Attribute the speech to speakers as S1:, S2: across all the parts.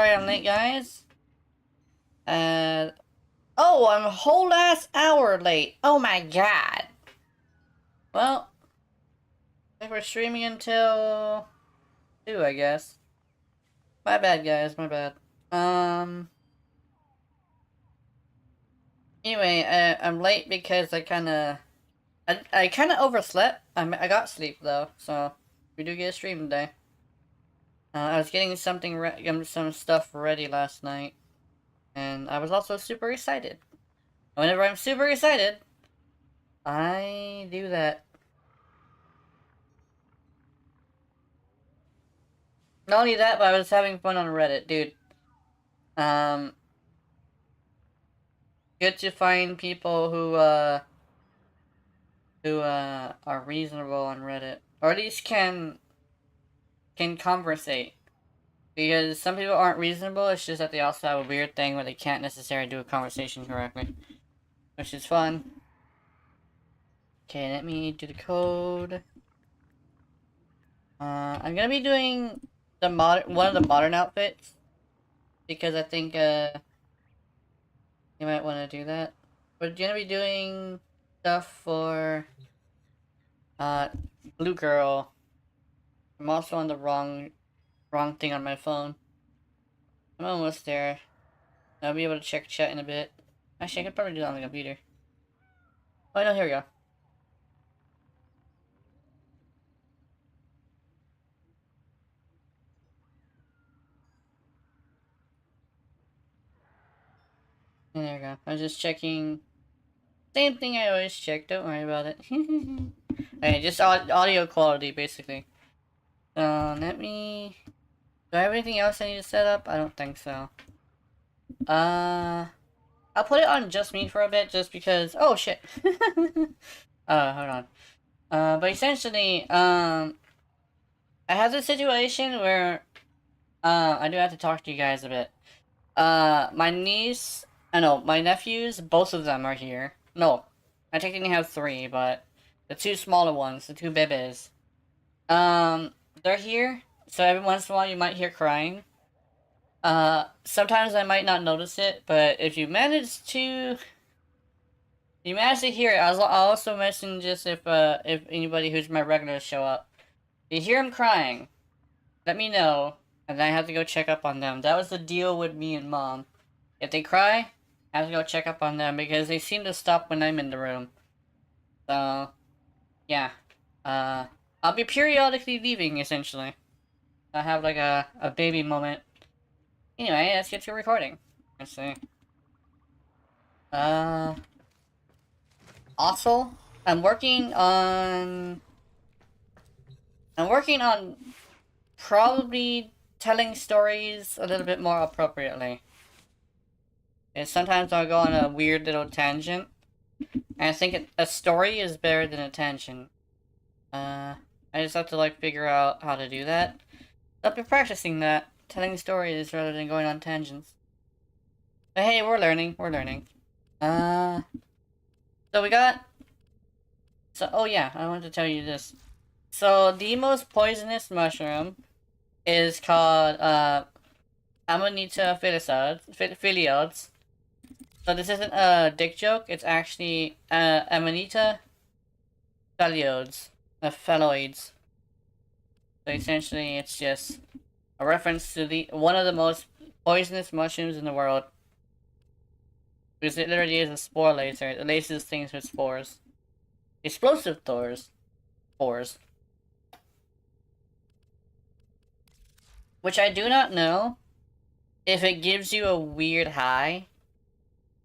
S1: sorry I'm late, guys. Oh, I'm a whole last hour late. Oh my god. Well, I think we're streaming until 2, I guess. My bad, guys, my bad. Anyway, I'm late because I kinda overslept. I got sleep, though, so we do get a stream today. I was getting some stuff ready last night, and I was also super excited. Whenever I'm super excited, I do that. Not only that, but I was having fun on Reddit, dude. Um, Good to find people who are reasonable on Reddit, or at least can conversate. Because some people aren't reasonable. It's just that they also have a weird thing where they can't necessarily do a conversation correctly, which is fun. Okay, let me do the code. I'm gonna be doing one of the modern outfits because I think you might want to do that. We're gonna be doing stuff for Blue Girl. I'm also on the wrong thing on my phone. I'm almost there. I'll be able to check chat in a bit. Actually, I could probably do that on the computer. Oh no, here we go. There we go. I was just checking. Same thing I always check. Don't worry about it. Okay, just audio quality, basically. So let me. Do I have anything else I need to set up? I don't think so. I'll put it on just me for a bit, just because. Oh shit. Hold on. But essentially, I have this situation where, I do have to talk to you guys a bit. My niece, I know, my nephews, both of them are here. No, I technically have 3, but the 2 smaller ones, the 2 bebes, they're here, so every once in a while you might hear crying. Sometimes I might not notice it, but if you manage to hear it, I'll also mention just if anybody who's my regulars show up. If you hear them crying, let me know, and I have to go check up on them. That was the deal with me and Mom. If they cry, I have to go check up on them because they seem to stop when I'm in the room. So, yeah. I'll be periodically leaving, essentially. I have like a baby moment. Anyway, let's get to recording. Let's see. Also, I'm working on probably telling stories a little bit more appropriately. And sometimes I'll go on a weird little tangent, and I think a story is better than a tangent. I just have to like figure out how to do that. I've been practicing that, telling stories rather than going on tangents. But hey, we're learning. So we got. So oh yeah, I wanted to tell you this. So the most poisonous mushroom is called Amanita phyllodes. So this isn't a dick joke. It's actually Amanita phyllodes. Phylloids. So essentially, it's just a reference to one of the most poisonous mushrooms in the world. Because it literally is a spore laser. It laces things with spores. Explosive spores. Which I do not know if it gives you a weird high,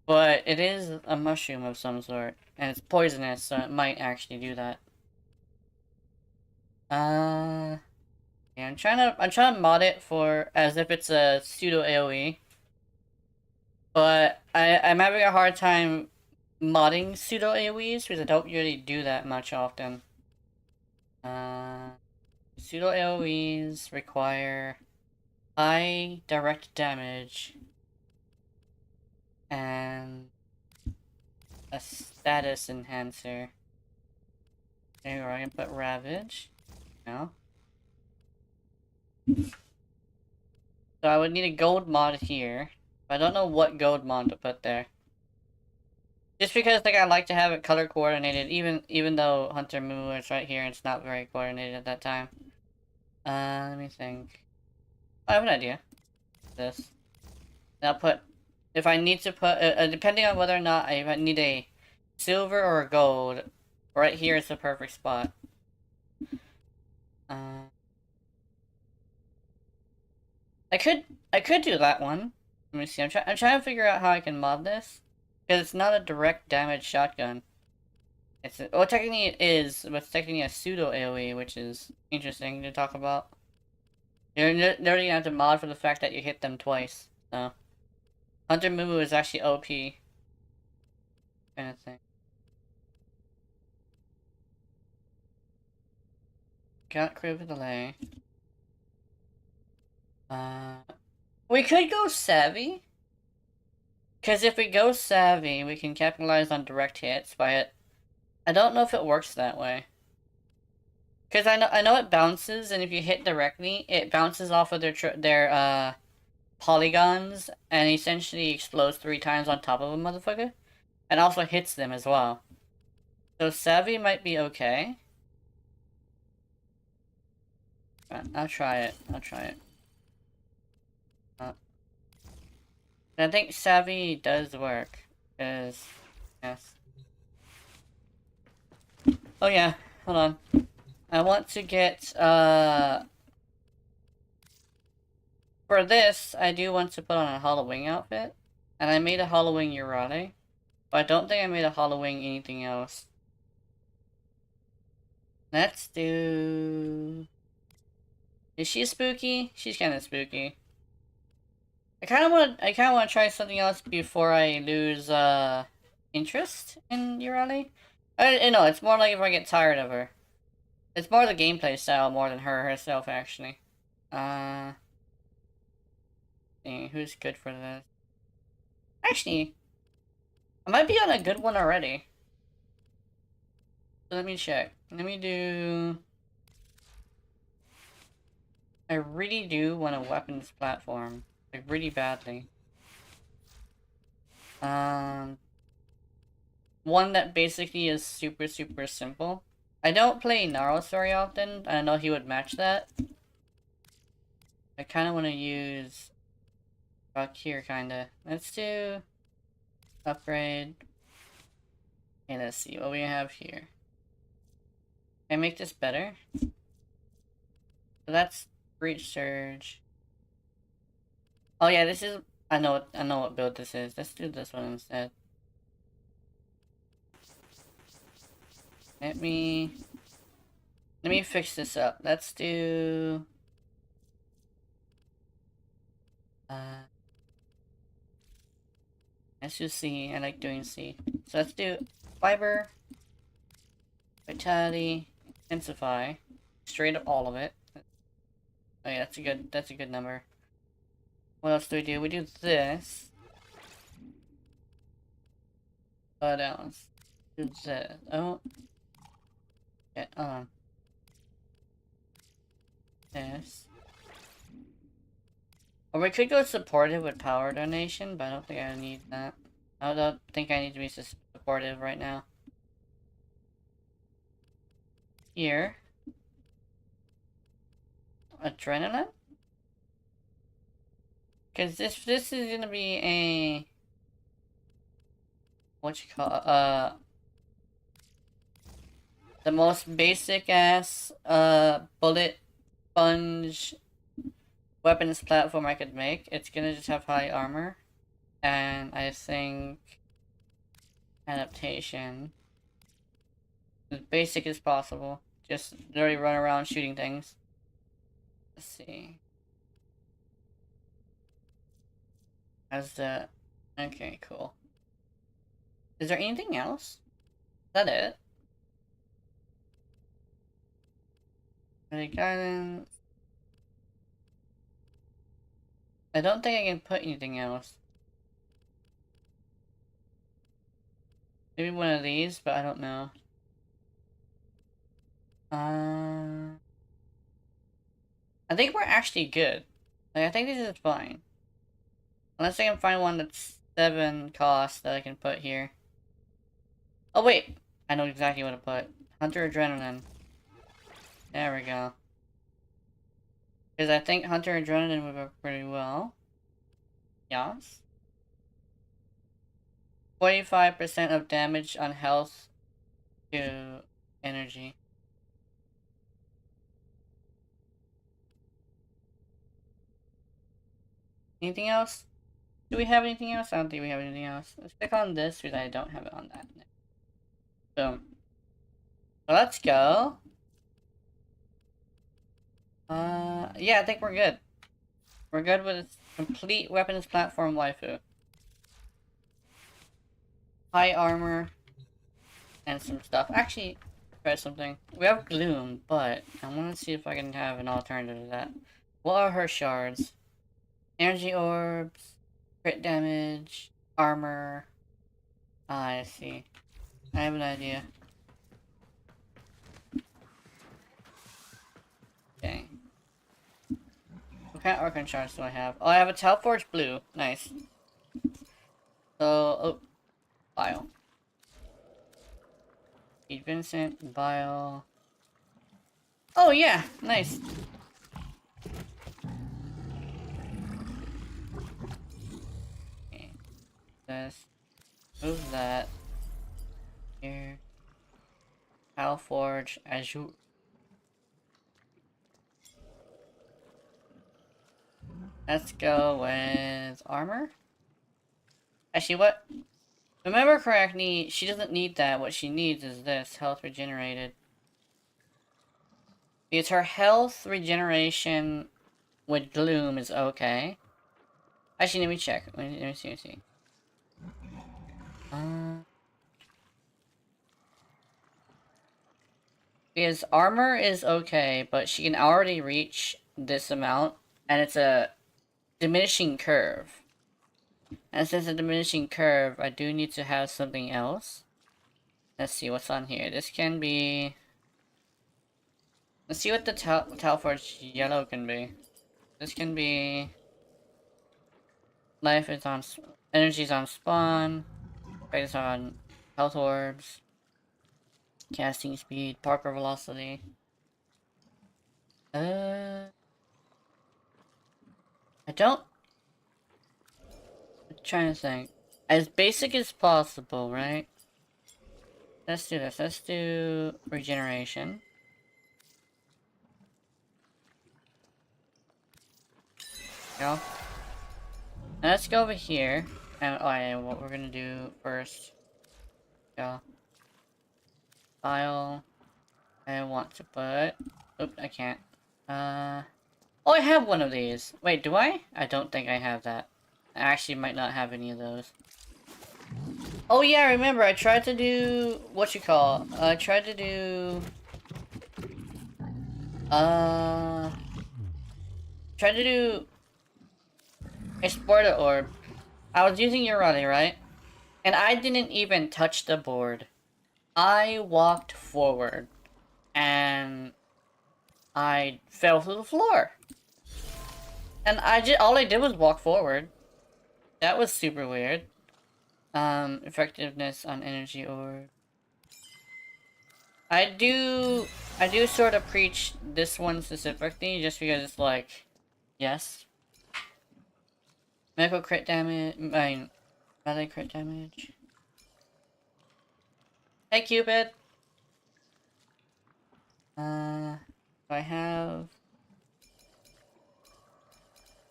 S1: but it is a mushroom of some sort, and it's poisonous, so it might actually do that. Yeah, I'm trying to mod it for as if it's a pseudo AoE. But I'm having a hard time modding pseudo AoEs because I don't really do that much often. Pseudo AoEs require high direct damage and a status enhancer. There we go, I can put Ravage. No. So I would need a gold mod here. But I don't know what gold mod to put there. Just because like I like to have it color coordinated, even though Hunter Moo is right here and it's not very coordinated at that time. Let me think. I have an idea. This. And I'll put, if I need to put, depending on whether or not I need a silver or a gold, right here is the perfect spot. I could do that one. Let me see. I'm trying to figure out how I can mod this, because it's not a direct damage shotgun. It's well, technically it is, but it's technically a pseudo AOE, which is interesting to talk about. You're literally gonna have to mod for the fact that you hit them twice. So Hunter Moo is actually OP. Kind of thing. Got critical delay. We could go savvy. Because if we go savvy, we can capitalize on direct hits by it. I don't know if it works that way. Because I know it bounces, and if you hit directly, it bounces off of their polygons, and essentially explodes 3 times on top of a motherfucker. And also hits them as well. So savvy might be okay. I'll try it. I think savvy does work. Yes. Oh yeah, hold on. I want to get, for this, I do want to put on a Halloween outfit. And I made a Halloween Urale. But I don't think I made a Halloween anything else. Let's do... Is she spooky? She's kinda spooky. I kinda wanna try something else before I lose, interest in Urale. I know, it's more like if I get tired of her. It's more the gameplay style more than her herself, actually. Who's good for this? Actually, I might be on a good one already. So let me check. Let me do... I really do want a weapons platform. Like, really badly. One that basically is super simple. I don't play Naros very often. I know he would match that. I kind of want to use... Back here, kinda. Let's do... Upgrade. Okay, let's see what we have here. Can I make this better? So that's Breach Surge. Oh yeah, this is... I know what build this is. Let's do this one instead. Let me fix this up. Let's do... let's do C. I like doing C. So let's do Fiber, Vitality, Intensify. Straight up all of it. Oh yeah, that's a good number. What else do? We do this. What else? Do this. Oh. Yeah, this. Or we could go supportive with power donation, but I don't think I need that. I don't think I need to be supportive right now. Here. Adrenaline? Because this is gonna be a... What you call the most basic ass, bullet sponge weapons platform I could make. It's gonna just have high armor. And I think adaptation as basic as possible. Just literally run around shooting things. Let's see. As the... Okay, cool. Is there anything else? Is that it? Any guidance? I don't think I can put anything else. Maybe one of these, but I don't know. I think we're actually good. Like, I think this is fine. Unless I can find one that's 7 cost that I can put here. Oh wait! I know exactly what to put. Hunter Adrenaline. There we go. Because I think Hunter Adrenaline would work pretty well. Yes. 45% of damage on health to energy. Anything else? Do we have anything else? I don't think we have anything else. Let's click on this because I don't have it on that. Boom. So let's go. Yeah, I think we're good. We're good with complete weapons platform waifu. High armor. And some stuff. Actually, try something. We have Gloom, but I want to see if I can have an alternative to that. What are her shards? Energy orbs, crit damage, armor. Ah, I see. I have an idea. Okay. What kind of Archon shards do I have? Oh, I have a Telforge Blue. Nice. So, oh, Bile. Pete Vincent, Bile. Oh yeah, nice. Okay. This. Move that. Here. Telforge, Azure. Let's go with armor. Actually, what? Remember correctly, she doesn't need that. What she needs is this, health regenerated. Because her health regeneration with Gloom is okay. Actually, let me check. Let me see. Because armor is okay, but she can already reach this amount, and it's a diminishing curve. And since it's a diminishing curve, I do need to have something else. Let's see what's on here. This can be... Let's see what the Telforge yellow can be. This can be... Life is on... Energy's on spawn. Fate is on health orbs. Casting speed, Parker velocity. I don't... I'm trying to think. As basic as possible, right? Let's do this. Let's do regeneration. Go. Now let's go over here. And oh yeah, what we're gonna do first. Go. File. I want to put... Oop, I can't. Oh, I have one of these. Wait, do I? I don't think I have that. I actually might not have any of those. Oh yeah, remember, I tried to do... I tried to do... Tried to do... Export an orb. I was using Urali, right? And I didn't even touch the board. I walked forward. And... I fell through the floor. And all I did was walk forward. That was super weird. Effectiveness on energy orb. I do sort of preach this one specifically just because it's like, yes. Medical crit damage, melee crit damage. Hey Cupid! I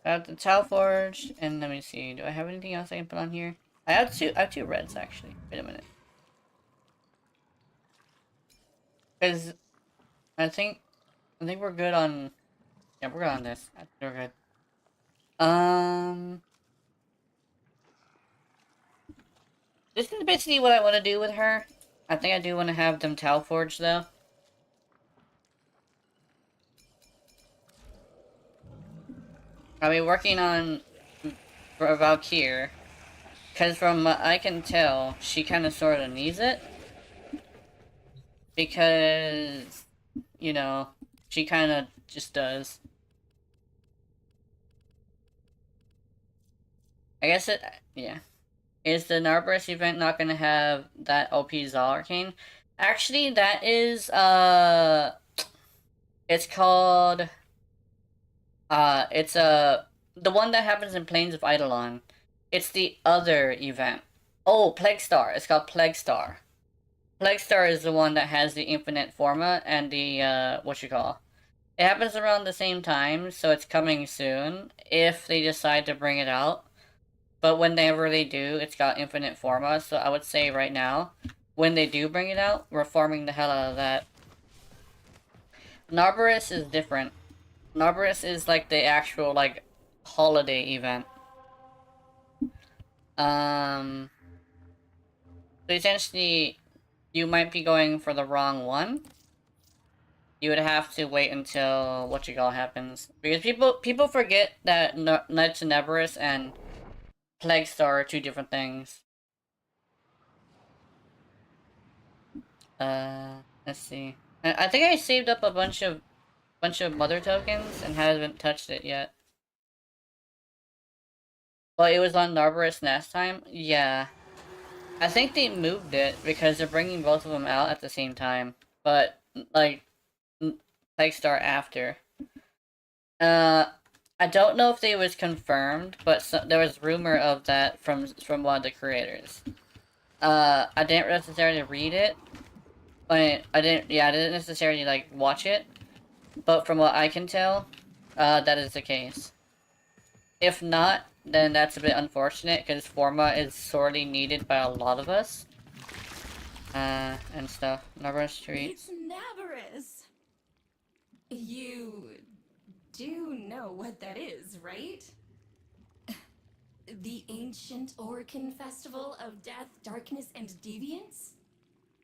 S1: have the Telforge, and let me see, do I have anything else I can put on here? I have two reds actually. Wait a minute. Because I think we're good on... Yeah, we're good on this. I think we're good. This is basically what I want to do with her. I think I do want to have them Telforge though. I'll be working on Valkyrie. Because from what I can tell, she kind of sort of needs it. Because, you know, she kind of just does. I guess it, yeah. Is the Narburst event not gonna have that OP Zal Arcane? Actually, that is, it's called, it's, the one that happens in Plains of Eidolon. It's the other event. Oh, Plague Star. It's called Plague Star. Plague Star is the one that has the infinite forma and the, what you call. It happens around the same time, so it's coming soon, if they decide to bring it out. But whenever they do, it's got infinite forma, so I would say right now, when they do bring it out, we're farming the hell out of that. Narburus is different. Narburus is like the actual, like, holiday event. So essentially, you might be going for the wrong one. You would have to wait until what you call happens. Because people forget that Knights of Neverus and Plague Star are two different things. Let's see. I think I saved up a bunch of mother tokens and haven't touched it yet. Well, it was on Narburus last time? Yeah. I think they moved it because they're bringing both of them out at the same time. But, like, Plague Star after. I don't know if it was confirmed, but there was rumor of that from one of the creators. I didn't necessarily read it. I didn't necessarily, like, watch it. But from what I can tell, that is the case. If not, then that's a bit unfortunate, because Forma is sorely needed by a lot of us. And stuff. Navarre Street.
S2: It's Navarus! You do know what that is, right? The ancient Orcan festival of death, darkness, and deviance?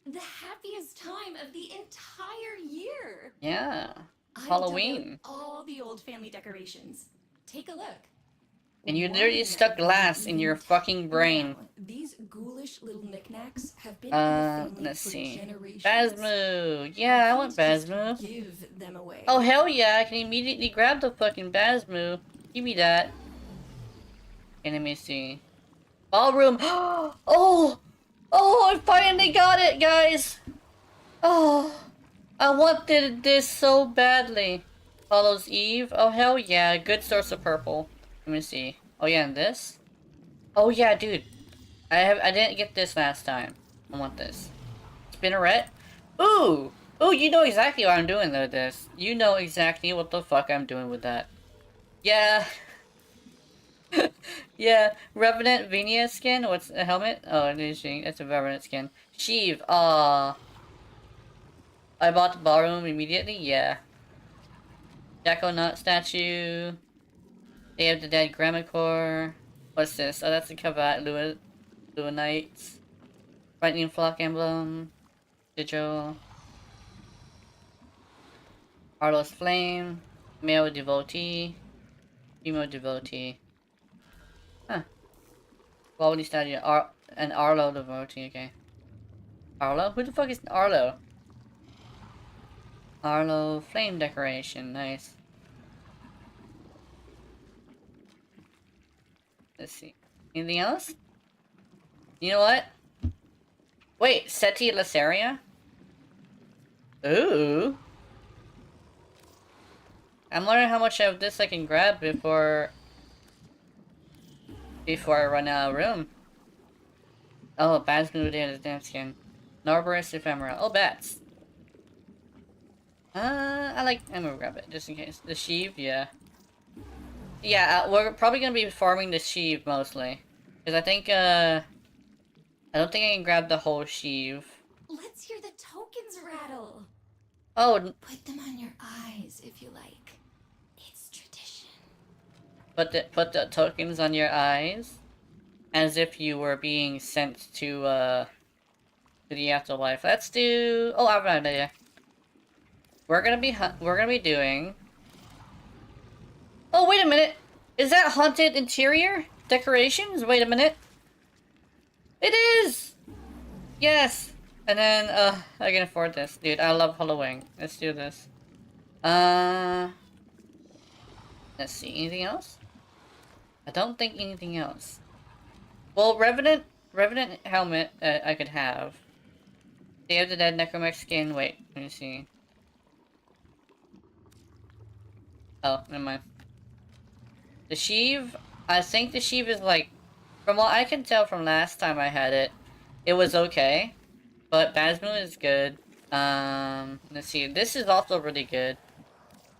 S2: The happiest time of the entire year!
S1: Yeah.
S2: I
S1: Halloween.
S2: dug out all the old family decorations. Take a look.
S1: And you literally stuck glass in your fucking brain.
S2: Now, these ghoulish little knickknacks have been in the family
S1: let's
S2: for
S1: see.
S2: generations.
S1: Basmoo. Yeah, I want Basmoo.
S2: Give them away.
S1: Oh, hell yeah, I can immediately grab the fucking Basmoo. Give me that. And let me see. Ballroom. Oh! Oh, I finally got it, guys! Oh, I wanted this so badly. Follows Eve. Oh, hell yeah, good source of purple. Let me see. Oh yeah, and this? Oh yeah, dude. I didn't get this last time. I want this. Spinneret? Ooh! Ooh, you know exactly what I'm doing with this. You know exactly what the fuck I'm doing with that. Yeah. Yeah. Revenant Venia skin? What's a helmet? Oh, it is. It's a Revenant skin. Sheev. Aww. I bought the ballroom immediately? Yeah. Jacko Nut statue. Day of the Dead Grammacore. What's this? Oh, that's the Kavat Luanites. Lightning Flock emblem. Digital. Arlo's Flame. Male Devotee. Female Devotee. Huh. Quality statue. An Arlo Devotee, okay. Arlo? Who the fuck is Arlo? Arlo Flame Decoration, nice. Let's see. Anything else? You know what? Wait, Seti Laceria? Ooh. I'm wondering how much of this I can grab before I run out of room. Oh, Bats moved in the damn skin. Narburus Ephemera. Oh, bats. I'm gonna grab it just in case. The Sheev, yeah. Yeah, we're probably gonna be farming the Sheev mostly. Because I think, I don't think I can grab the whole Sheev.
S2: Let's hear the tokens rattle.
S1: Oh.
S2: Put them on your eyes if you like. It's tradition.
S1: Put the tokens on your eyes. As if you were being sent to the afterlife. Let's do... Oh, I've got an idea. We're gonna be doing... Oh, wait a minute! Is that haunted interior decorations? Wait a minute. It is! Yes! And then, I can afford this. Dude, I love Halloween. Let's do this. Let's see. Anything else? I don't think anything else. Well, Revenant helmet I could have. Day of the Dead Necromech skin. Wait, let me see. Oh, never mind. The Sheev, I think the Sheev is like, from what I can tell from last time I had it, it was okay. But Basmu is good. Let's see. This is also really good.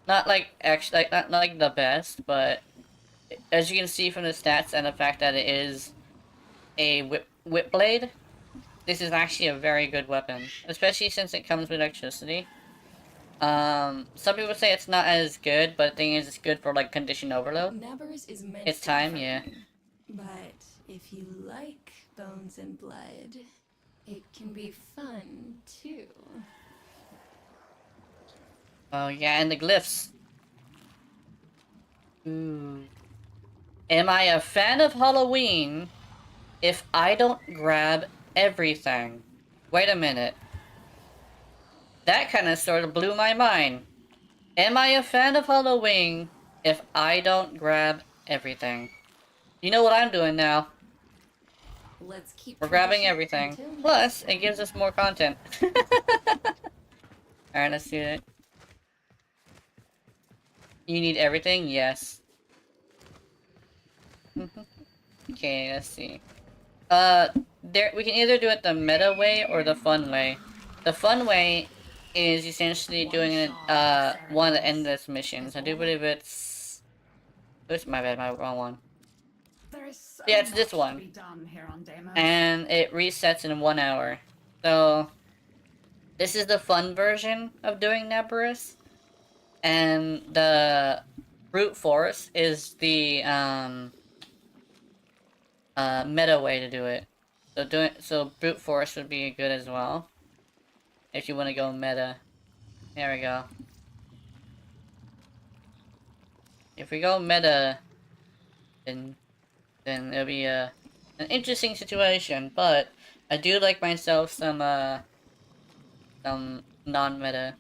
S1: Not like actually, not like the best, but as you can see from the stats and the fact that it is a whip blade, this is actually a very good weapon, especially since it comes with electricity. Some people say it's not as good, but the thing is, it's good for like condition overload.
S2: Nabbers is meant
S1: It's
S2: to
S1: time,
S2: be
S1: yeah.
S2: fun. But if you like bones and blood, it can be fun too.
S1: Oh yeah, and the glyphs. Ooh. Am I a fan of Halloween if I don't grab everything? Wait a minute. That kind of sort of blew my mind. Am I a fan of Halloween if I don't grab everything? You know what I'm doing now.
S2: Let's keep
S1: We're grabbing
S2: tradition
S1: everything.
S2: until
S1: Plus,
S2: next
S1: it gives
S2: time.
S1: us more content. Alright, let's do it. You need everything? Yes. Okay, let's see. We can either do it the meta way or the fun way. The fun way is essentially doing it, one of the endless missions. I do believe it's... Oops, my bad, my wrong one.
S3: There is so
S1: Yeah, it's
S3: much
S1: this
S3: to
S1: one.
S3: be done here on Deimos.
S1: And it resets in 1 hour. So, this is the fun version of doing Nabarus. And the brute force is the, meta way to do it. So brute force would be good as well. If you want to go meta. There we go. If we go meta, then it'll be an interesting situation, but I do like myself some non-meta,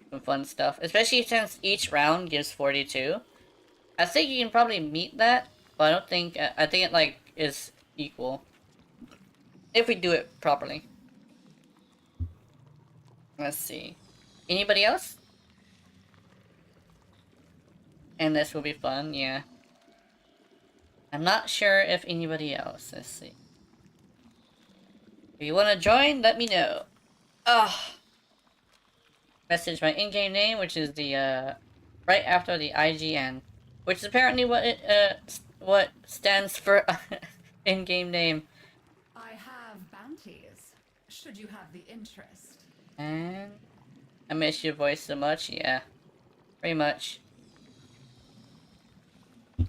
S1: some fun stuff. Especially since each round gives 42. I think you can probably meet that, but I don't think, I think it like is equal. If we do it properly. Let's see. Anybody else? And this will be fun, yeah. I'm not sure if anybody else. Let's see. If you want to join, let me know. Ah. Message my in-game name, which is the right after the IGN, which is apparently what it what stands for in-game name.
S3: I have bounties, should you have the interest.
S1: And I miss your voice so much, yeah, pretty much.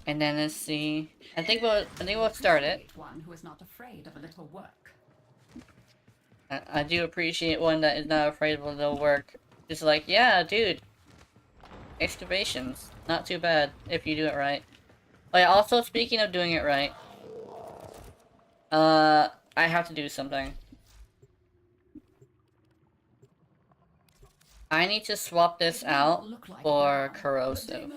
S1: And then let's see. I think we'll start it.
S3: One who is not afraid of a little work.
S1: I do appreciate one that is not afraid of a little work. Just like, yeah, dude. Excavations. Not too bad if you do it right. Oh yeah, also speaking of doing it right. I have to do something. I need to swap this out for corrosive.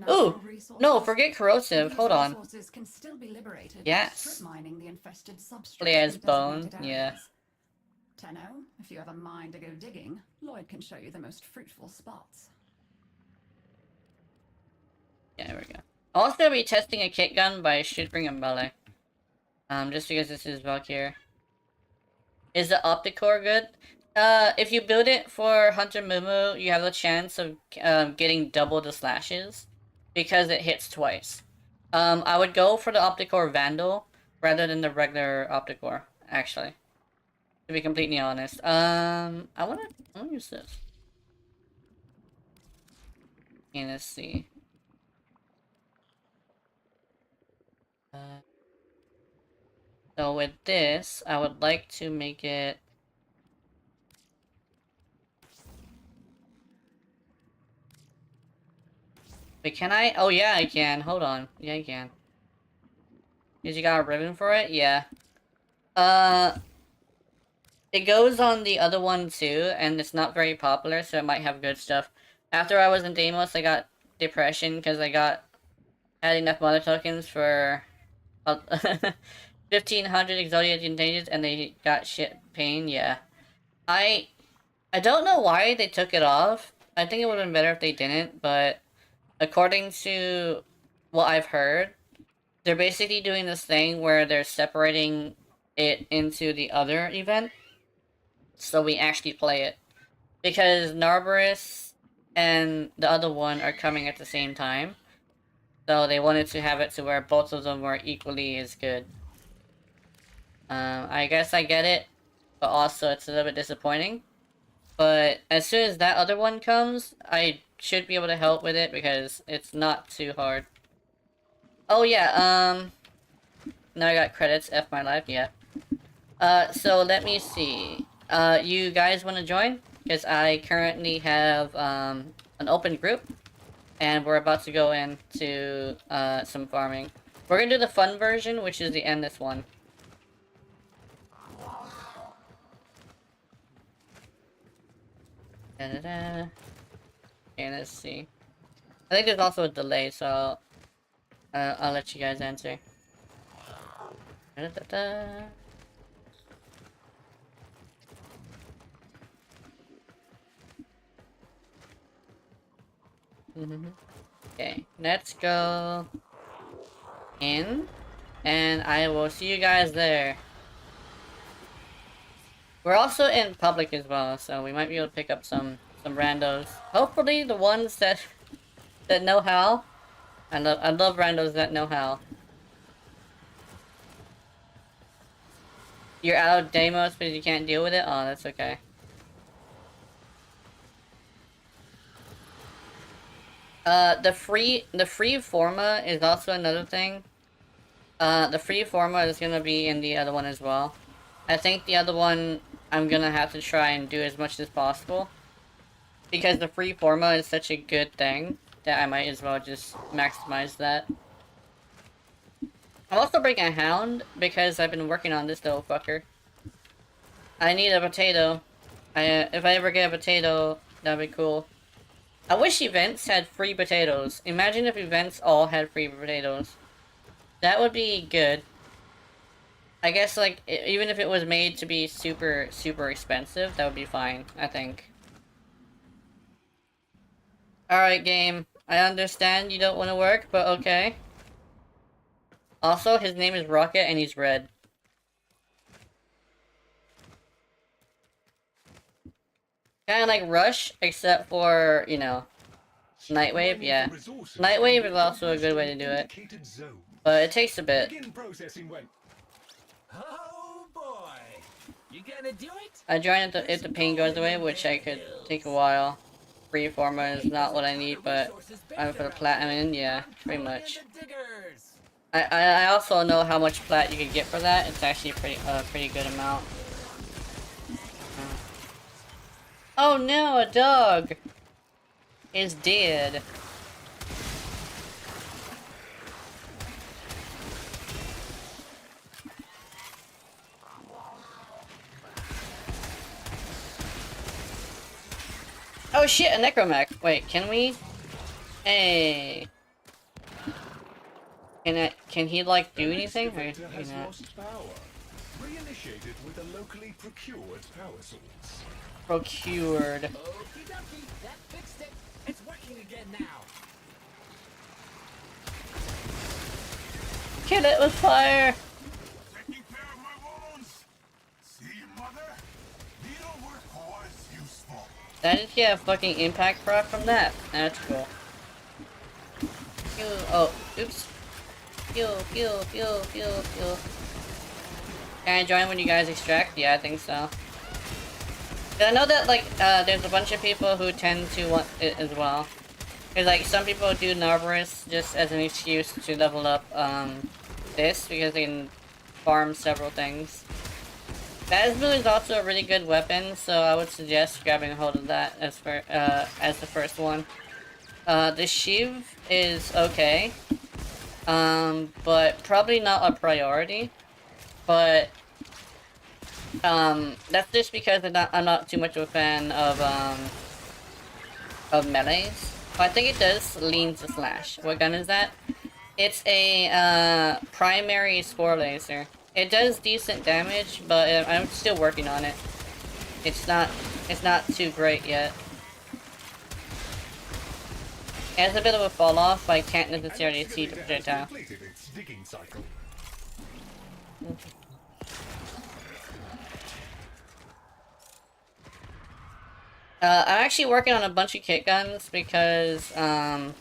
S1: Ooh! No, forget corrosive. Hold on.
S3: Can still be liberated
S1: yes.
S3: strip mining the infested substrate.
S1: Play as bone, yeah.
S3: Tenno, if you have a mind to go digging, Lloyd can show you the most fruitful spots.
S1: Yeah, there we go. I'll also be testing a kit gun by shooting a melee. Just because this is Valkyrie. Is the Opticore good? If you build it for Hunter Mumu, you have a chance of getting double the slashes because it hits twice. I would go for the Opticore Vandal rather than the regular Opticore, actually. To be completely honest. I wanna use this. Okay, let's see. So with this, I would like to make it... Wait, can I? Oh yeah, I can. Hold on. Yeah, I can. Because you got a ribbon for it? Yeah. It goes on the other one too, and it's not very popular, so it might have good stuff. After I was in Deimos, I got depression because I had enough mother tokens for 1,500 Exodia contagions and they got shit pain. Yeah, I don't know why they took it off. I think it would have been better if they didn't, but according to what I've heard, they're basically doing this thing where they're separating it into the other event, so we actually play it. Because Narberus and the other one are coming at the same time, so they wanted to have it to where both of them were equally as good. I guess I get it, but also it's a little bit disappointing. But as soon as that other one comes, I should be able to help with it because it's not too hard. Oh yeah, now I got credits, F my life, yeah. So let me see. You guys want to join? Because I currently have, an open group. And we're about to go into, some farming. We're gonna do the fun version, which is the endless one. Da-da-da. Okay, let's see. I think there's also a delay, so I'll let you guys answer. Da-da-da-da. Okay, let's go in, and I will see you guys there. We're also in public as well, so we might be able to pick up some randos. Hopefully the ones that know how. I love randos that know how. You're out of demos because you can't deal with it? Oh, that's okay. The free forma is also another thing. The free forma is gonna be in the other one as well. I think the other one I'm gonna have to try and do as much as possible. Because the free forma is such a good thing that I might as well just maximize that. I'm also bringing a hound because I've been working on this little fucker. I need a potato. If I ever get a potato, that'd be cool. I wish events had free potatoes. Imagine if events all had free potatoes. That would be good. I guess, like, even if it was made to be super, super expensive, that would be fine, I think. Alright, game. I understand you don't want to work, but okay. Also, his name is Rocket, and he's red. Kinda like Rush, except for, you know, Nightwave, yeah. Nightwave is also a good way to do it. But it takes a bit.
S4: Oh boy! You gonna do it?
S1: I join if the pain goes away, which I could take a while. Free forma is not what I need, but I'm for the platinum, yeah, pretty much. I also know how much plat you can get for that. It's actually pretty good amount. Oh no, a dog is dead. Oh shit, a necromech. Wait, can we? Hey. Can he like do anything? Or can he not?
S5: Reinitiated with a locally procured power source.
S1: Procured.
S4: Okie dokie, that fixed it. It's working again now.
S1: Kill it with fire.
S5: Taking care of my wounds. See, mother? Needlework was useful.
S1: That is get a fucking impact proc from that. That's cool. Pew. Oh, oops. Pew, pew, pew, pew, pew. Can I join when you guys extract? Yeah, I think so. I know that, like, there's a bunch of people who tend to want it as well. Because, like, some people do Narberus just as an excuse to level up, this, because they can farm several things. Bazmoo is also a really good weapon, so I would suggest grabbing a hold of that as the first one. The Shiv is okay. But probably not a priority. But that's just because I'm not too much of a fan of melees. But I think it does lean to slash. What gun is that? It's a primary spore laser. It does decent damage, but I'm still working on it. It's not too great yet. It has a bit of a fall off, but I can't necessarily see the projectile.
S5: Its digging cycle.
S1: I'm actually working on a bunch of kit guns because I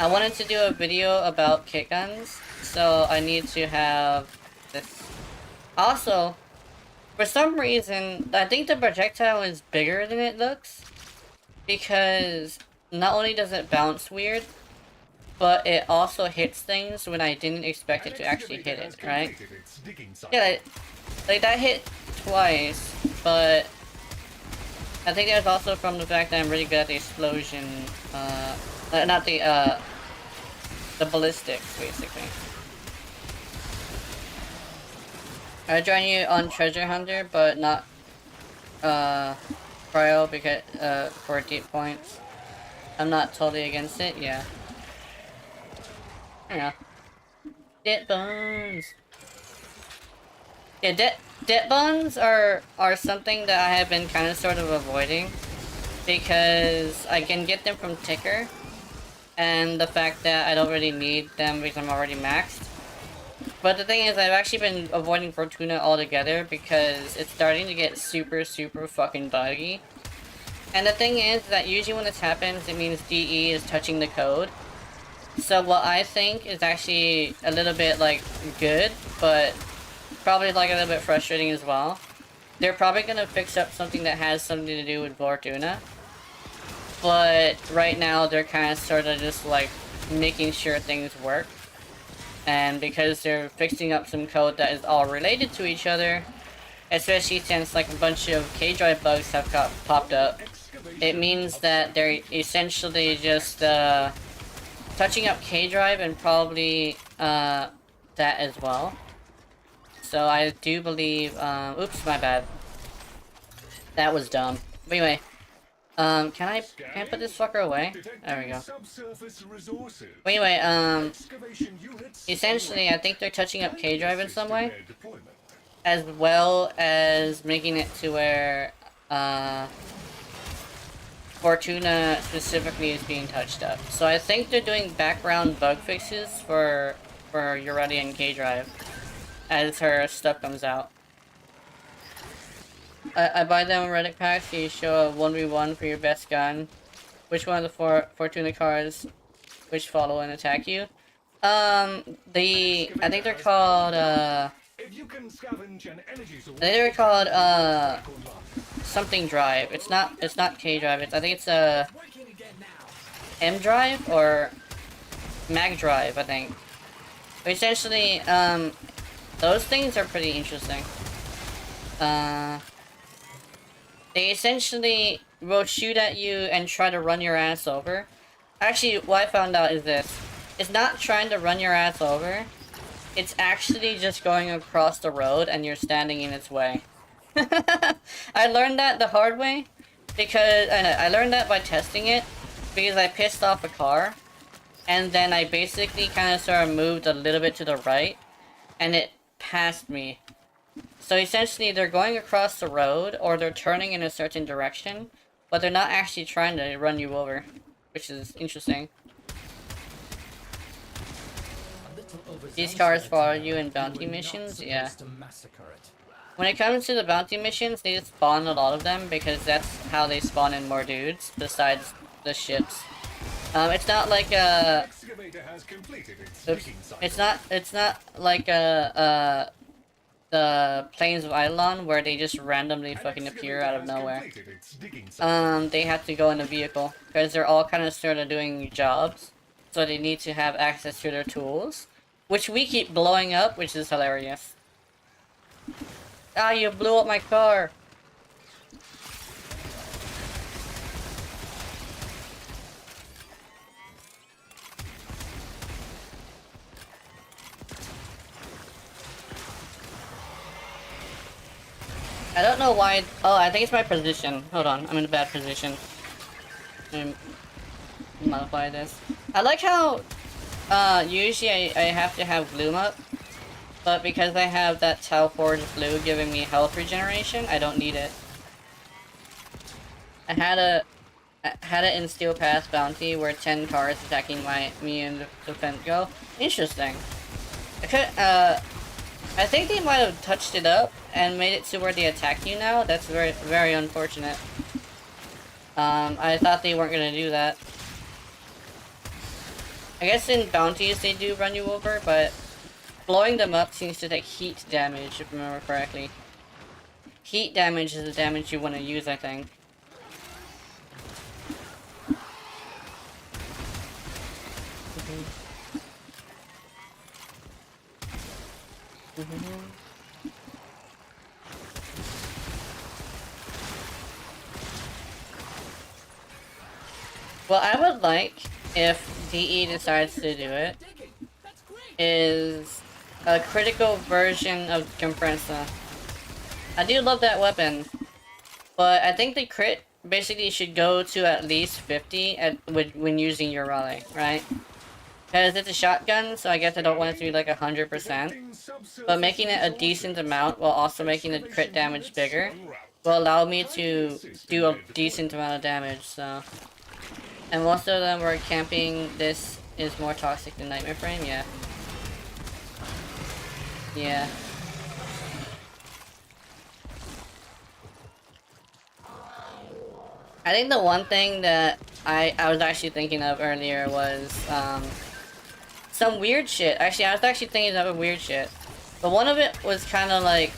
S1: wanted to do a video about kit guns, so I need to have this. Also, for some reason, I think the projectile is bigger than it looks, because not only does it bounce weird, but it also hits things when I didn't expect it to actually hit it, right? Yeah, like that hit twice, but I think that's also from the fact that I'm really good at the explosion, not the ballistics, basically. I join you on Treasure Hunter, but not, Cryo, because, for deep points. I'm not totally against it, yeah. Yeah. Debt bonds. Yeah, debt bonds are something that I have been kind of sort of avoiding, because I can get them from Ticker, and the fact that I don't really need them because I'm already maxed. But the thing is, I've actually been avoiding Fortuna altogether because it's starting to get super fucking buggy. And the thing is that usually when this happens, it means DE is touching the code. So what I think is actually a little bit, like, good, but probably, like, a little bit frustrating as well. They're probably gonna fix up something that has something to do with Fortuna. But right now, they're kind of sort of just, like, making sure things work. And because they're fixing up some code that is all related to each other, especially since, like, a bunch of K-Drive bugs have popped up, it means that they're essentially just, touching up K-Drive and probably, that as well. So I do believe, oops, my bad. That was dumb. But anyway, can I put this fucker away? There we go. But anyway, essentially, I think they're touching up K-Drive in some way, as well as making it to where, Fortuna specifically is being touched up. So I think they're doing background bug fixes for Urati and K-Drive as her stuff comes out. I buy them relic packs, so you show a 1v1 for your best gun. Which one of the Fortuna cards which follow and attack you? I think they're called, something drive. It's not K drive. I think it's M drive or Mag drive, I think. But essentially, those things are pretty interesting. They essentially will shoot at you and try to run your ass over. Actually, what I found out is this. It's not trying to run your ass over. It's actually just going across the road and you're standing in its way. I learned that the hard way because I learned that by testing it because I pissed off a car and then I basically kind of sort of moved a little bit to the right and it passed me. So essentially they're going across the road or they're turning in a certain direction, but they're not actually trying to run you over, which is interesting. These cars follow you in bounty missions? Yeah. When it comes to the bounty missions, they just spawn a lot of them because that's how they spawn in more dudes besides the ships. It's not like a... Oops. It's not like the Plains of Eidolon where they just randomly fucking appear out of nowhere. They have to go in a vehicle because they're all kind of sort of doing jobs, so they need to have access to their tools, which we keep blowing up, which is hilarious. Ah, you blew up my car! I don't know why. Oh, I think it's my position. Hold on, I'm in a bad position. Let me modify this. I like how Usually I have to have Gloom up, but because I have that Tau Forge Blue giving me health regeneration, I don't need it. I had it in Steel Pass Bounty where 10 cars attacking me in defense go. Interesting. I think they might have touched it up and made it to where they attack you now. That's very, very unfortunate. I thought they weren't gonna do that. I guess in bounties they do run you over, but blowing them up seems to take heat damage, if I remember correctly. Heat damage is the damage you want to use, I think. What I would like, if DE decides to do it, is a critical version of Compressor. I do love that weapon, but I think the crit basically should go to at least 50 when using your rally, right? Because it's a shotgun, so I guess I don't want it to be like 100%. But making it a decent amount while also making the crit damage bigger will allow me to do a decent amount of damage, so... And most of them were camping. This is more toxic than Nightmare Frame, yeah. Yeah. I think the one thing that I was actually thinking of earlier was, some weird shit. Actually, I was actually thinking of weird shit. But one of it was kind of like...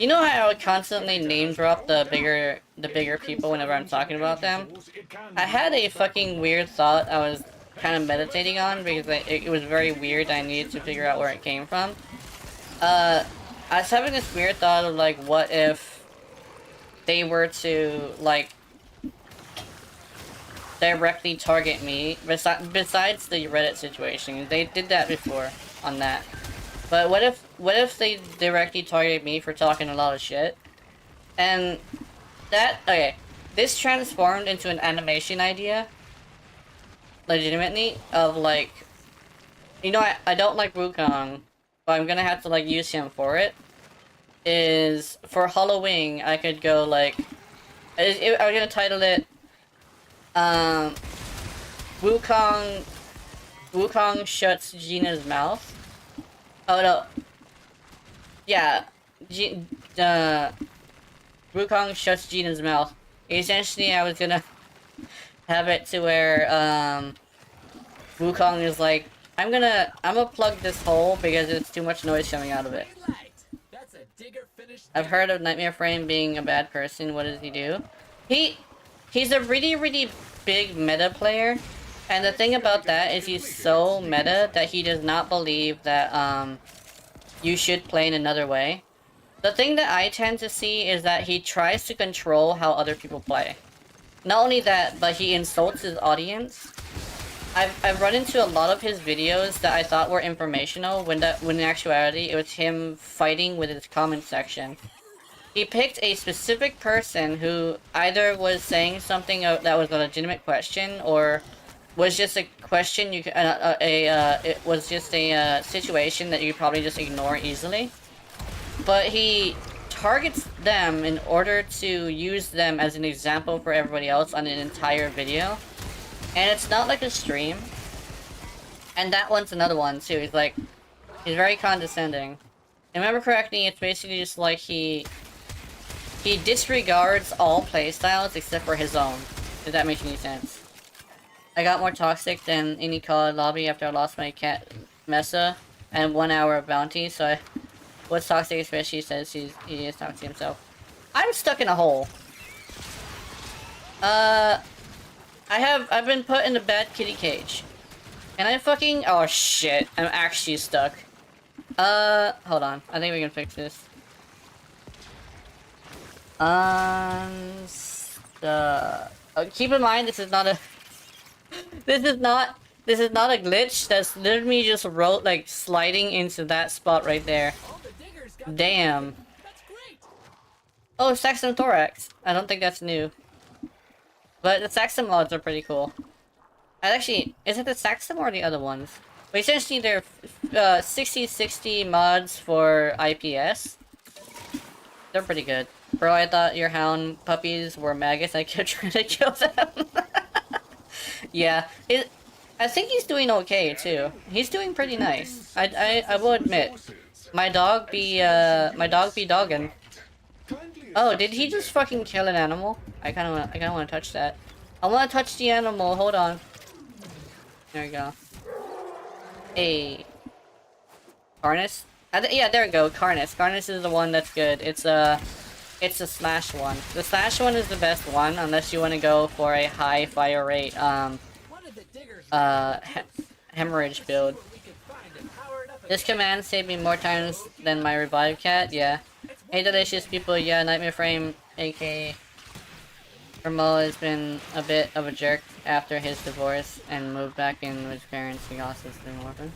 S1: You know how I would constantly name drop the bigger people whenever I'm talking about them? I had a fucking weird thought I was kind of meditating on because it was very weird. I needed to figure out where it came from. I was having this weird thought of like, what if they were to like directly target me? Besides the Reddit situation, they did that before on that. But what if they directly targeted me for talking a lot of shit? And that, okay, this transformed into an animation idea, legitimately, of like, you know, I don't like Wukong, but I'm gonna have to like use him for it, is for Halloween I could go like, I was gonna title it, Wukong shuts Gina's mouth. Oh no. Yeah. Wukong shuts Gina's mouth. Essentially, I was gonna have it to where, Wukong is like, I'm gonna plug this hole because there's too much noise coming out of it. I've heard of Nightmare Frame being a bad person. What does he do? He's a really, really big meta player. And the thing about that is he's so meta that he does not believe that, you should play in another way. The thing that I tend to see is that he tries to control how other people play. Not only that, but he insults his audience. I've run into a lot of his videos that I thought were informational when in actuality it was him fighting with his comment section. He picked a specific person who either was saying something that was a legitimate question or was just a question you could, it was just a situation that you could probably just ignore easily. But he targets them in order to use them as an example for everybody else on an entire video. And it's not like a stream. And that one's another one too. He's very condescending. If I remember correctly, it's basically just like he disregards all playstyles except for his own. If that makes any sense. I got more toxic than any COD lobby after I lost my cat Mesa and 1 hour of bounty, so what's toxic especially says he is toxic himself. I'm stuck in a hole. I've been put in a bad kitty cage. Can I fucking... Oh shit, I'm actually stuck. Hold on. I think we can fix this. Keep in mind, this is not a... This is not a glitch. That's literally just sliding into that spot right there. Damn. Oh, Saxon Thorax. I don't think that's new. But the Saxon mods are pretty cool. Actually, is it the Saxum or the other ones? But essentially, they're 60/60 mods for IPS. They're pretty good. Bro, I thought your hound puppies were maggots. I kept trying to kill them. Yeah, I think he's doing okay too. He's doing pretty nice. I will admit, my dog be dogging. Oh, did he just fucking kill an animal? I kind of want to touch that. I want to touch the animal. Hold on. There we go. Hey, Carnus. Yeah, there we go. Carnus. Carnus is the one that's good. It's the slash one. The slash one is the best one, unless you want to go for a high fire rate. Hemorrhage build. This command saved me more times than my revive cat. Yeah. Hey, delicious people. Yeah, Nightmare Frame, aka Ramo, has been a bit of a jerk after his divorce and moved back in with his parents. He also has been orphan.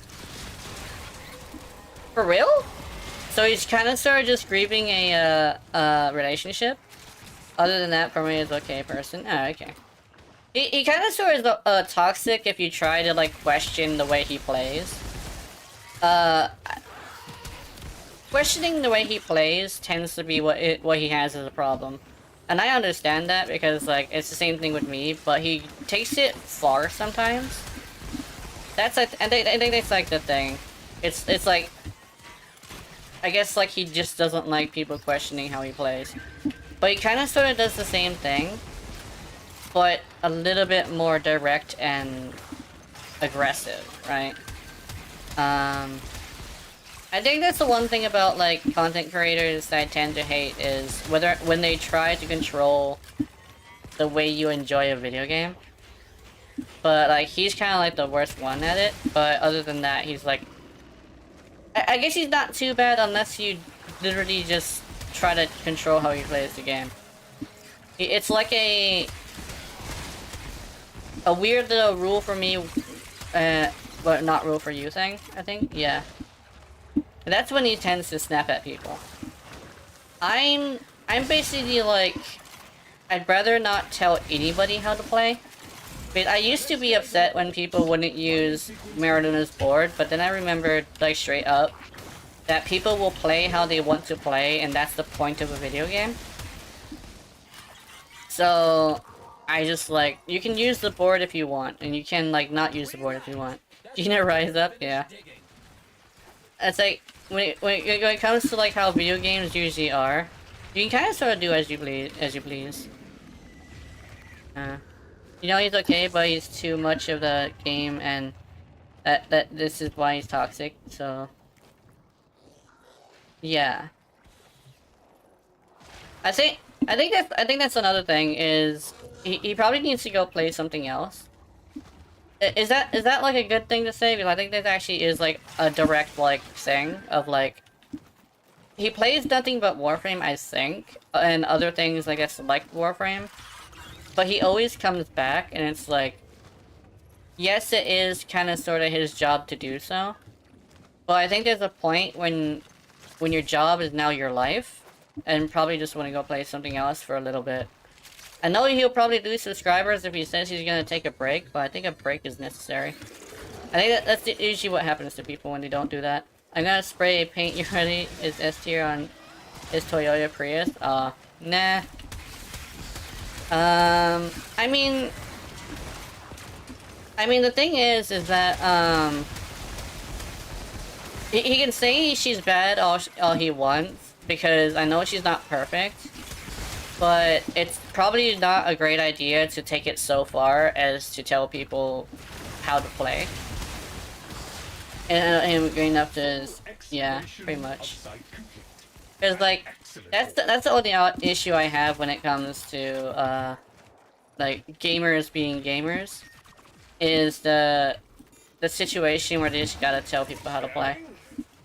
S1: For real? So he's kind of sort of just grieving a relationship. Other than that, for me, is okay person. Oh, okay. He kind of sort of is toxic if you try to like question the way he plays. Questioning the way he plays tends to be what he has as a problem, and I understand that because like it's the same thing with me. But he takes it far sometimes. That's like, I think that's like the thing. It's like, I guess like he just doesn't like people questioning how he plays, but he kind of sort of does the same thing, but a little bit more direct and aggressive, right? I think that's the one thing about like content creators that I tend to hate is when they try to control the way you enjoy a video game. But like he's kind of like the worst one at it. But other than that, he's like, I guess he's not too bad unless you literally just try to control how he plays the game. It's like a weird little rule for me, but not rule for you thing, I think. Yeah. That's when he tends to snap at people. I'm basically like, I'd rather not tell anybody how to play. But I used to be upset when people wouldn't use Mariluna's board, but then I remembered, like, straight up, that people will play how they want to play, and that's the point of a video game. So, I just, like, you can use the board if you want, and you can, like, not use the board if you want. Gina Rise Up? Yeah. It's like, when it comes to, like, how video games usually are, you can kind of sort of do as you please. You know he's okay, but he's too much of the game, and that this is why he's toxic. So yeah, I think that's another thing is he probably needs to go play something else. Is that like a good thing to say? Because I think that actually is like a direct like thing of like he plays nothing but Warframe, I think, and other things like I select Warframe. But he always comes back, and it's like, yes, it is kind of sort of his job to do so. But I think there's a point when your job is now your life, and probably just want to go play something else for a little bit. I know he'll probably lose subscribers if he says he's going to take a break, but I think a break is necessary. I think that's usually what happens to people when they don't do that. I'm going to spray paint you ready. Is S tier on his Toyota Prius? Nah. I mean, the thing is that, he can say she's bad all he wants, because I know she's not perfect, but it's probably not a great idea to take it so far as to tell people how to play. And him green up to his, yeah, pretty much. Because, like, that's the only issue I have when it comes to, like, gamers being gamers, is the situation where they just gotta tell people how to play.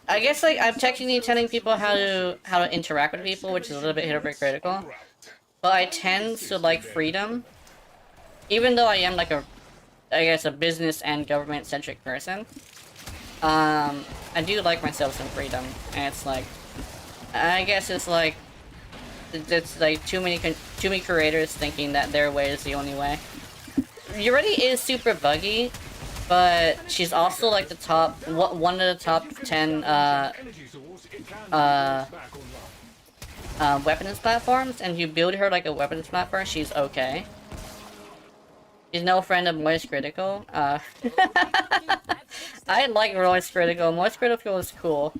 S1: I guess, like, I'm technically telling people how to interact with people, which is a little bit hypocritical, but I tend to like freedom, even though I am, like, I guess, a business and government-centric person. I do like myself some freedom, and it's like, I guess it's like too many creators thinking that their way is the only way. Yureti is super buggy, but she's also like the top one of the top 10 weapons platforms, and if you build her like a weapons platform, she's okay. She's no friend of Moist Critical. I like Moist Critical. Moist Critical is cool.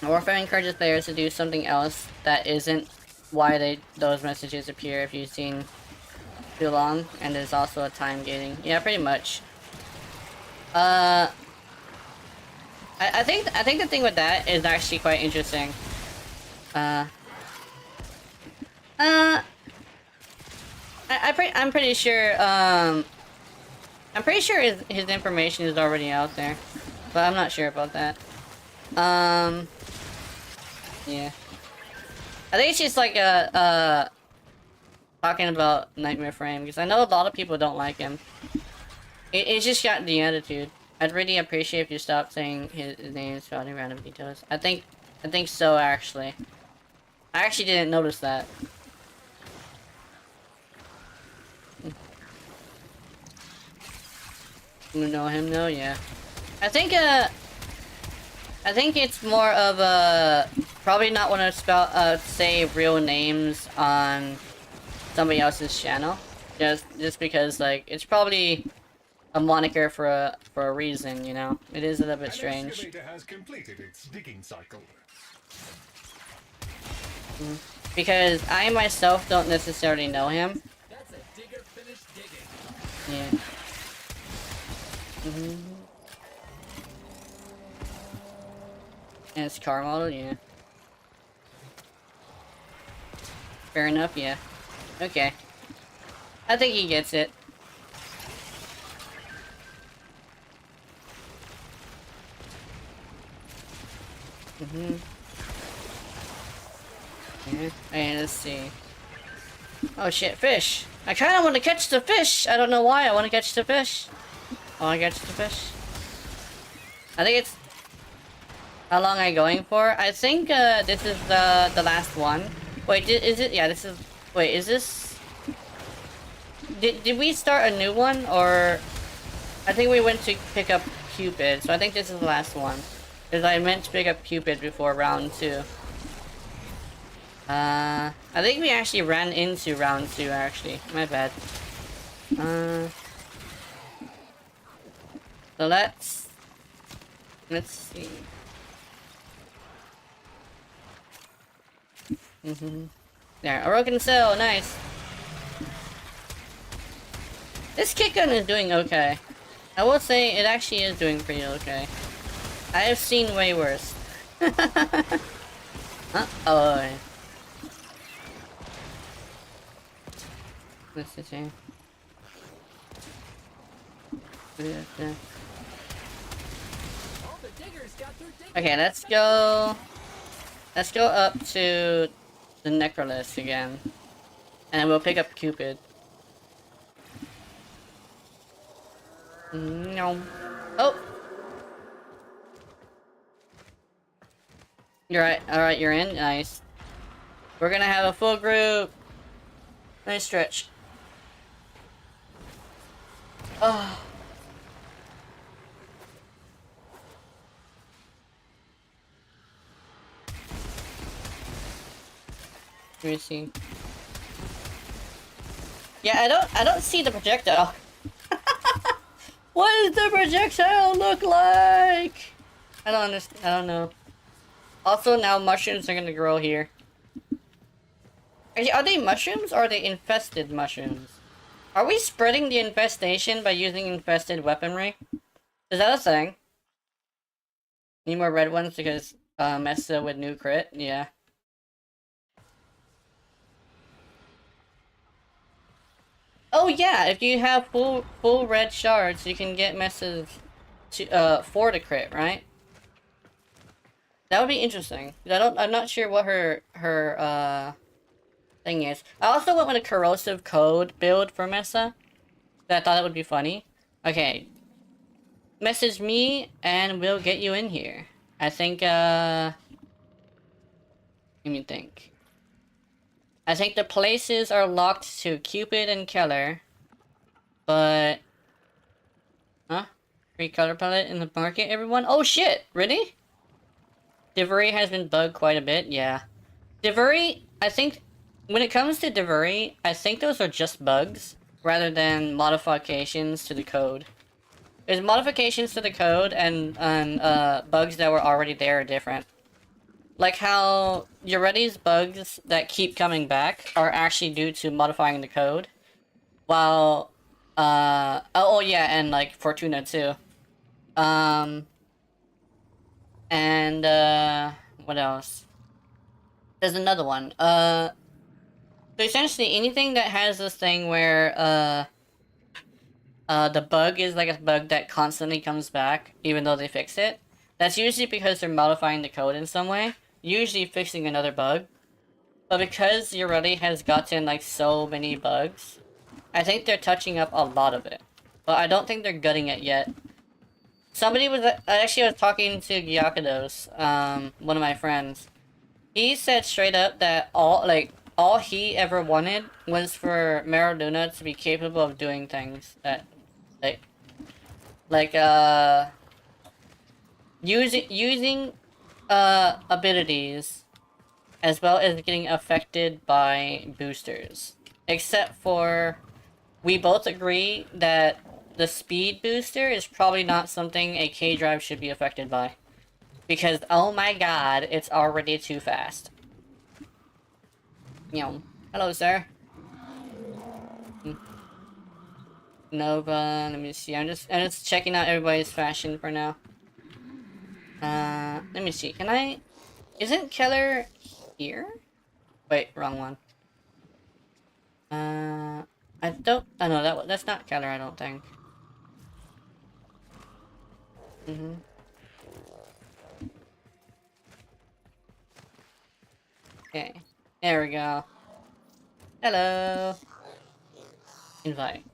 S1: Warfare encourages players to do something else that isn't why those messages appear if you've seen too long, and there's also a time gating. Yeah, pretty much. I think the thing with that is actually quite interesting. I'm pretty sure his information is already out there, but I'm not sure about that. Yeah. I think it's just like talking about Nightmare Frame, because I know a lot of people don't like him. It's just got the attitude. I'd really appreciate if you stopped saying his name is spelled in random details. I think so, actually. I actually didn't notice that. You know him though? Yeah. I think it's more of a probably not want to say real names on somebody else's channel, just because like it's probably a moniker for a reason, you know. It is a little bit strange.
S5: Excavator has completed its digging cycle.
S1: Because I myself don't necessarily know him.
S4: That's a digger finished digging.
S1: Yeah. And it's car model, yeah. Fair enough, yeah. Okay. I think he gets it. Yeah. And let's see. Oh shit, fish! I kinda want to catch the fish! I don't know why I want to catch the fish. Oh, I catch the fish. I think it's... How long am I going for? I think this is the last one. Wait, is it? Yeah, this is... Wait, is this... Did we start a new one, or... I think we went to pick up Cupid, so I think this is the last one. Because I meant to pick up Cupid before round 2. I think we actually ran into round 2, actually. My bad. So let's see. There, Orokin Cell, nice. This kick gun is doing okay. I will say it actually is doing pretty okay. I have seen way worse. Uh-oh. What's this here? Okay, let's go up to the Necrolis again. And we'll pick up Cupid. No. Oh! You're right. Alright, you're in. Nice. We're gonna have a full group. Nice stretch. Oh. Let me see. Yeah, I don't see the projectile. What does the projectile look like? I don't understand. I don't know. Also, now mushrooms are gonna grow here. Are they mushrooms or are they infested mushrooms? Are we spreading the infestation by using infested weaponry? Is that a thing? Need more red ones because Mesa with new crit? Yeah. Oh yeah, if you have full red shards, you can get Mesa's to for the crit, right? That would be interesting. I'm not sure what her thing is. I also went with a corrosive code build for Mesa. I thought it would be funny. Okay. Message me and we'll get you in here. I think let me think. I think the places are locked to Cupid and Keller. But huh? Free color palette in the market, everyone? Oh shit! Really? Divery has been bugged quite a bit, yeah. Divery, I think, when it comes to Divery, I think those are just bugs, rather than modifications to the code. There's modifications to the code, and bugs that were already there are different. Like how Eurety's bugs that keep coming back are actually due to modifying the code. While, oh yeah, and like Fortuna too. And, what else? There's another one. So essentially anything that has this thing where, the bug is like a bug that constantly comes back, even though they fix it. That's usually because they're modifying the code in some way, usually fixing another bug. But because Eurety has gotten like so many bugs, I think they're touching up a lot of it. But I don't think they're gutting it yet. Somebody was, I actually was talking to Gyakados, one of my friends. He said straight up that all he ever wanted was for Mariluna to be capable of doing things that, using abilities as well as getting affected by boosters. Except for, we both agree that the speed booster is probably not something a K-Drive should be affected by. Because, oh my god, it's already too fast. Hello, sir. Nova, let me see. I'm just checking out everybody's fashion for now. Let me see. Can I... Isn't Keller here? Wait, wrong one. I don't... Oh no, that's not Keller, I don't think. Okay. There we go. Hello. Invite.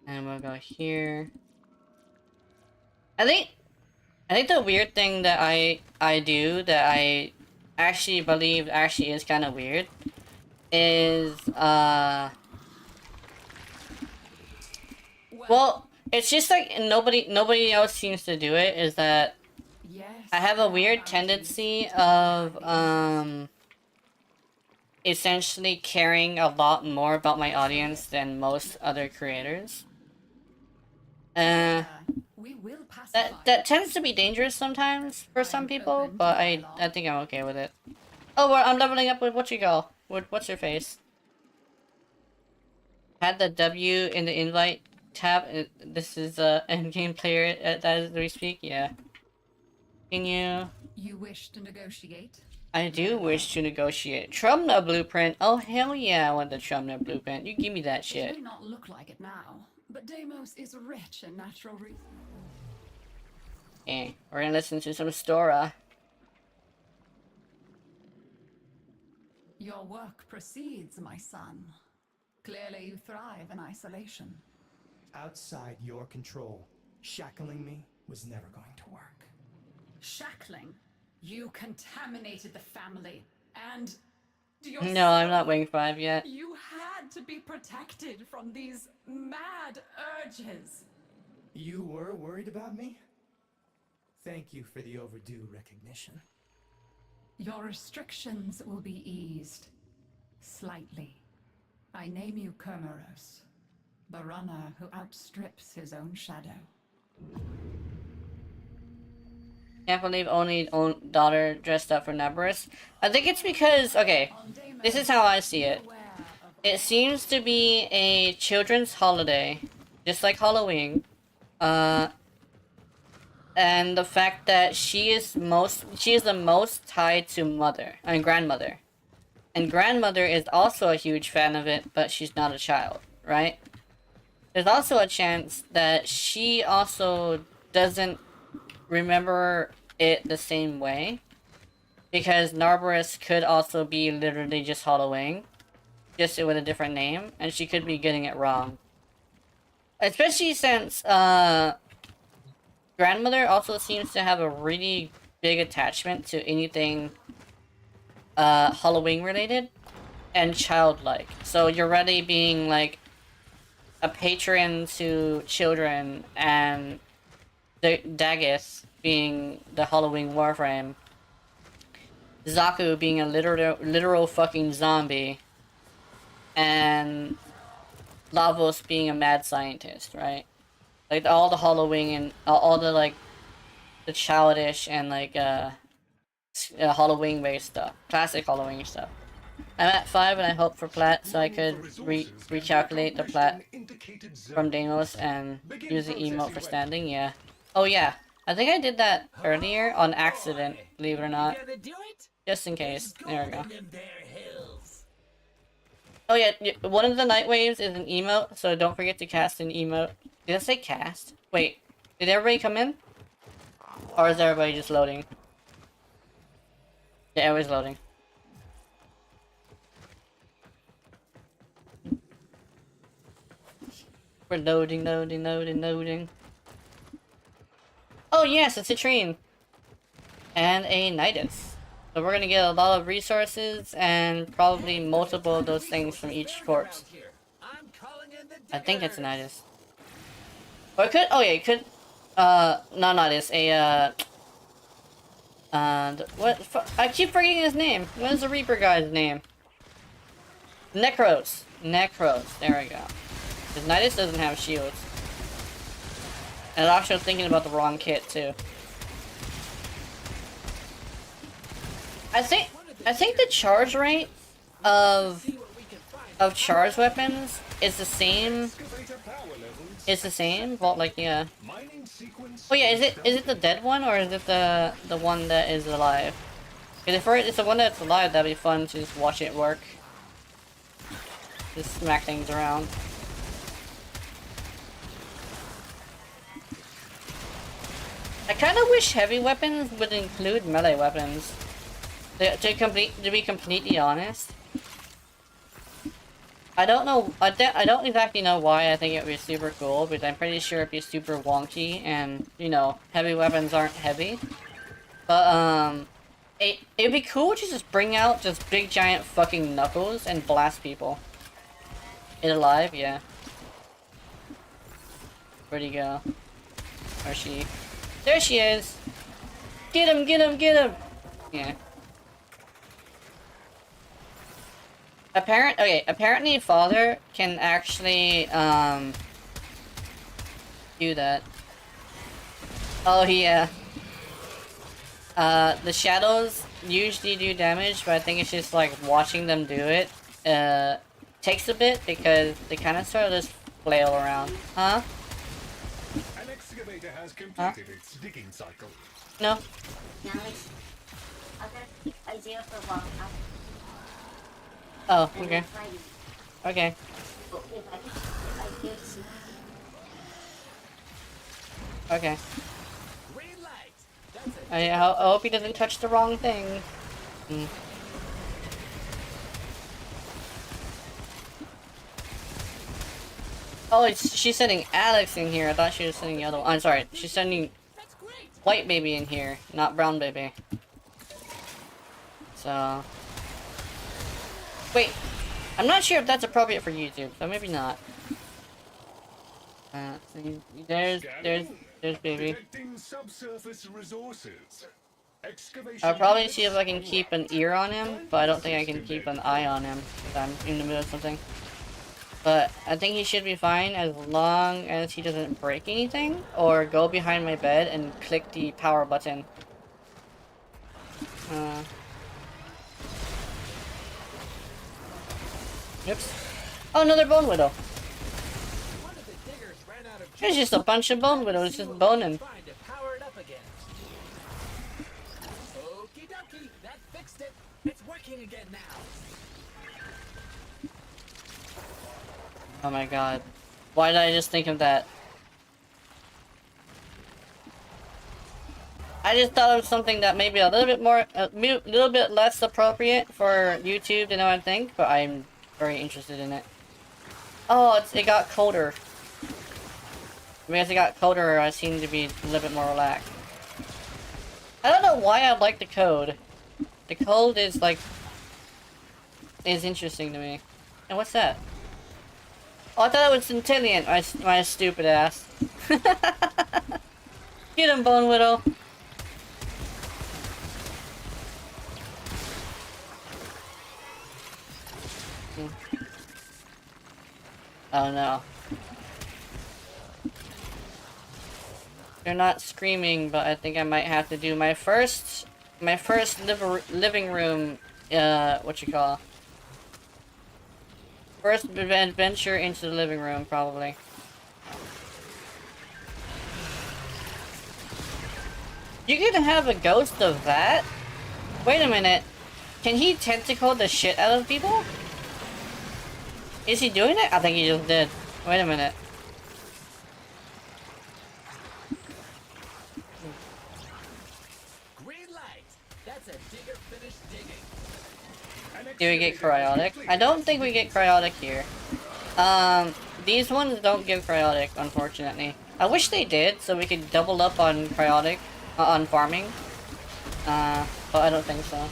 S1: And we'll go here. I think the weird thing that I do that I actually believe actually is kind of weird is well, it's just like nobody else seems to do it, is that
S3: Yes.
S1: I have a weird tendency of essentially caring a lot more about my audience than most other creators.
S3: We will pacify.
S1: That tends to be dangerous sometimes for some people, but I think I'm okay with it. Oh, well, I'm leveling up with what you call? What's your face? Had the W in the invite tab. This is endgame player as we speak. Yeah. Can you?
S3: You wish to negotiate?
S1: I do wish to negotiate. Trumna blueprint. Oh hell yeah, I want the Trumna blueprint. You give me that
S3: It
S1: shit.
S3: may not look like it now, but Deimos is rich in natural resources.
S1: Okay, we're gonna listen to some Stora.
S3: Your work proceeds, my son. Clearly you thrive in isolation.
S6: Outside your control, shackling me was never going to work.
S3: Shackling? You contaminated the family, and...
S1: No, I'm not Wing 5 yet.
S3: You had to be protected from these mad urges.
S6: You were worried about me? Thank you for the overdue recognition.
S3: Your restrictions will be eased. Slightly. I name you Kermeros, the runner who outstrips his own shadow.
S1: Can't believe only own daughter dressed up for Nabarus. I think it's because, okay, this is how I see it. It seems to be a children's holiday, just like Halloween. And the fact that she is the most tied to grandmother. And grandmother is also a huge fan of it, but she's not a child, right? There's also a chance that she also doesn't remember it the same way, because Narberus could also be literally just Halloween, just with a different name, and she could be getting it wrong. Especially since grandmother also seems to have a really big attachment to anything Halloween related, and childlike. So you're already being like a patron to children, and the Daggis being the Halloween Warframe, Zaku being a literal fucking zombie, and Lavos being a mad scientist, right? Like all the Halloween and all the like the childish and like Halloween based stuff, classic Halloween stuff. I'm at 5 and I hope for plat so I could recalculate the plat from Deimos and use the emote for standing. Yeah. Oh yeah. I think I did that earlier on accident, believe it or not.
S4: Gonna do it?
S1: Just in case. There we go.
S4: Them there hills.
S1: Oh yeah, one of the night waves is an emote, so don't forget to cast an emote. Did I say cast? Wait, did everybody come in? Or is everybody just loading? Yeah, everybody's loading. We're loading. Oh yes, a citrine! And a nidus. So we're gonna get a lot of resources and probably multiple of those things from each corpse.
S4: I'm calling in the
S1: I think it's a
S4: diggers.
S1: nidus. Or it could, oh yeah, it could, no nidus, I keep forgetting his name. What is the Reaper guy's name? Necros. There we go. Because Nidus doesn't have shields. And I'm actually thinking about the wrong kit too. I think the charge rate of charge weapons is the same. It's the same. Well, like yeah. Oh yeah, is it the dead one or is it the one that is alive? Because if it's the one that's alive, that'd be fun to just watch it work. Just smack things around. I kind of wish heavy weapons would include melee weapons. To be completely honest, I don't know. I don't exactly know why I think it would be super cool, but I'm pretty sure it'd be super wonky, and you know, heavy weapons aren't heavy. But it'd be cool to just bring out just big giant fucking knuckles and blast people. It alive, yeah. Where'd he go? Where's she? There she is! Get him! Yeah. Apparently father can actually, do that. Oh, yeah. The shadows usually do damage, but I think it's just like watching them do it, takes a bit because they kind of sort of just flail around. Huh?
S5: An excavator has completed its digging cycle.
S1: No? Oh, okay. Okay. Okay.
S4: Green light. That's it.
S1: I hope he doesn't touch the wrong thing. Hmm. Oh, she's sending Alex in here. I thought she was sending the other one. I'm sorry. She's sending
S4: That's great.
S1: white baby in here, not brown baby. So... Wait. I'm not sure if that's appropriate for YouTube, so maybe not. There's baby.
S5: Detecting subsurface resources. Excavation
S1: I'll probably
S5: units
S1: see if I can keep an ear on him, but I don't think I can keep an eye on him if I'm in the middle of something. But I think he should be fine as long as he doesn't break anything or go behind my bed and click the power button. Oops. Oh, another Bone Widow.
S4: One of the diggers ran out of
S1: There's just a bunch of Bone Widows just boning.
S4: trying to power it up again. Okie dokie, that fixed it. It's working again now.
S1: Oh my god. Why did I just think of that? I just thought of something that may be a little bit more, a little bit less appropriate for YouTube to know and think, but I'm very interested in it. Oh, it got colder. Because it got colder, I seem to be a little bit more relaxed. I don't know why I like the code. The code is like is interesting to me. And what's that? Oh, I thought it was Centillion. My stupid ass. Get him, Bone Widow. Oh no. They're not screaming, but I think I might have to do my first living room, what you call? First adventure into the living room, probably. You can have a ghost of that? Wait a minute. Can he tentacle the shit out of people? Is he doing it? I think he just did. Wait a minute.
S4: Green light. That's a digger finished digging.
S1: Do we get cryotic? I don't think we get cryotic here. These ones don't give cryotic, unfortunately. I wish they did, so we could double up on cryotic, on farming. But I don't think so.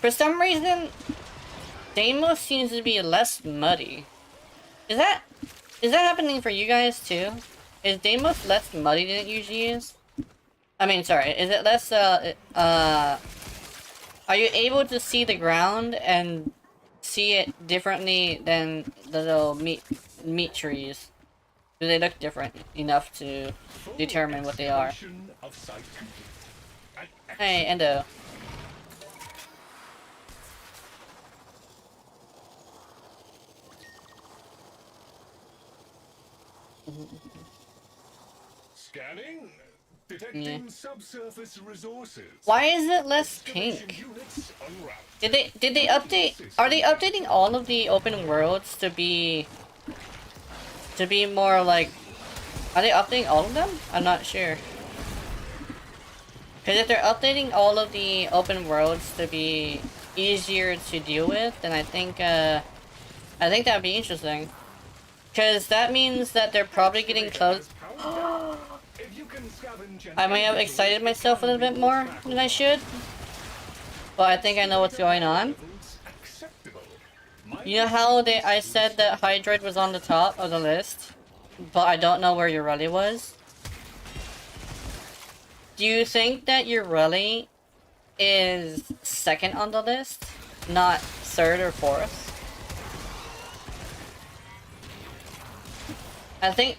S1: For some reason, Deimos seems to be less muddy. Is that happening for you guys too? Is Deimos less muddy than it usually is? I mean, sorry, is it less, are you able to see the ground and see it differently than the little meat trees? Do they look different enough to determine what they are? Hey, Endo.
S5: Scanning. Detecting subsurface resources.
S1: Why is it less pink? Did they update? Are they updating all of the open worlds to be more like? Are they updating all of them? I'm not sure. Because if they're updating all of the open worlds to be easier to deal with, then I think that'd be interesting. Because that means that they're probably getting close. I may have excited myself a little bit more than I should. But I think I know what's going on. You know how I said that Hydroid was on the top of the list, but I don't know where Ureli was? Do you think that Ureli is second on the list, not third or fourth? I think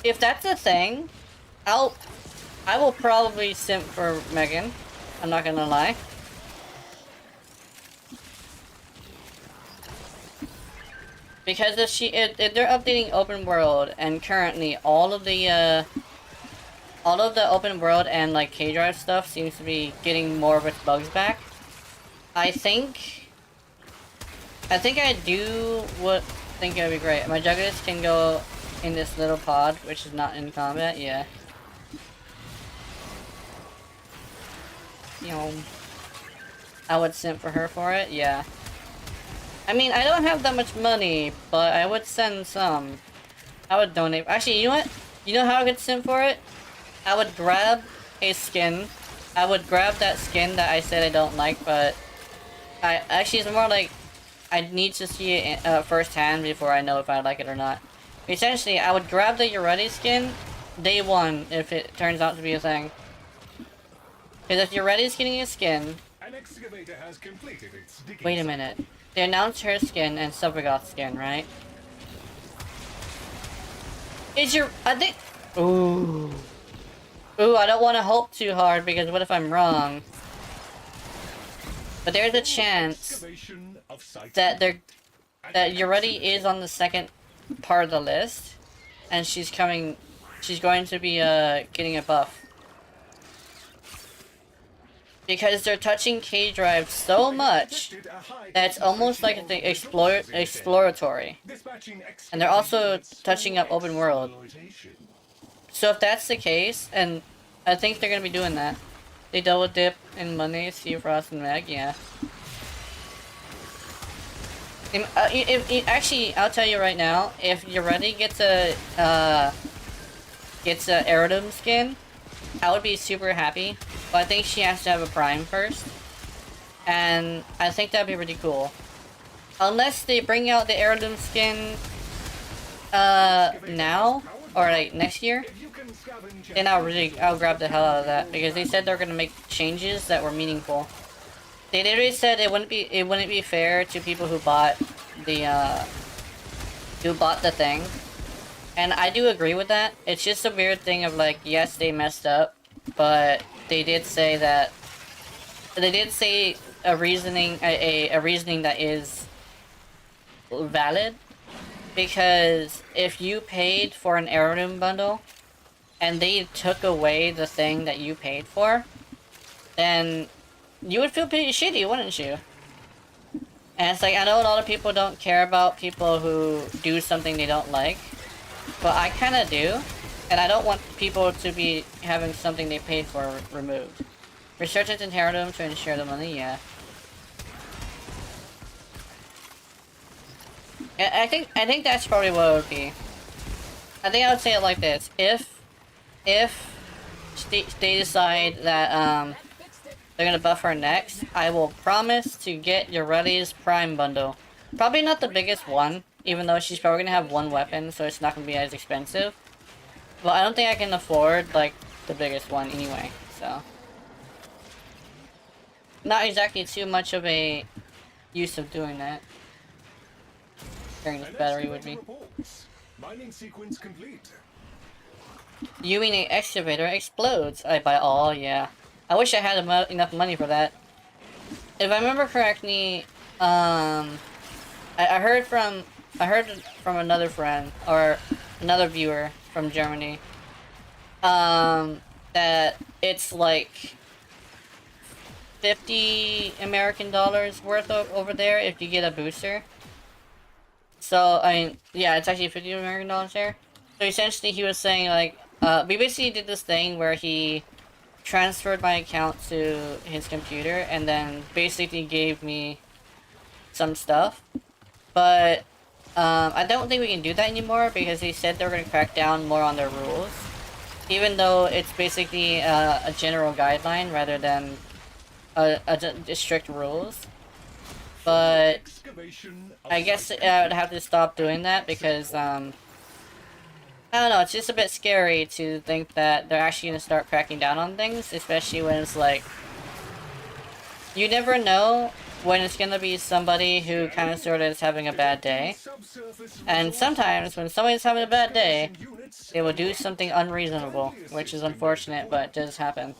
S1: if that's a thing, I will probably simp for Megan. I'm not gonna lie. Because if they're updating open world and currently all of the open world and like K-Drive stuff seems to be getting more of its bugs back, I think I do think it would be great. My Juggernaut can go in this little pod, which is not in combat, yeah. You know, I would simp for her for it, yeah. I mean, I don't have that much money, but I would send some. I would donate. Actually, you know what? You know how I could simp for it? I would grab a skin. I would grab that skin that I said I don't like, but actually it's more like I need to see it firsthand before I know if I like it or not. Essentially, I would grab the Ureti skin day one if it turns out to be a thing. Because if Ureti's getting a skin...
S5: An excavator has completed its digging.
S1: Wait a minute. They announced her skin and Subrogoth's skin, right? Is your... I think... Ooh. Ooh, I don't want to hope too hard because what if I'm wrong? But there's a chance that Ureti is on the second part of the list, and she's going to be getting a buff because they're touching K-Drive so much that it's almost like the exploratory, and they're also touching up open world. So if that's the case, and I think they're gonna be doing that, they double dip in money, Sea Frost and Meg, yeah. Actually, I'll tell you right now, if Ureti gets a, gets a heirloom skin, I would be super happy. But I think she has to have a prime first. And I think that'd be really cool. Unless they bring out the heirloom skin now or like next year, then I'll grab the hell out of that, because they said they're gonna make changes that were meaningful. They literally said it wouldn't be fair to people who bought the thing. And I do agree with that. It's just a weird thing of like, yes, they messed up, but they did say that a reasoning that is valid, because if you paid for an heirloom bundle and they took away the thing that you paid for, then you would feel pretty shitty, wouldn't you? And it's like, I know a lot of people don't care about people who do something they don't like, but I kind of do, and I don't want people to be having something they paid for removed. Research and heirloom to ensure the money, yeah. I think that's probably what it would be. I think I would say it like this: if they decide that they're gonna buff her next, I will promise to get Yoreli's Prime bundle. Probably not the biggest one, even though she's probably gonna have one weapon, so it's not gonna be as expensive. But I don't think I can afford like the biggest one anyway, so not exactly too much of a use of doing that. Sharing this battery with me.
S5: Mining sequence complete.
S1: You mean an excavator explodes? I buy all, yeah. I wish I had enough money for that. If I remember correctly, I heard from another friend or another viewer from Germany, that it's like 50 American dollars worth over there if you get a booster. So, I mean, yeah, it's actually 50 American dollars there. So essentially he was saying like, we basically did this thing where he transferred my account to his computer and then basically gave me some stuff. But, I don't think we can do that anymore because they said they were going to crack down more on their rules. Even though it's basically a general guideline rather than a strict rules. But I guess I would have to stop doing that because, I don't know, it's just a bit scary to think that they're actually going to start cracking down on things, especially when it's like, you never know when it's going to be somebody who kind of sort of is having a bad day. And sometimes when somebody's having a bad day, they will do something unreasonable, which is unfortunate, but does happen.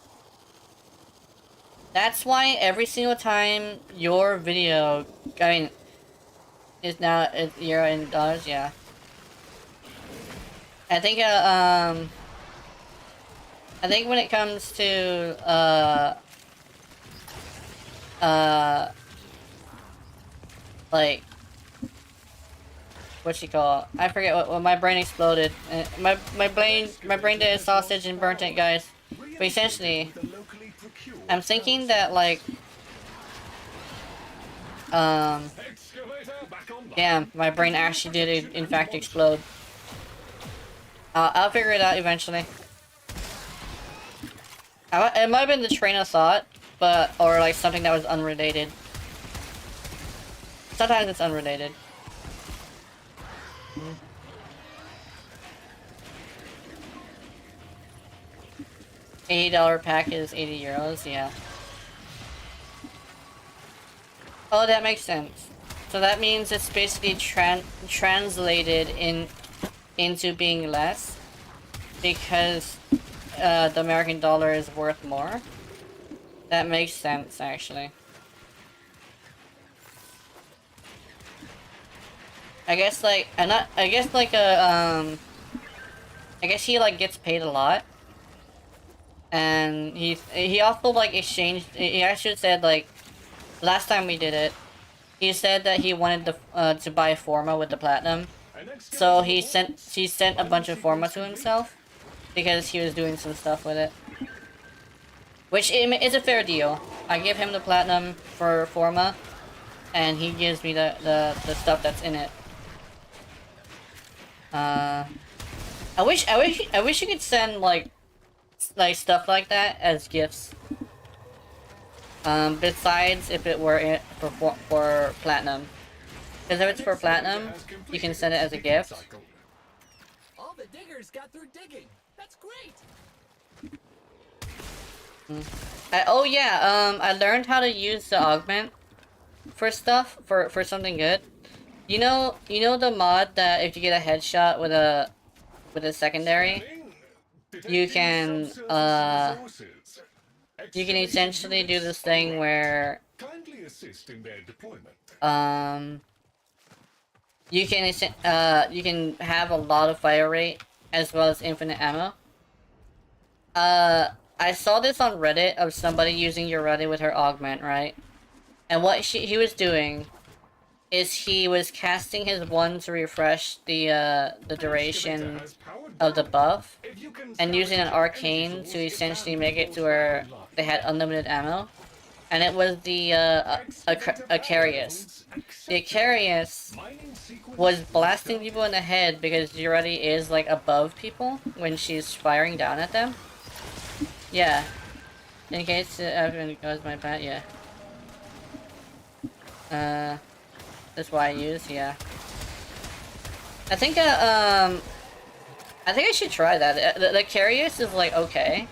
S1: That's why every single time your video, I mean, is now euro in dollars, yeah. I think when it comes to like what you call? I forget what my brain exploded. My brain did a sausage and burnt it, guys. But essentially, I'm thinking that like, damn, my brain actually did in fact explode. I'll figure it out eventually. It might have been the train of thought, or like something that was unrelated. Sometimes it's unrelated. $80 pack is 80 euros, yeah. Oh, that makes sense. So that means it's basically translated into being less because the American dollar is worth more. That makes sense, actually. I guess like I guess he like gets paid a lot. And he also like exchanged. He actually said like last time we did it, he said that he wanted to buy Forma with the platinum, so he sent a bunch of Forma to himself because he was doing some stuff with it, which is a fair deal. I give him the platinum for Forma, and he gives me the stuff that's in it. I wish you could send like stuff like that as gifts. Besides if it were for platinum, because if it's for platinum, you can send it as a gift.
S4: All the diggers got through digging. That's great.
S1: Oh yeah, I learned how to use the augment for stuff for something good. You know the mod that if you get a headshot with a secondary, you can essentially do this thing where
S5: Kindly assist in their deployment.
S1: you can have a lot of fire rate as well as infinite ammo. I saw this on Reddit of somebody using Ureti with her augment, right? And what he was doing is he was casting his one to refresh the duration of the buff, and using an arcane to essentially make it to where they had unlimited ammo. And it was the Acarius. The Acarius was blasting people in the head because Ureti is like above people when she's firing down at them. Yeah. In case everyone goes my bat, yeah. That's why I use, yeah. I think I should try that. The Carius is like okay,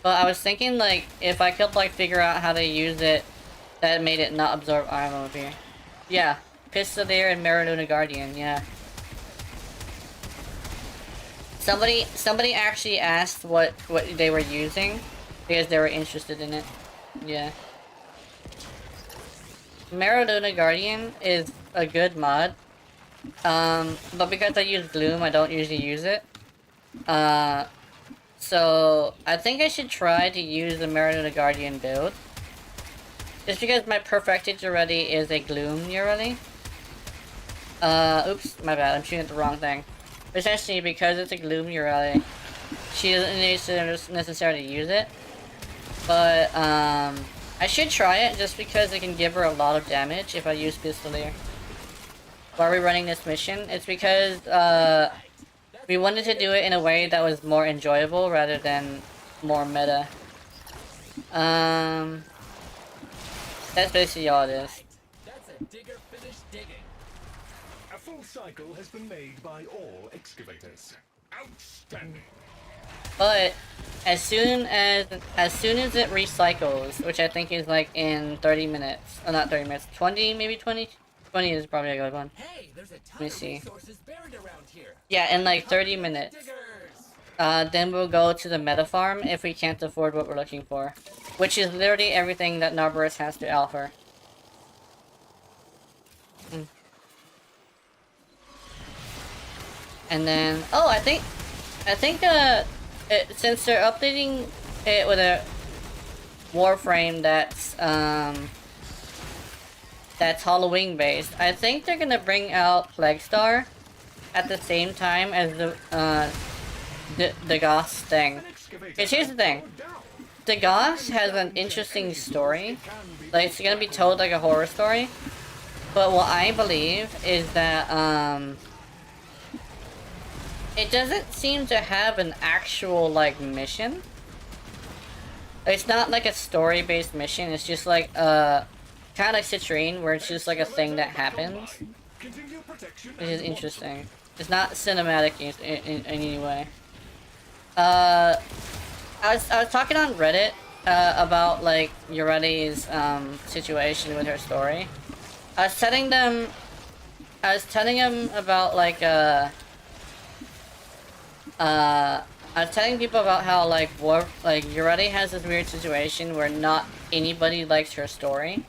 S1: but I was thinking like if I could like figure out how to use it, that made it not absorb ammo over here. Yeah, Pistolier and Mariluna Guardian, yeah. Somebody actually asked what they were using because they were interested in it. Yeah. Mariluna Guardian is a good mod. But because I use Gloom, I don't usually use it. So I think I should try to use the Mariluna Guardian build. Just because my perfected Ureti is a Gloom Ureti. Oops, my bad, I'm shooting at the wrong thing. Essentially, because it's a Gloom Ureti, she doesn't need to necessarily use it. But, I should try it just because it can give her a lot of damage if I use Pistolier. Why are we running this mission? It's because, we wanted to do it in a way that was more enjoyable rather than more meta. That's basically all it is.
S4: That's a digger finished digging.
S5: A full cycle has been made by all excavators. Outstanding.
S1: But as soon as it recycles, which I think is like in 30 minutes, or not 30 minutes, 20 maybe 20. 20 is probably a good one.
S4: Hey, there's a ton
S1: Let me
S4: of
S1: see.
S4: resources buried around here.
S1: Yeah, in like 30 minutes.
S4: Diggers.
S1: Then we'll go to the meta farm if we can't afford what we're looking for. Which is literally everything that Narberus has to offer. And then, oh, I think, since they're updating it with a Warframe that's Halloween based, I think they're gonna bring out Plaguestar at the same time as the Goss thing. Because here's the thing. The Goss has an interesting story. Like, it's gonna be told like a horror story. But what I believe is that, it doesn't seem to have an actual, like, mission. It's not like a story-based mission, it's just like, kind of like Citrine, where it's just like a thing that happens. Which is interesting. It's not cinematic in any way. I was talking on Reddit, about, like, Ureti's, situation with her story. I was telling them about, like, I was telling people about how, like, Ureti has this weird situation where not anybody likes her story.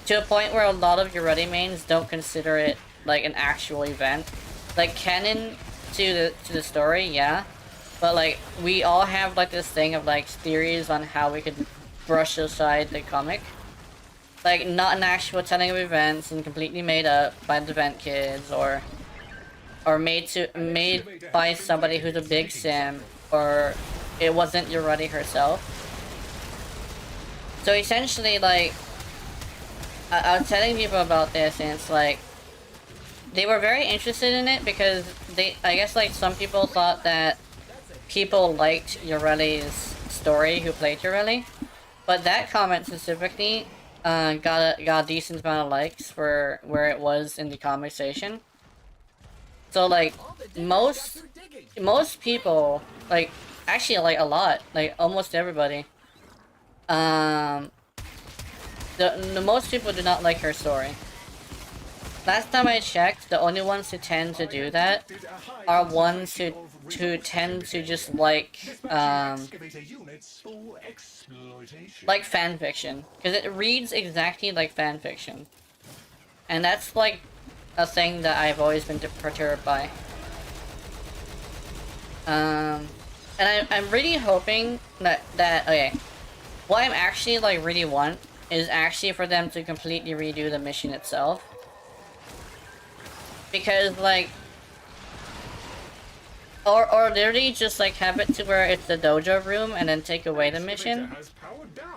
S1: To a point where a lot of Ureti mains don't consider it, like, an actual event. Like, canon to the story, yeah. But, like, we all have, like, this thing of, like, theories on how we could brush aside the comic. Like, not an actual telling of events and completely made up by the Vent Kids, or made by somebody who's a big sim, or it wasn't Ureti herself. So essentially, like, I was telling people about this, and it's like, they were very interested in it because I guess like some people thought that people liked Yoreli's story who played Yoreli, but that comment specifically got a decent amount of likes for where it was in the conversation. So like most people, like actually like a lot, like almost everybody, the most people do not like her story. Last time I checked, the only ones who tend to do that are ones who tend to just like fanfiction, because it reads exactly like fanfiction, and that's like a thing that I've always been perturbed by. And I'm really hoping that okay, what I'm actually like really want is actually for them to completely redo the mission itself. Because, like, or literally just, like, have it to where it's the dojo room and then take away the mission.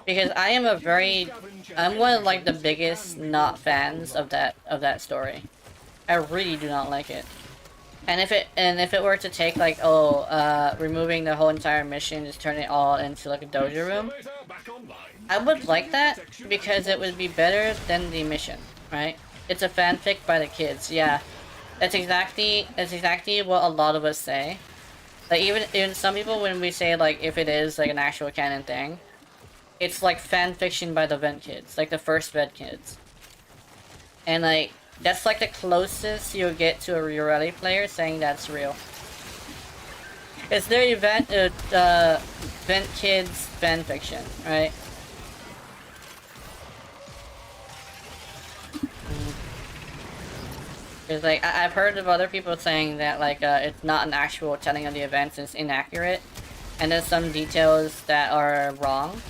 S1: Because I am I'm one of, like, the biggest not fans of that story. I really do not like it. And if it were to take, like, removing the whole entire mission, just turn it all into, like, a dojo room, I would like that, because it would be better than the mission, right? It's a fanfic by the kids, yeah. That's exactly what a lot of us say. Like even some people, when we say like if it is like an actual canon thing, it's like fan fiction by the Vent kids, like the first Vent kids. And like that's like the closest you'll get to a Yoreli player saying that's real. It's their Vent kids fan fiction, right? Because, like, I've heard of other people saying that, like, it's not an actual telling of the events, it's inaccurate. And there's some details that are wrong.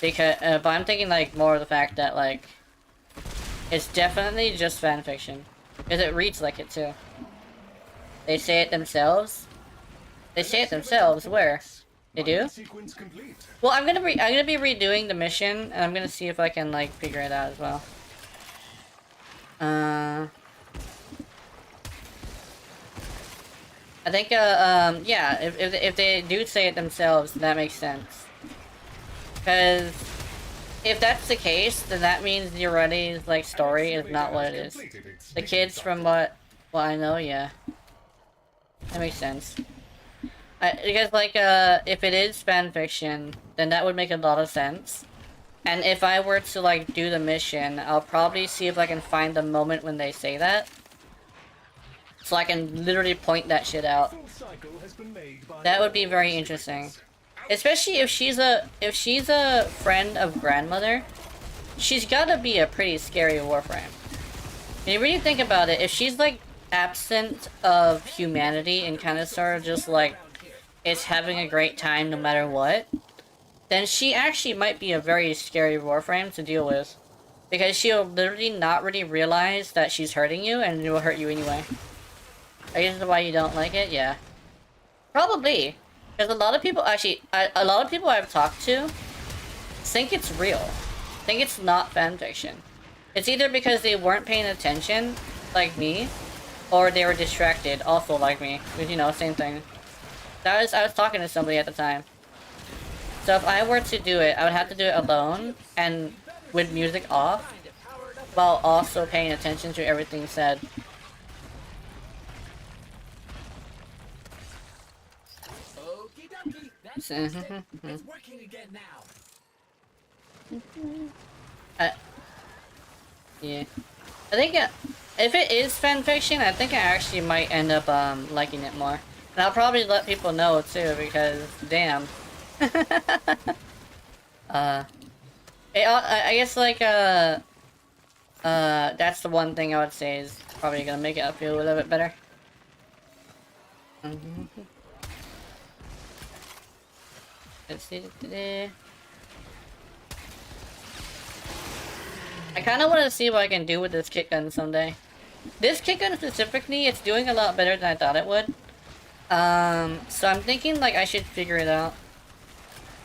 S1: Because, but I'm thinking, like, more of the fact that, like, it's definitely just fanfiction. Because it reads like it, too. They say it themselves? They say it themselves, where? They do? Well, I'm gonna be redoing the mission, and I'm gonna see if I can, like, figure it out as well. I think, yeah, if they do say it themselves, that makes sense. Because if that's the case, then that means Yoreli's, like, story is not what it is. The kids, from what I know, yeah. That makes sense. Because, like, if it is fanfiction, then that would make a lot of sense. And if I were to, like, do the mission, I'll probably see if I can find the moment when they say that. So I can literally point that shit out. That would be very interesting. Especially if she's a friend of grandmother, she's gotta be a pretty scary warframe. When you really think about it, if she's like absent of humanity and kind of sort of just like is having a great time no matter what, then she actually might be a very scary warframe to deal with. Because she'll literally not really realize that she's hurting you, and it will hurt you anyway. I guess that's why you don't like it? Yeah. Probably. Because a lot of people actually, a lot of people I've talked to think it's real. Think it's not fanfiction. It's either because they weren't paying attention, like me, or they were distracted, also like me. Because, you know, same thing. I was talking to somebody at the time. So if I were to do it, I would have to do it alone, and with music off, while also paying attention to everything said.
S4: It's working again now.
S1: Yeah. I think if it is fanfiction, I think I actually might end up liking it more. And I'll probably let people know too, because damn. I guess like that's the one thing I would say is probably gonna make it feel a little bit better. Let's see today. I kind of want to see what I can do with this kick gun someday. This kick gun specifically, it's doing a lot better than I thought it would. So I'm thinking like I should figure it out.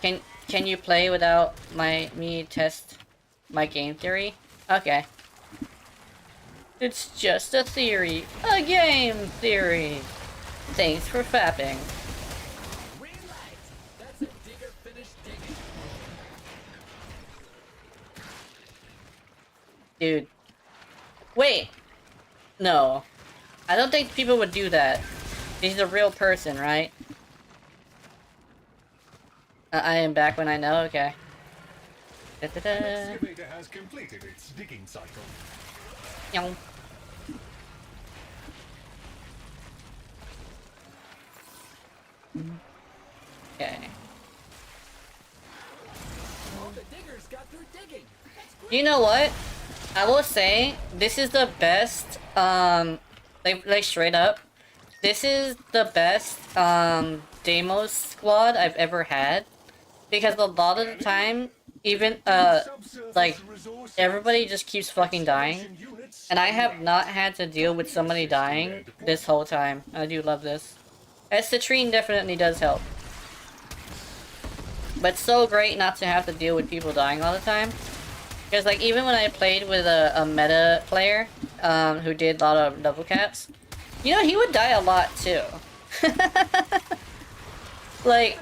S1: Can you play without me test my game theory? Okay. It's just a theory. A game theory. Thanks for fapping.
S4: Relax. That's a digger finished digging.
S1: Dude. Wait. No. I don't think people would do that. He's a real person, right? I am back when I know? Okay. Da-da-da.
S5: Excavator has completed its digging cycle.
S1: Yow. Okay.
S4: All the diggers got through digging. That's great.
S1: You know what? I will say, this is the best, like straight up, this is the best, Deimos squad I've ever had. Because a lot of the time, even, like, everybody just keeps fucking dying. And I have not had to deal with somebody dying this whole time. I do love this. Citrine definitely does help. But it's so great not to have to deal with people dying all the time. Because, like, even when I played with a meta player, who did a lot of double caps, you know, he would die a lot, too. like,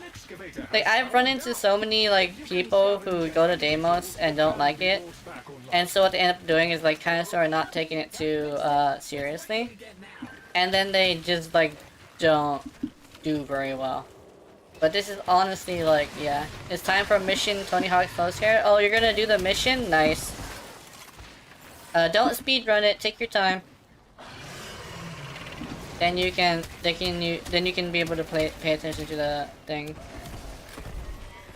S1: I've run into so many, like, people who go to Deimos and don't like it. And so what they end up doing is, like, kind of sort of not taking it too, seriously. And then they just, like, don't do very well. But this is honestly, like, yeah. It's time for mission Tony Hawk's Pro Skater. Oh, you're gonna do the mission? Nice. Don't speedrun it. Take your time. Then you can, then you can be able to pay attention to the thing.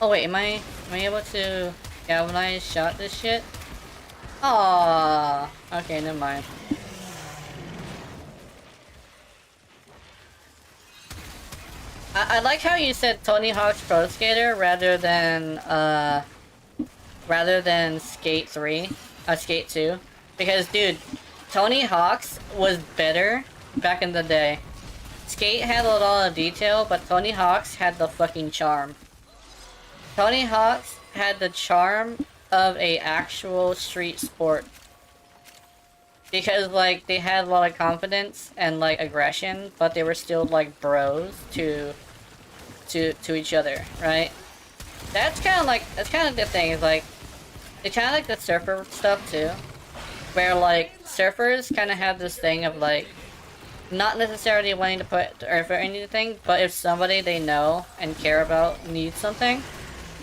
S1: Oh wait, am I able to galvanize shot this shit? Aww. Okay, never mind. I like how you said Tony Hawk's Pro Skater rather than Skate 3, Skate 2. Because, dude, Tony Hawk's was better back in the day. Skate had a lot of detail, but Tony Hawk's had the fucking charm. Tony Hawk's had the charm of a actual street sport. Because, like, they had a lot of confidence and, like, aggression, but they were still, like, bros to each other, right? That's kind of the thing, is, like, it's kind of like the surfer stuff, too. Where, like, surfers kind of have this thing of, like, not necessarily wanting to put effort into anything, but if somebody they know and care about needs something,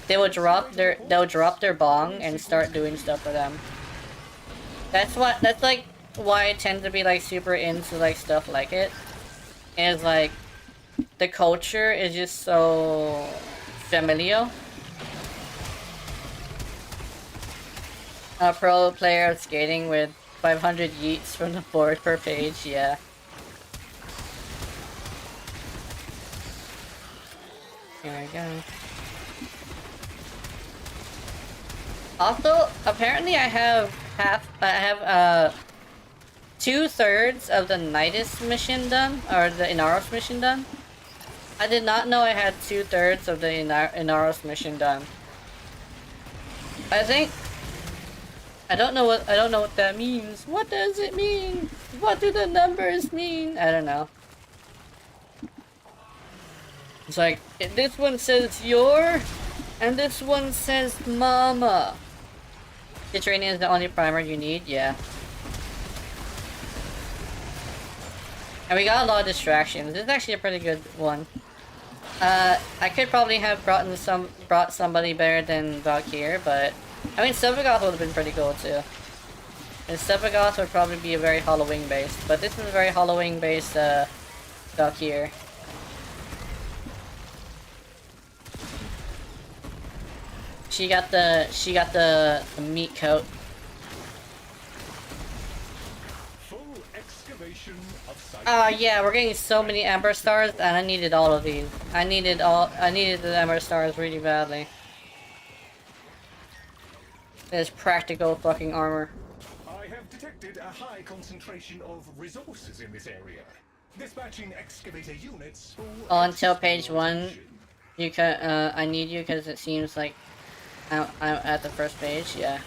S1: they'll drop their bong and start doing stuff for them. That's like why I tend to be like super into like stuff like it. Is like the culture is just so familial. A pro player of skating with 500 yeets from the board per page, yeah. Here we go. Also, apparently I have 2/3 of the Nidus mission done, or the Inaros mission done. I did not know I had 2/3 of the Inaros mission done. I don't know what that means. What does it mean? What do the numbers mean? I don't know. It's like, this one says your, and this one says mama. The training is the only primer you need, yeah. And we got a lot of distractions. This is actually a pretty good one. I could probably have brought somebody better than Valkyr, but I mean Sebagoth would have been pretty cool too. And Sebagoth would probably be a very Halloween based, but this is a very Halloween based Valkyr. She got the meat coat.
S5: Full excavation of site.
S1: Yeah, we're getting so many Ember Stars, and I needed all of these. I needed the Ember Stars really badly. There's practical fucking armor.
S5: I have detected a high concentration of resources in this area. Dispatching excavator units for
S1: Until page 1,
S5: exploration.
S1: you can. I need you because it seems like I'm at the first page. Yeah.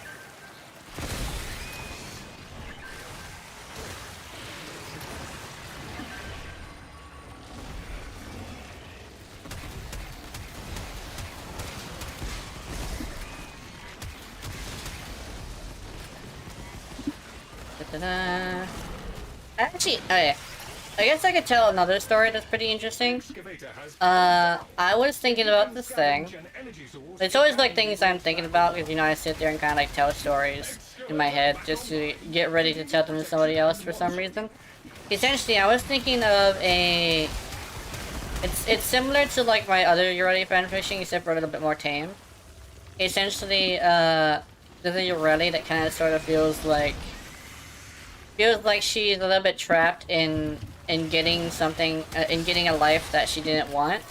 S1: Da-da-da. Actually, oh yeah. I guess I could tell another story that's pretty interesting. I was thinking about this thing. It's always like things I'm thinking about because, you know, I sit there and kind of like tell stories in my head just to get ready to tell them to somebody else for some reason. Essentially, I was thinking of a... It's similar to like my other Urelli fanfiction, except for a little bit more tame. Essentially, there's a Urelli that kind of sort of feels like she's a little bit trapped in getting something, in getting a life that she didn't want,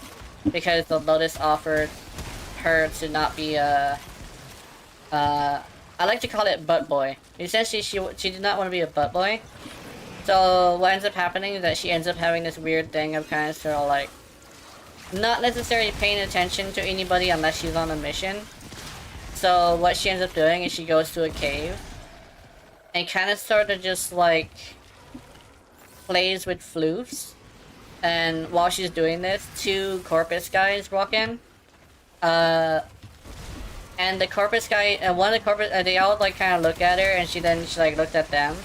S1: because the Lotus offered her to not be a, I like to call it butt boy. Essentially, she did not want to be a butt boy. So what ends up happening is that she ends up having this weird thing of kind of sort of like, not necessarily paying attention to anybody unless she's on a mission. So what she ends up doing is she goes to a cave and kind of sort of just like plays with floofs. And while she's doing this, two Corpus guys walk in. And the Corpus guy, one of the Corpus, they all like kind of look at her, and she like looked at them.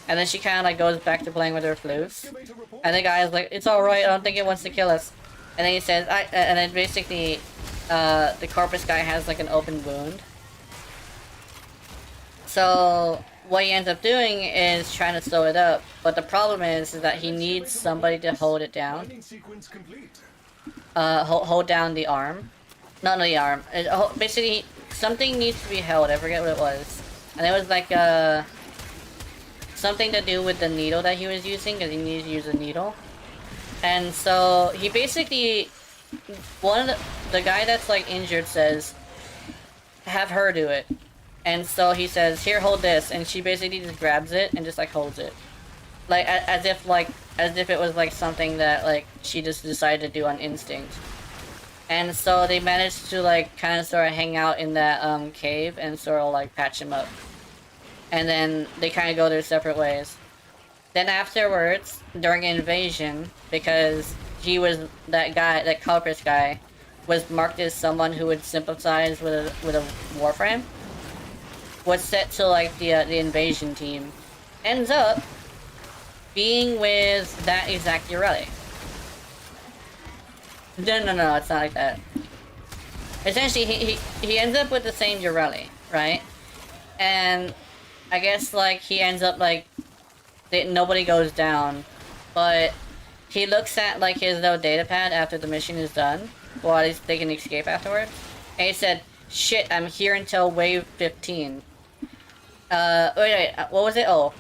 S1: And then she kind of like goes back to playing with her floofs. And the guy is like, it's alright, I don't think it wants to kill us. And then he says, and then basically, the Corpus guy has like an open wound. So what he ends up doing is trying to sew it up, but the problem is that he needs somebody to hold it down. Hold down the arm. Not the arm. Basically, something needs to be held. I forget what it was. And it was like, something to do with the needle that he was using, because he needed to use a needle. And so, he basically... One of the guy that's like injured says, have her do it. And so he says, here, hold this, and she basically just grabs it and just like holds it. Like, as if it was like something that like she just decided to do on instinct. And so they managed to like kind of sort of hang out in that cave and sort of like patch him up. And then they kind of go their separate ways. Then afterwards, during an invasion, because he was that guy, that Culpris guy, was marked as someone who would sympathize with a warframe, was set to like the invasion team, ends up being with that exact Urelli. No, it's not like that. Essentially, he ends up with the same Urelli, right? And I guess like he ends up like nobody goes down, but he looks at like his little data pad after the mission is done, or at least they can escape afterwards, and he said, "Shit, I'm here until wave 15." Wait, what was it? Oh,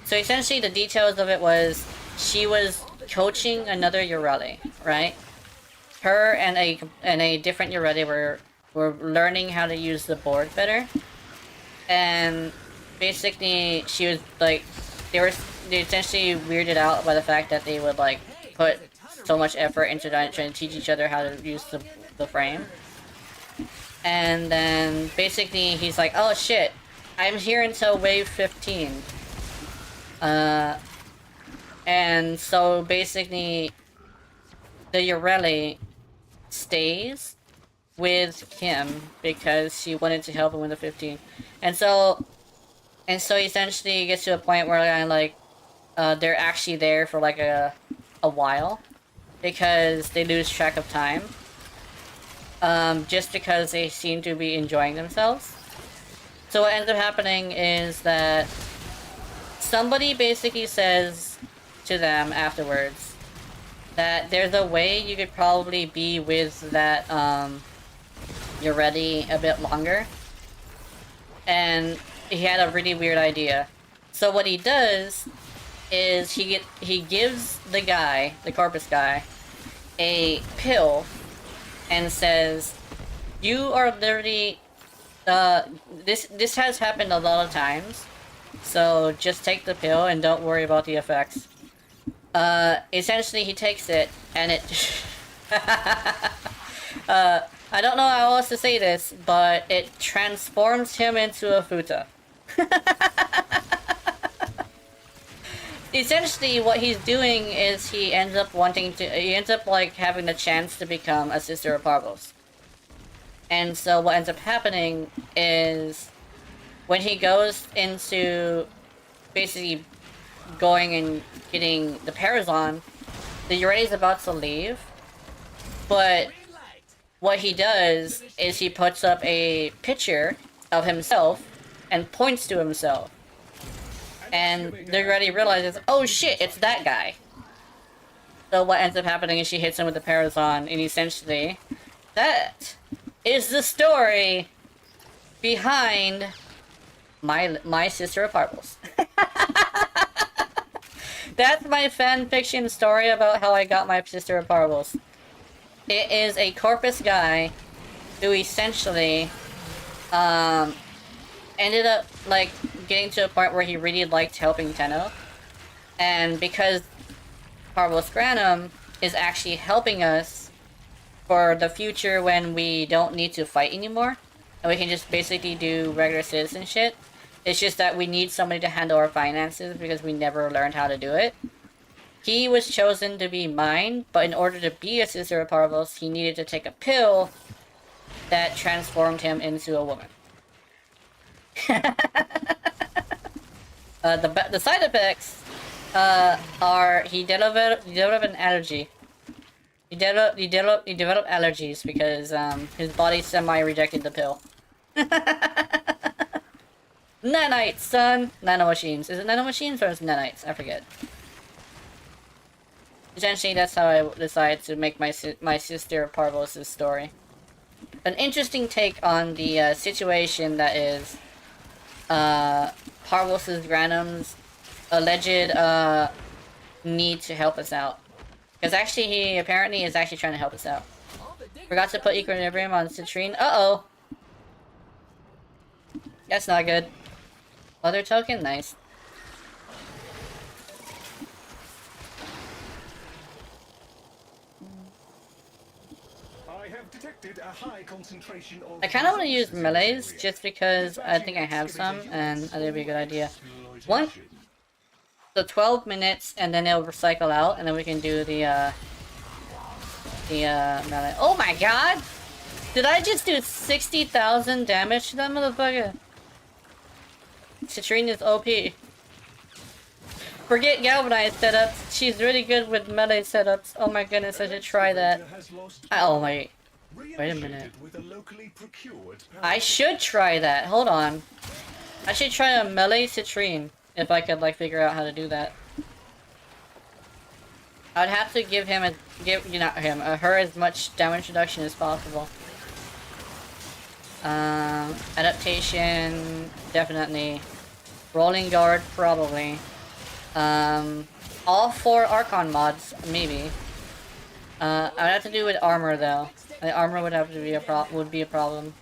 S1: so essentially the details of it was she was coaching another Urelli, right? Her and a different Urelli were learning how to use the board better, and basically she was like, they essentially weirded out by the fact that they would like put so much effort into trying to teach each other how to use the frame. And then basically he's like, oh shit, I'm here until wave 15. And so basically the Urelli stays with him because she wanted to help him with the 15. And so essentially it gets to a point where kind of like they're actually there for like a while because they lose track of time. Just because they seem to be enjoying themselves. So what ends up happening is that somebody basically says to them afterwards that there's a way you could probably be with that Urelli a bit longer. And he had a really weird idea. So what he does is he gives the guy, the Corpus guy, a pill and says, you are literally, this has happened a lot of times, so just take the pill and don't worry about the effects. Essentially he takes it, and it, I don't know how else to say this, but it transforms him into a futa. Essentially, what he's doing is he ends up like having the chance to become a sister of Parvos. And so what ends up happening is when he goes into basically going and getting the Parazon, the Euretes about to leave, but what he does is he puts up a picture of himself and points to himself. And the Euretes realizes, oh shit, it's that guy. So what ends up happening is she hits him with the Parazon, and essentially, that is the story behind my Sister of Parvels. That's my fanfiction story about how I got my Sister of Parvels. It is a Corpus guy who essentially ended up like getting to a point where he really liked helping Tenno, and because Parvos Granum is actually helping us for the future when we don't need to fight anymore, and we can just basically do regular citizen shit. It's just that we need somebody to handle our finances because we never learned how to do it. He was chosen to be mine, but in order to be a Sister of Parvos, he needed to take a pill that transformed him into a woman. The side effects are he developed an allergy. He developed allergies because his body semi-rejected the pill. Nanites, son! Nanomachines. Is it nanomachines or is it nanites? I forget. Essentially, that's how I decided to make my Sister Parvos' story. An interesting take on the situation that is Parvos' Granum's alleged need to help us out. Because actually, he apparently is actually trying to help us out. Forgot to put equilibrium on citrine. Uh-oh! That's not good. Other token? Nice.
S7: I have detected a high concentration of
S1: I kind of want to use melees just because I think I have some and I think it'd be a good idea. One, so 12 minutes and then it'll recycle out and then we can do the melee. Oh my god! Did I just do 60,000 damage to that motherfucker? Citrine is OP. Forget galvanized setups. She's really good with melee setups. Oh my goodness, I should try that. Oh wait. Wait a minute. I should try that. Hold on. I should try a melee citrine if I could like figure out how to do that. I'd have to give him her as much damage reduction as possible. Adaptation, definitely. Rolling guard, probably. All 4 Archon mods, maybe. I'd have to do with armor though. The armor would have to be a problem.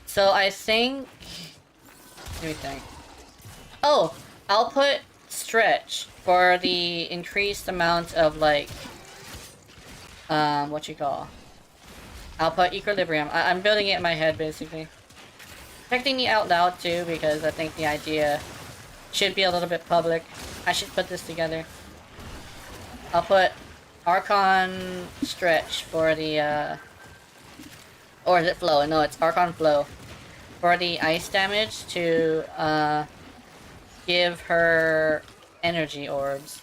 S1: So I think. Let me think. Oh, I'll put stretch for the increased amount of like. What you call? I'll put equilibrium. I'm building it in my head basically. Protecting it out loud too because I think the idea should be a little bit public. I should put this together. I'll put Archon stretch for the or is it flow? No, it's Archon flow for the ice damage to give her energy orbs.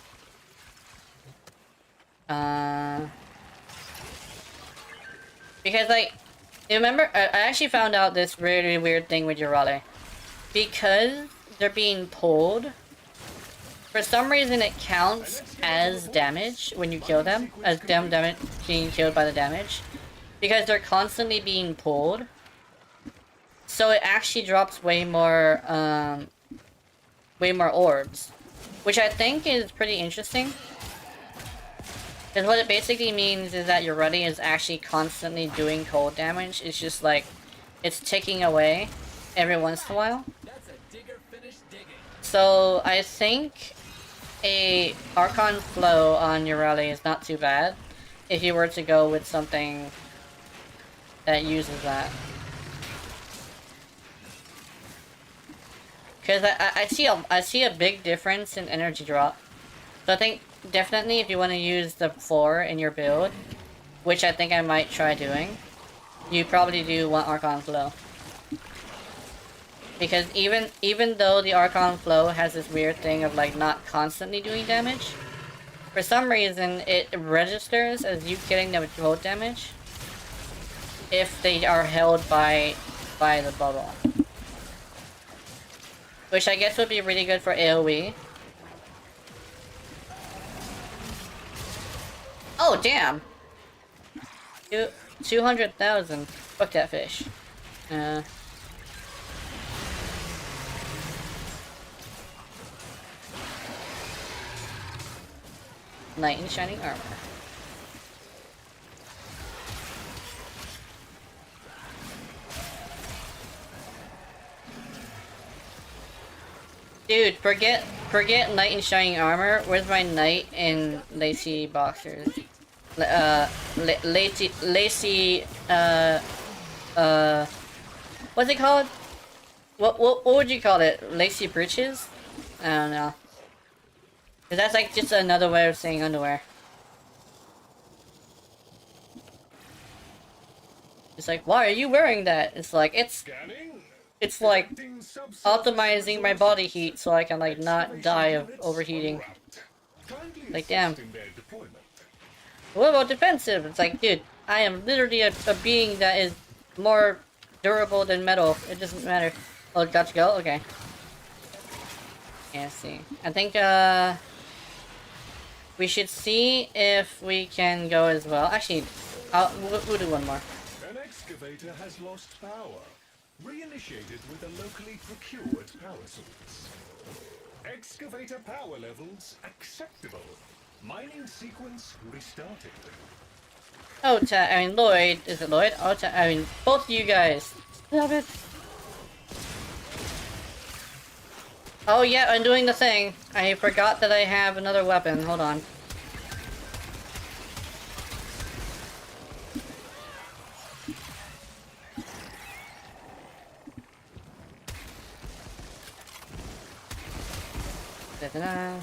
S1: Because like, you remember I actually found out this really weird thing with Urale. Because they're being pulled, for some reason it counts as damage when you kill them, as them being killed by the damage, because they're constantly being pulled. So it actually drops way more orbs, which I think is pretty interesting. Because what it basically means is that your Ruddy is actually constantly doing cold damage. It's just like, it's ticking away every once in a while. So I think a Archon flow on your Rally is not too bad if you were to go with something that uses that. Because I see a big difference in energy drop. So I think definitely if you want to use the 4 in your build, which I think I might try doing, you probably do want Archon flow. Because even though the Archon Flow has this weird thing of like not constantly doing damage, for some reason it registers as you getting the cold damage if they are held by the bubble. Which I guess would be really good for AoE. Oh damn! 200,000. Fuck that fish. Knight in shining armor. Dude, forget knight in shining armor. Where's my knight in lacy boxers? Lacy, what's it called? What would you call it? Lacy breeches? I don't know. 'Cause that's like just another way of saying underwear. It's like, why are you wearing that? It's like, it's like optimizing my body heat so I can like not die of overheating. Like, damn. What about defensive? It's like, dude, I am literally a being that is more durable than metal. It doesn't matter. Oh, got to go? Okay. Yeah, see. I think, we should see if we can go as well. Actually, we'll do one more.
S7: An excavator has lost power. Reinitiated with a locally procured power source. Excavator power levels acceptable. Mining sequence restarted.
S1: Oh, I mean, Lloyd. Is it Lloyd? Oh, I mean, both of you guys. Stop it. Oh, yeah, I'm doing the thing. I forgot that I have another weapon. Hold on. Da-da-da.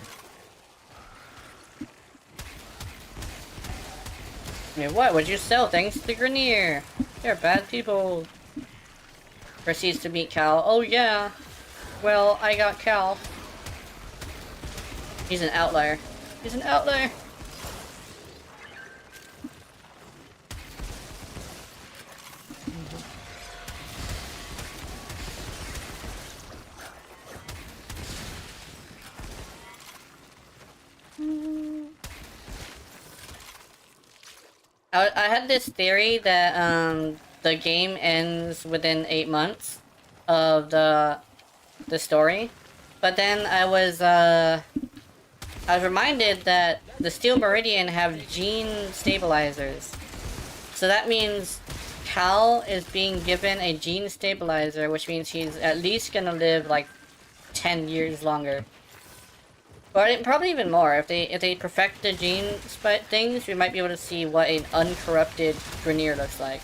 S1: I mean, what would you sell thanks to Grenier? They're bad people. Proceeds to meet Cal. Oh yeah. Well, I got Cal. He's an outlier. He's an outlier. I had this theory that the game ends within 8 months of the story, but then I was reminded that the Steel Meridian have gene stabilizers, so that means Cal is being given a gene stabilizer, which means he's at least gonna live like 10 years longer. Or probably even more. If they perfect the gene things, we might be able to see what an uncorrupted Grenier looks like.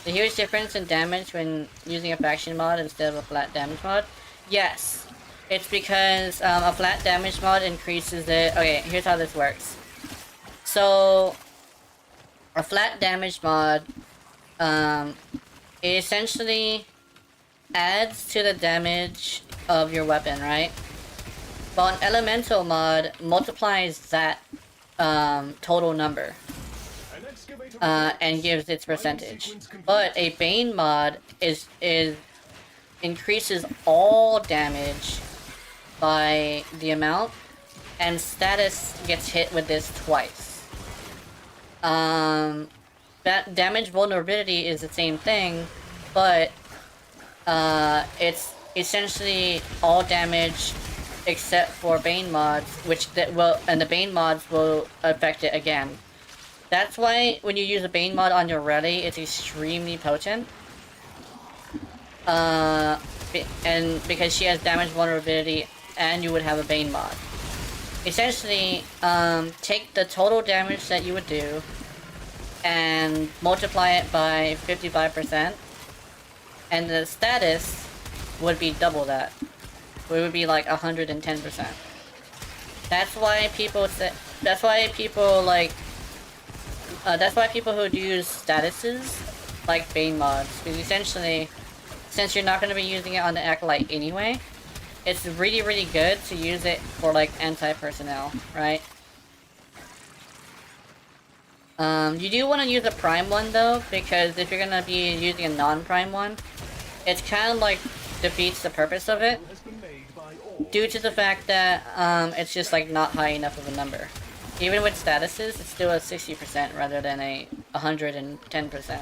S1: The huge difference in damage when using a faction mod instead of a flat damage mod? Yes. It's because a flat damage mod increases it. Okay, here's how this works. So, a flat damage mod it essentially adds to the damage of your weapon, right? But an elemental mod multiplies that total number and gives its percentage. But a Bane mod is increases all damage by the amount, and status gets hit with this twice. That damage vulnerability is the same thing, but it's essentially all damage except for Bane mods, and the Bane mods will affect it again. That's why when you use a Bane mod on your Rally, it's extremely potent. And because she has damage vulnerability, and you would have a Bane mod. Essentially, take the total damage that you would do, and multiply it by 55%, and the status would be double that. It would be like 110%. That's why people say. That's why people like. That's why people who use statuses like Bane mods, because essentially, since you're not going to be using it on the Acolyte anyway, it's really, really good to use it for, like, anti-personnel, right? You do want to use a Prime one, though, because if you're going to be using a non-Prime one, it's kind of, like, defeats the purpose of it, due to the fact that, it's just, like, not high enough of a number. Even with statuses, it's still a 60% rather than a 110%.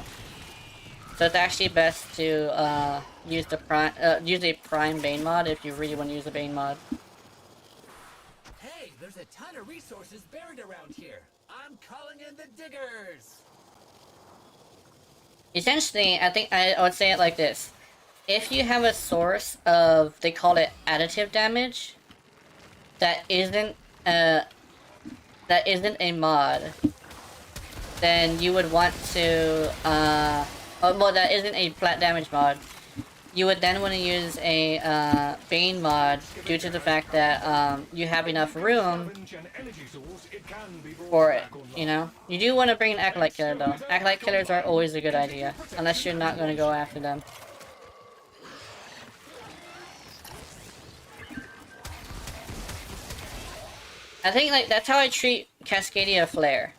S1: So it's actually best to use a Prime Bane mod if you really want to use a Bane mod.
S4: Hey, there's a ton of resources buried around here. I'm calling in the diggers.
S1: Essentially, I think I would say it like this: if you have a source of, they call it additive damage, that isn't a mod, then you would want to well, that isn't a flat damage mod. You would then want to use a Bane mod due to the fact that you have enough room for it, you know? You do want to bring an Acolyte Killer though. Acolyte Killers are always a good idea, unless you're not going to go after them. I think, like, that's how I treat Cascadia Flare.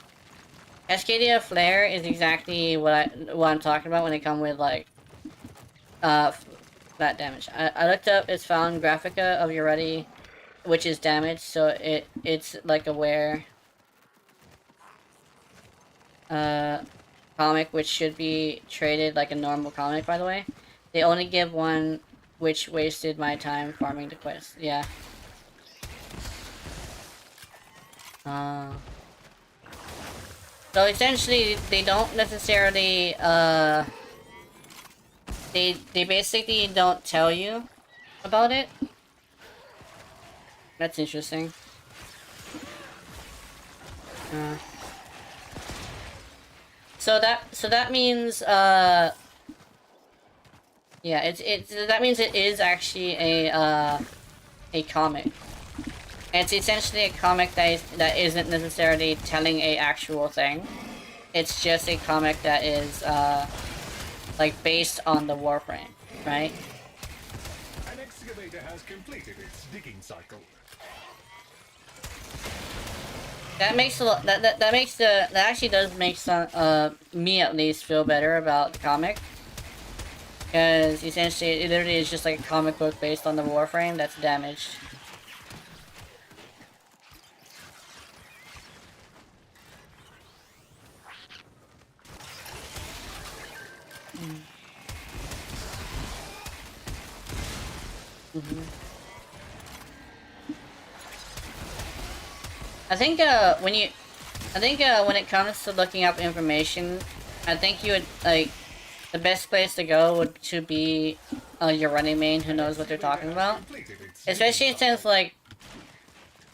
S1: Cascadia Flare is exactly what I'm talking about when they come with, like, flat damage. I looked up its found Graphica of Ureti, which is damage, so it's like a wear comic, which should be traded like a normal comic, by the way. They only give one, which wasted my time farming the quest. Yeah. So essentially, they don't necessarily, they basically don't tell you about it. That's interesting. So that means, yeah, that means it is actually a comic. It's essentially a comic that isn't necessarily telling a actual thing. It's just a comic that is, like, based on the Warframe, right?
S7: An excavator has completed its digging cycle.
S1: That makes a lot. That actually does make some me at least feel better about the comic, because essentially it literally is just like a comic book based on the Warframe that's damaged. I think when it comes to looking up information, I think you would, like, the best place to go would to be your running main who knows what they're talking about. Especially since like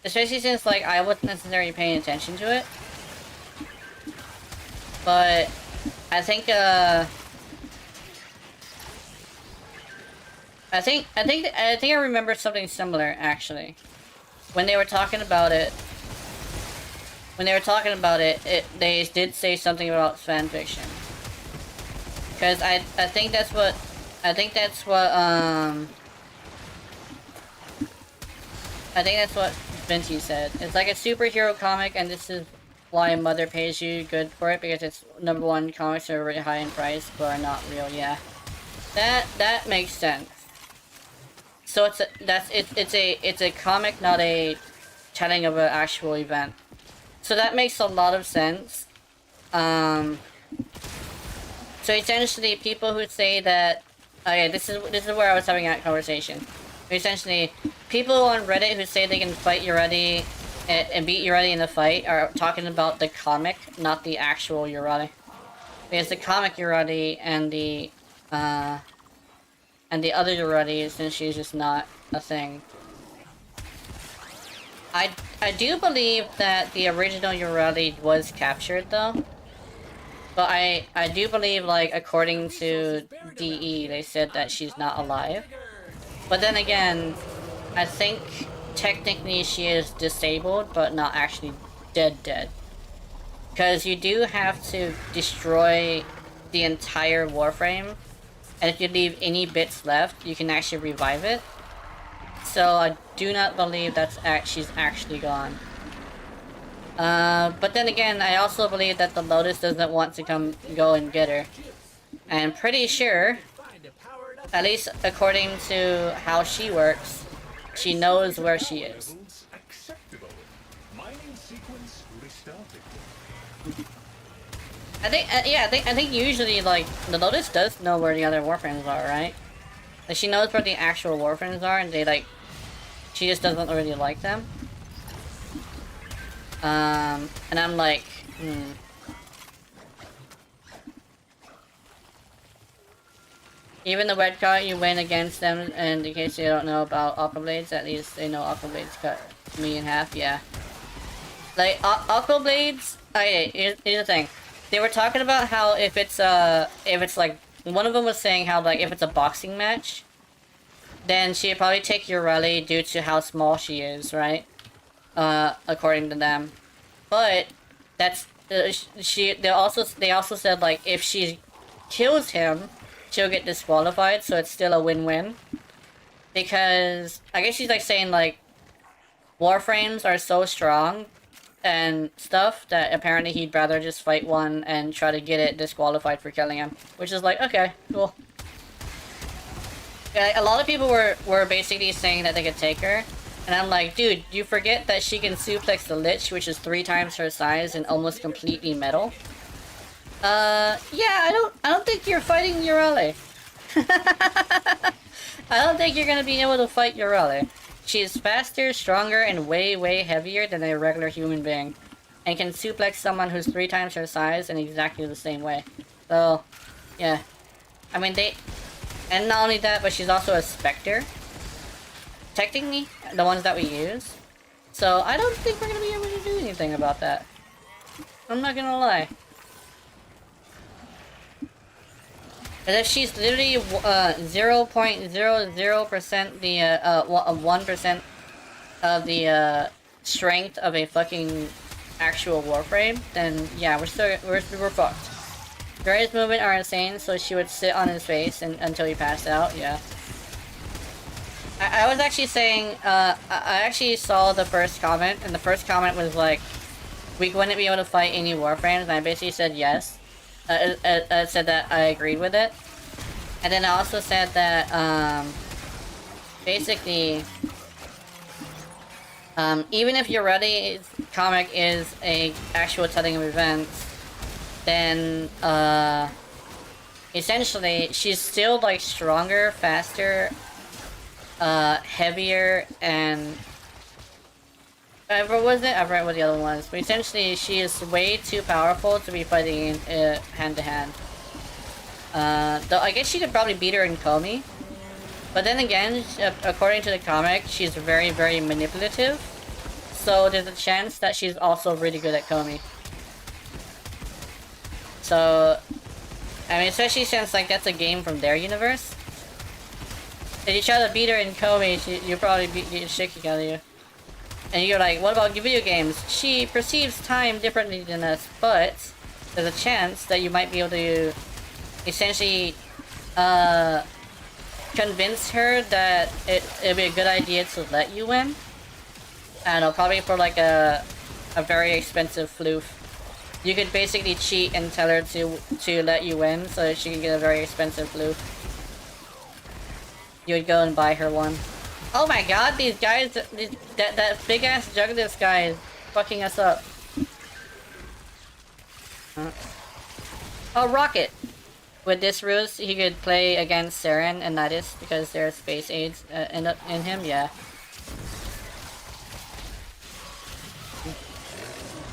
S1: I wasn't necessarily paying attention to it. But I think I remember something similar actually. When they were talking about it, they did say something about fanfiction. Because I think that's what Vinci said. It's like a superhero comic, and this is why Mother pays you good for it, because it's #1 comics are really high in price but are not real. Yeah, that makes sense. So it's a comic, not a telling of an actual event. So that makes a lot of sense. So essentially, people who say that, okay, this is where I was having that conversation. Essentially, people on Reddit who say they can fight Ureti and beat Ureti in the fight are talking about the comic, not the actual Ureti. Because the comic Ureti and the other Ureti essentially is just not a thing. I do believe that the original Ureti was captured though. But I do believe, like, according to DE, they said that she's not alive. But then again, I think technically she is disabled, but not actually dead. Because you do have to destroy the entire Warframe and if you leave any bits left, you can actually revive it. So I do not believe she's actually gone. But then again, I also believe that the Lotus doesn't want to go and get her. I'm pretty sure, at least according to how she works, she knows where she is.
S7: Levels acceptable. Mining sequence restarted.
S1: I think usually, like, the Lotus does know where the other Warframes are, right? Like, she knows where the actual Warframes are, and she just doesn't really like them. And I'm like, Even the red card, you win against them, and in case you don't know about Aqua Blades, at least they know Aqua Blades cut me in half, yeah. Like, Aqua Blades, okay, here's the thing. They were talking about how if it's like, one of them was saying how, like, if it's a boxing match, then she'd probably take Ureli due to how small she is, right? According to them. But, that's, they also said, like, if she kills him, she'll get disqualified, so it's still a win-win. Because, I guess she's, like, saying, like, Warframes are so strong and stuff that apparently he'd rather just fight one and try to get it disqualified for killing him. Which is like, okay, cool. Yeah, a lot of people were basically saying that they could take her. And I'm like, dude, you forget that she can suplex the Lich, which is 3 times her size and almost completely metal. Yeah, I don't think you're fighting Ureli. I don't think you're gonna be able to fight Ureli. She is faster, stronger, and way, way heavier than a regular human being. And can suplex someone who's 3 times her size in exactly the same way. So, yeah. I mean, and not only that, but she's also a Spectre. Technically, the ones that we use. So, I don't think we're gonna be able to do anything about that. I'm not gonna lie. And if she's literally 0.00% the 1% of the strength of a fucking actual Warframe, then yeah, we're fucked. Various movement are insane, so she would sit on his face until he passed out. Yeah. I was actually saying, I actually saw the first comment, and the first comment was like, we wouldn't be able to fight any Warframes, and I basically said yes. I said that I agreed with it. And then I also said that, basically, even if Ureli's comic is a actual telling of events, then, essentially, she's still, like, stronger, faster, heavier, and what was it? I forgot what the other one was. But essentially, she is way too powerful to be fighting hand-to-hand. Though I guess she could probably beat her in Komi. But then again, according to the comic, she's very, very manipulative. So there's a chance that she's also really good at Komi. So, I mean, especially since, like, that's a game from their universe. If you try to beat her in Komi, you'll probably get the shit kicked out of you. And you're like, what about video games? She perceives time differently than us, but there's a chance that you might be able to essentially convince her that it'd be a good idea to let you win. I don't know, probably for like a very expensive floof. You could basically cheat and tell her to let you win so that she can get a very expensive floof. You would go and buy her one. Oh my god, these guys, that big ass Juggless guy is fucking us up. Oh, Rocket! With this ruse, he could play against Saren and Nidus because their space aids end up in him, yeah.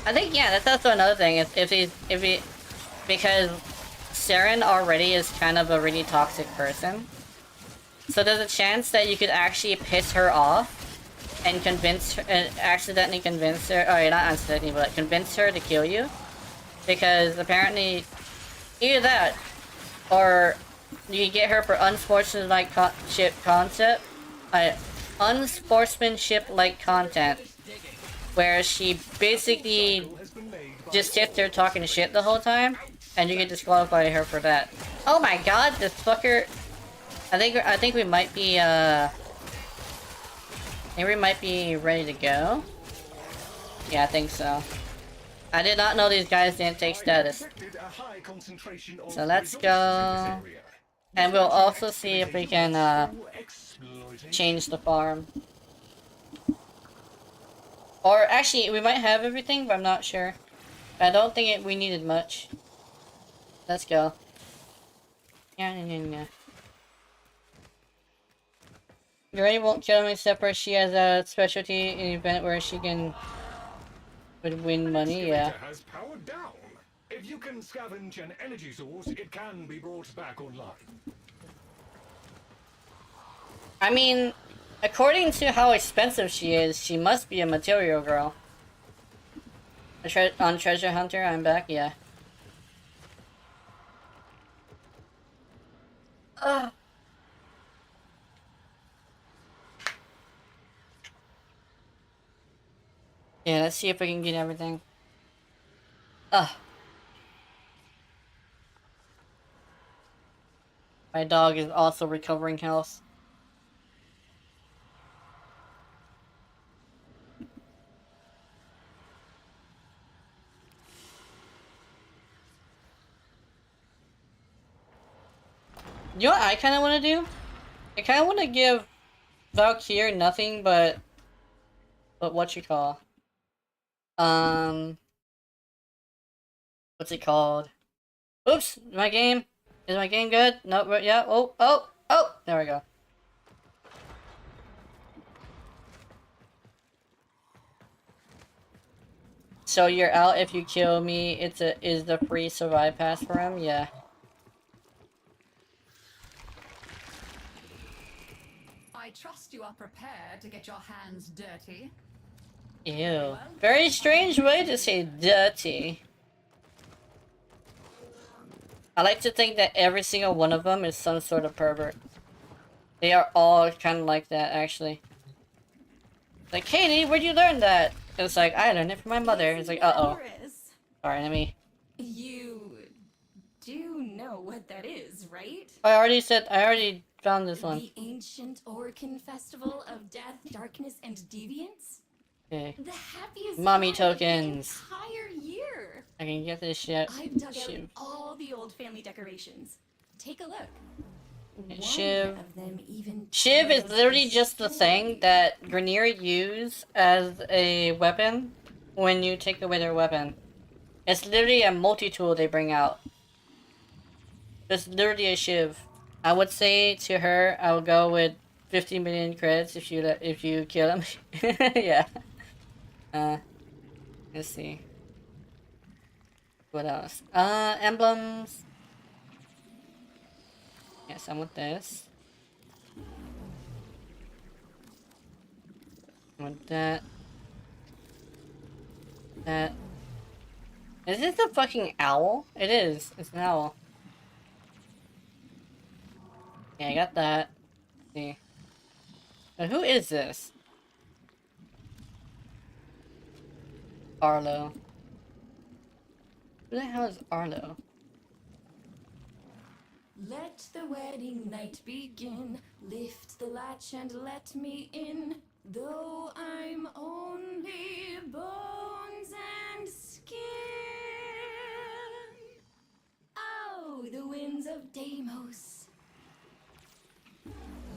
S1: I think, yeah, that's also another thing, if he, because Saren already is kind of a really toxic person. So there's a chance that you could actually piss her off and accidentally convince her, or not accidentally, but convince her to kill you. Because apparently, either that, or you get her for unsportsmanlike unsportsmanship-like content, where she basically just sits there talking shit the whole time, and you can disqualify her for that. Oh my god, this fucker. I think we might be ready to go. Yeah, I think so. I did not know these guys didn't take status. So let's go. And we'll also see if we can change the farm. Or actually, we might have everything, but I'm not sure. I don't think we needed much. Let's go. Yeah. Gray won't kill me except for she has a specialty in an event where she would win money, yeah.
S7: Has powered down. If you can scavenge an energy source, it can be brought back online.
S1: I mean, according to how expensive she is, she must be a material girl. On Treasure Hunter, I'm back, yeah. Ugh. Yeah, let's see if we can get everything. Ugh. My dog is also recovering health. You know what I kind of want to do? I kind of want to give Valkyrie nothing but what you call? What's it called? Oops, is my game good? No, yeah, oh, there we go. So you're out if you kill me, is the free survive pass for him? Yeah.
S3: I trust you are prepared to get your hands dirty.
S1: Ew. Very strange way to say dirty. I like to think that every single one of them is some sort of pervert. They are all kind of like that, actually. Like, Katie, where'd you learn that? It's like, I learned it from my mother. It's like, uh-oh. Sorry, let me...
S2: You do know what that is, right?
S1: I already found this one.
S2: The ancient Orcan festival of death, darkness, and deviance?
S1: Okay.
S2: The happiest
S1: Mommy
S2: time of the
S1: tokens.
S2: entire year.
S1: I can get this shit.
S2: I've dug out
S1: Shiv.
S2: all the old family decorations. Take a look.
S1: Shiv.
S2: One of them even
S1: Shiv is
S2: tells
S1: literally
S2: a
S1: just the
S2: story.
S1: thing that Grineer use as a weapon when you take away their weapon. It's literally a multi-tool they bring out. It's literally a Shiv. I would say to her, I would go with 50 million credits if you kill him. Yeah. Let's see. What else? Emblems. Yes, I want this. I want that. That. Is this a fucking owl? It is. It's an owl. Yeah, I got that. Let's see. But who is this? Arlo. Who the hell is Arlo?
S2: Let the wedding night begin. Lift the latch and let me in. Though I'm only bones and skin. Oh, the winds of Deimos.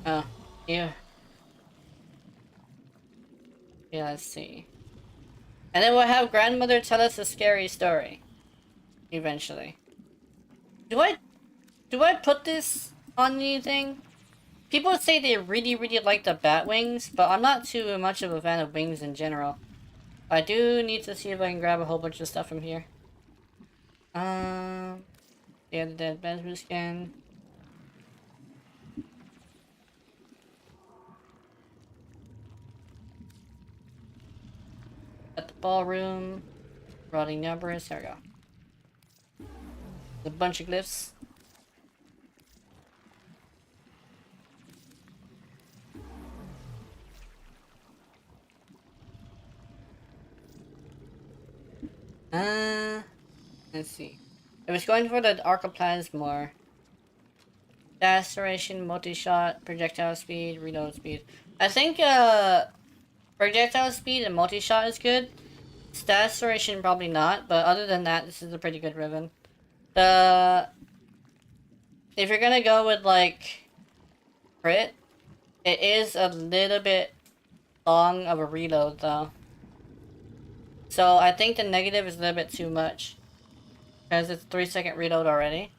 S1: Oh, yeah. Yeah, let's see. And then we'll have grandmother tell us a scary story. Eventually. Do I put this on anything? People say they really like the bat wings, but I'm not too much of a fan of wings in general. I do need to see if I can grab a whole bunch of stuff from here. Yeah, the dead Benjamin skin. At the ballroom. Rotting numbers. There we go. A bunch of glyphs. Let's see. I was going for the Archoplasmor. Dash duration, multi-shot, projectile speed, reload speed. I think projectile speed and multi-shot is good. Status duration probably not, but other than that, this is a pretty good ribbon. If you're gonna go with like crit, it is a little bit long of a reload though. So I think the negative is a little bit too much. Because it's 3-second reload already.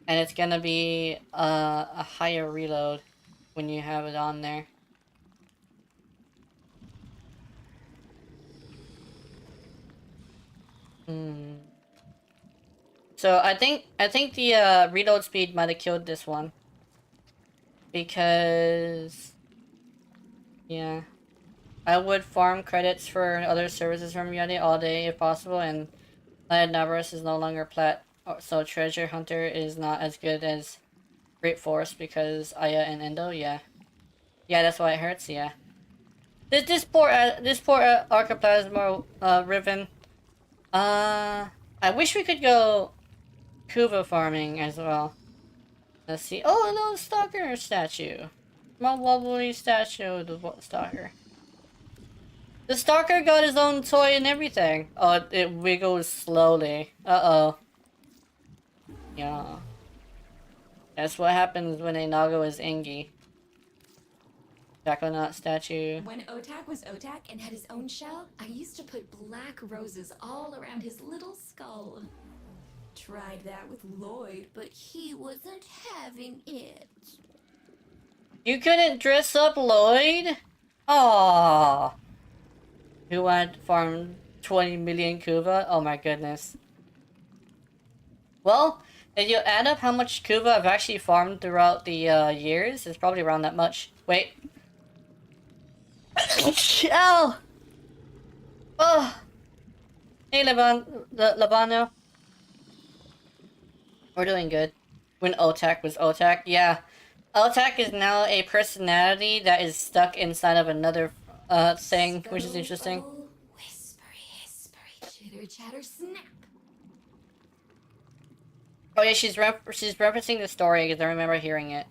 S1: And it's gonna be a higher reload when you have it on there. So I think the reload speed might have killed this one. Because yeah. I would farm credits for other services from Yeti all day if possible, and Lion Navarus is no longer plat, so Treasure Hunter is not as good as Great Force because Aya and Endo, yeah. Yeah, that's why it hurts, yeah. This poor Archiplasma Riven. I wish we could go Kuva farming as well. Let's see. Oh, a little Stalker statue. Small wobbly statue of the Stalker. The Stalker got his own toy and everything. Oh, it wiggles slowly. Uh-oh. Yeah. That's what happens when a Nago is Engi. Jackonut statue.
S2: When Otak was Otak and had his own shell, I used to put black roses all around his little skull. Tried that with Lloyd, but he wasn't having it.
S1: You couldn't dress up Lloyd? Aww. Who wanted to farm 20 million Kuva? Oh my goodness. Well, if you add up how much Kuva I've actually farmed throughout the years, it's probably around that much. Wait. Ow! Oh! Hey, Labano. We're doing good. When Otak was Otak, yeah. Otak is now a personality that is stuck inside of another thing, which is interesting.
S2: Scuttle, whispery, chitter, chatter, snap.
S1: Oh yeah, she's referencing the story because I remember hearing it.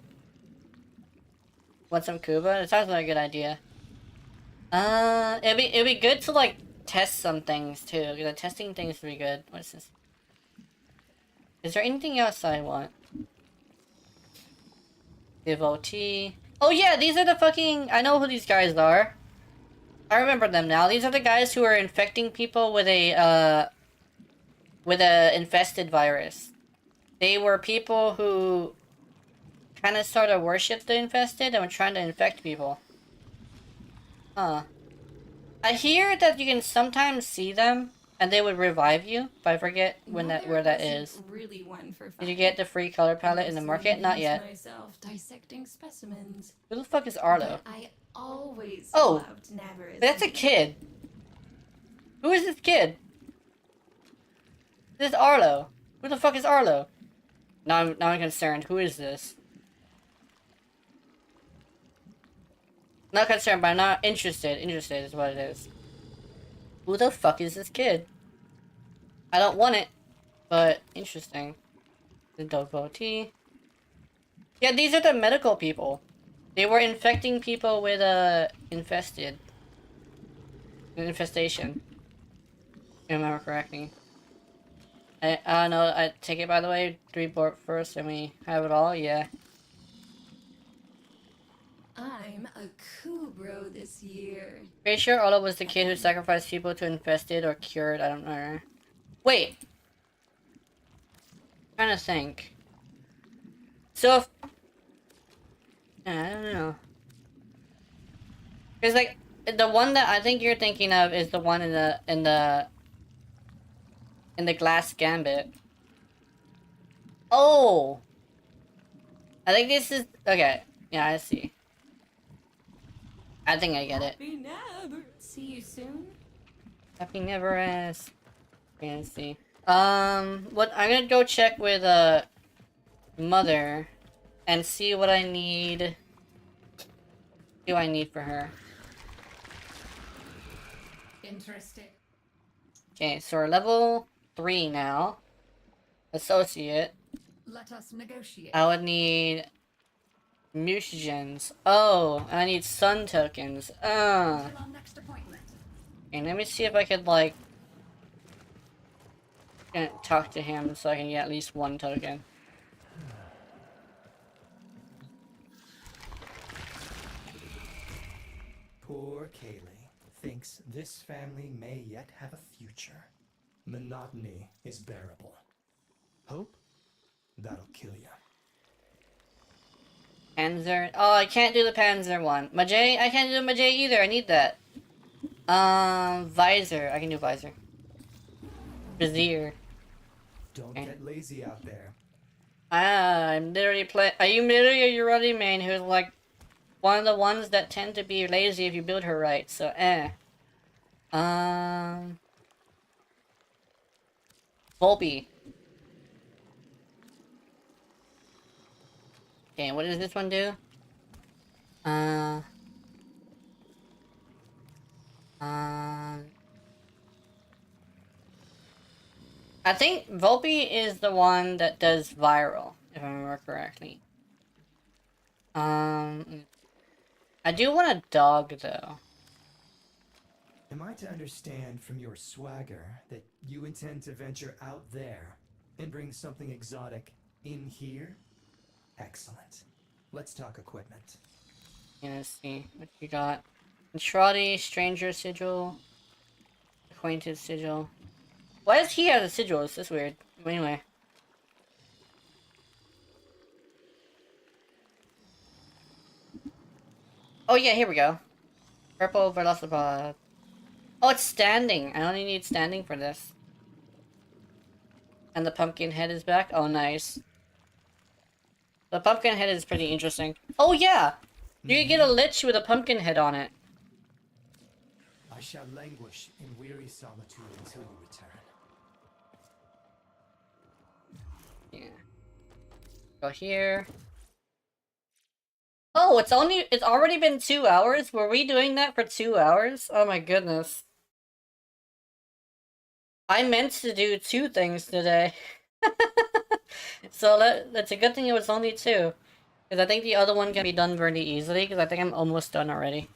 S1: Want some Kuba? It sounds like a good idea. It'd be good to like test some things too. Because the testing things would be good. What is this? Is there anything else I want? Devotee. Oh yeah, these are the fucking. I know who these guys are. I remember them now. These are the guys who are infecting people with a infested virus. They were people who kind of sort of worshipped the infested and were trying to infect people. Huh. I hear that you can sometimes see them and they would revive you, but I forget where that is.
S2: Really one for fun.
S1: Did you get the free color palette in the market? Not yet.
S2: Myself dissecting specimens.
S1: Who the fuck is Arlo?
S2: But I always
S1: Oh,
S2: loved Navarus.
S1: that's a kid. Who is this kid? This is Arlo. Who the fuck is Arlo? Now I'm concerned. Who is this? Not concerned, but I'm not interested. Interested is what it is. Who the fuck is this kid? I don't want it, but interesting. The devotee. Yeah, these are the medical people. They were infecting people with infestation. If I remember correctly. I don't know. I take it by the way. 3 board first, and we have it all. Yeah.
S2: I'm a Kubro this year.
S1: Pretty sure Ola was the kid who sacrificed people to infested or cured. I don't know. Wait. I'm trying to think. So if... I don't know. Because like the one that I think you're thinking of is the one in the Glass Gambit. Oh. I think this is okay. Yeah, I see. I think I get it.
S2: Happy Navarus. See you soon.
S1: Happy never ass. Let's see. What I'm gonna go check with Mother and see what I need. Do I need for her?
S3: Interesting.
S1: Okay, so we're level 3 now. Associate.
S3: Let us negotiate.
S1: I would need Mutagens. Oh, I need sun tokens.
S3: Till our next appointment.
S1: And let me see if I could, like, talk to him so I can get at least one token.
S6: Poor Kaylee thinks this family may yet have a future. Monotony is bearable. Hope? That'll kill you.
S1: Panzer. Oh, I can't do the Panzer one. Majay? I can't do the Majay either. I need that. Visor. I can do Visor. Brazier.
S6: Don't
S1: Okay.
S6: get lazy out there.
S1: I'm literally Are you literally a Urati main who's like one of the ones that tend to be lazy if you build her right? So, Volpe. Okay, what does this one do? I think Volpe is the one that does viral, if I remember correctly. I do want a dog, though.
S6: Am I to understand from your swagger that you intend to venture out there and bring something exotic in here? Excellent. Let's talk equipment.
S1: Yeah, let's see what you got. Entrati, Stranger Sigil, Acquainted Sigil. Why does he have a sigil? It's just weird. Anyway. Oh yeah, here we go. Purple Velocipod. Oh, it's standing. I only need standing for this. And the pumpkin head is back. Oh, nice. The pumpkin head is pretty interesting. Oh yeah! You can get a lich with a pumpkin head on it.
S6: I shall languish in weary solitude until you return.
S1: Yeah. Go here. Oh, it's already been 2 hours? Were we doing that for 2 hours? Oh my goodness. I meant to do 2 things today. So that's a good thing it was only 2. Because I think the other one can be done very easily, because I think I'm almost done already.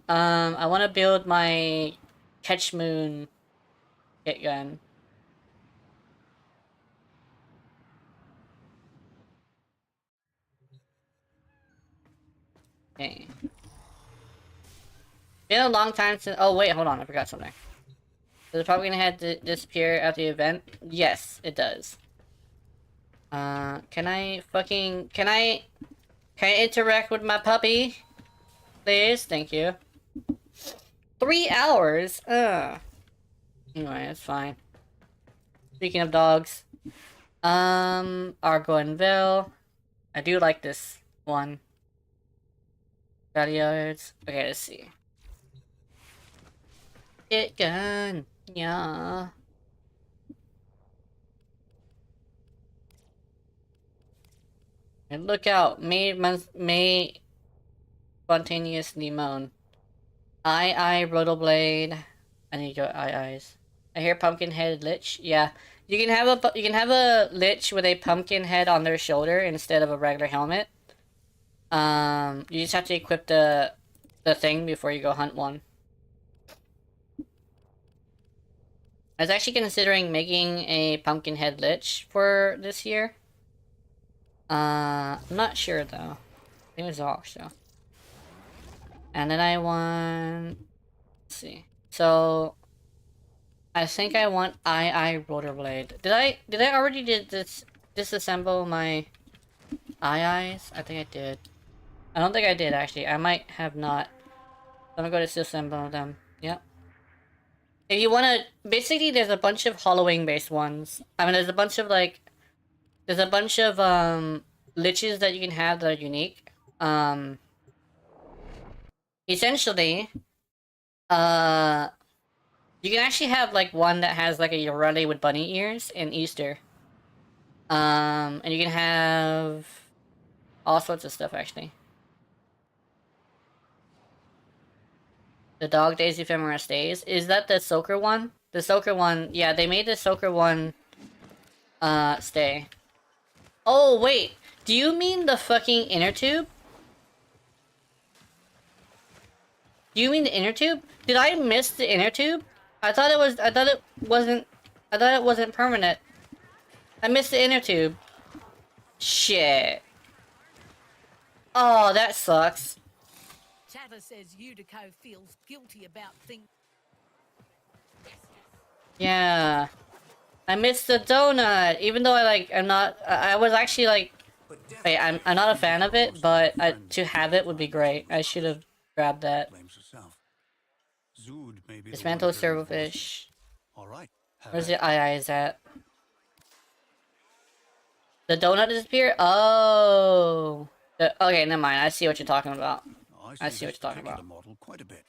S1: I want to build my Catch Moon hit gun. Okay. Been a long time since. Oh wait, hold on, I forgot something. Does the pumpkin head disappear at the event? Yes, it does. Can I interact with my puppy? Please, thank you. 3 hours? Anyway, that's fine. Speaking of dogs. Argoinville. I do like this one. Backyards. Okay, let's see. Get gun. Yeah. And look out. May spontaneously moan. Rotoblade. I need to go eyes. I hear pumpkin-headed lich. Yeah. You can have a lich with a pumpkin head on their shoulder instead of a regular helmet. You just have to equip the thing before you go hunt one. I was actually considering making a pumpkin head lich for this year. I'm not sure though. I think it was Ox though. And then I want, let's see. So I think I want Rotorblade. Did I already disassemble my eyes? I think I did. I don't think I did actually. I might have not. I'm gonna go to disassemble them. Yep. If you wanna, basically there's a bunch of hollowing based ones. I mean there's a bunch of liches that you can have that are unique. Essentially, you can actually have like one that has like a Yoreli with bunny ears and Easter. And you can have all sorts of stuff actually. The Dog Days Ephemera Stays. Is that the Soaker one? The Soaker one, yeah, they made the Soaker one stay. Oh, wait. Do you mean the fucking inner tube? Do you mean the inner tube? Did I miss the inner tube? I thought it wasn't permanent. I missed the inner tube. Shit. Oh, that sucks.
S8: Chatter says Udico feels guilty about things.
S1: Yeah. I missed the donut, even though I was actually like, wait, I'm not a fan of it, but to have it would be great. I should have grabbed that.
S9: Blames herself. Zood may be the
S1: Dismantle
S9: one carrying the
S1: servofish.
S9: All right. have
S1: Where's
S9: at
S1: the is at? The donut disappeared? Oh. Okay, never mind. I see what you're talking about.
S9: it.
S1: I see what
S9: this
S1: you're talking
S9: Dracula
S1: about.
S9: model quite a bit.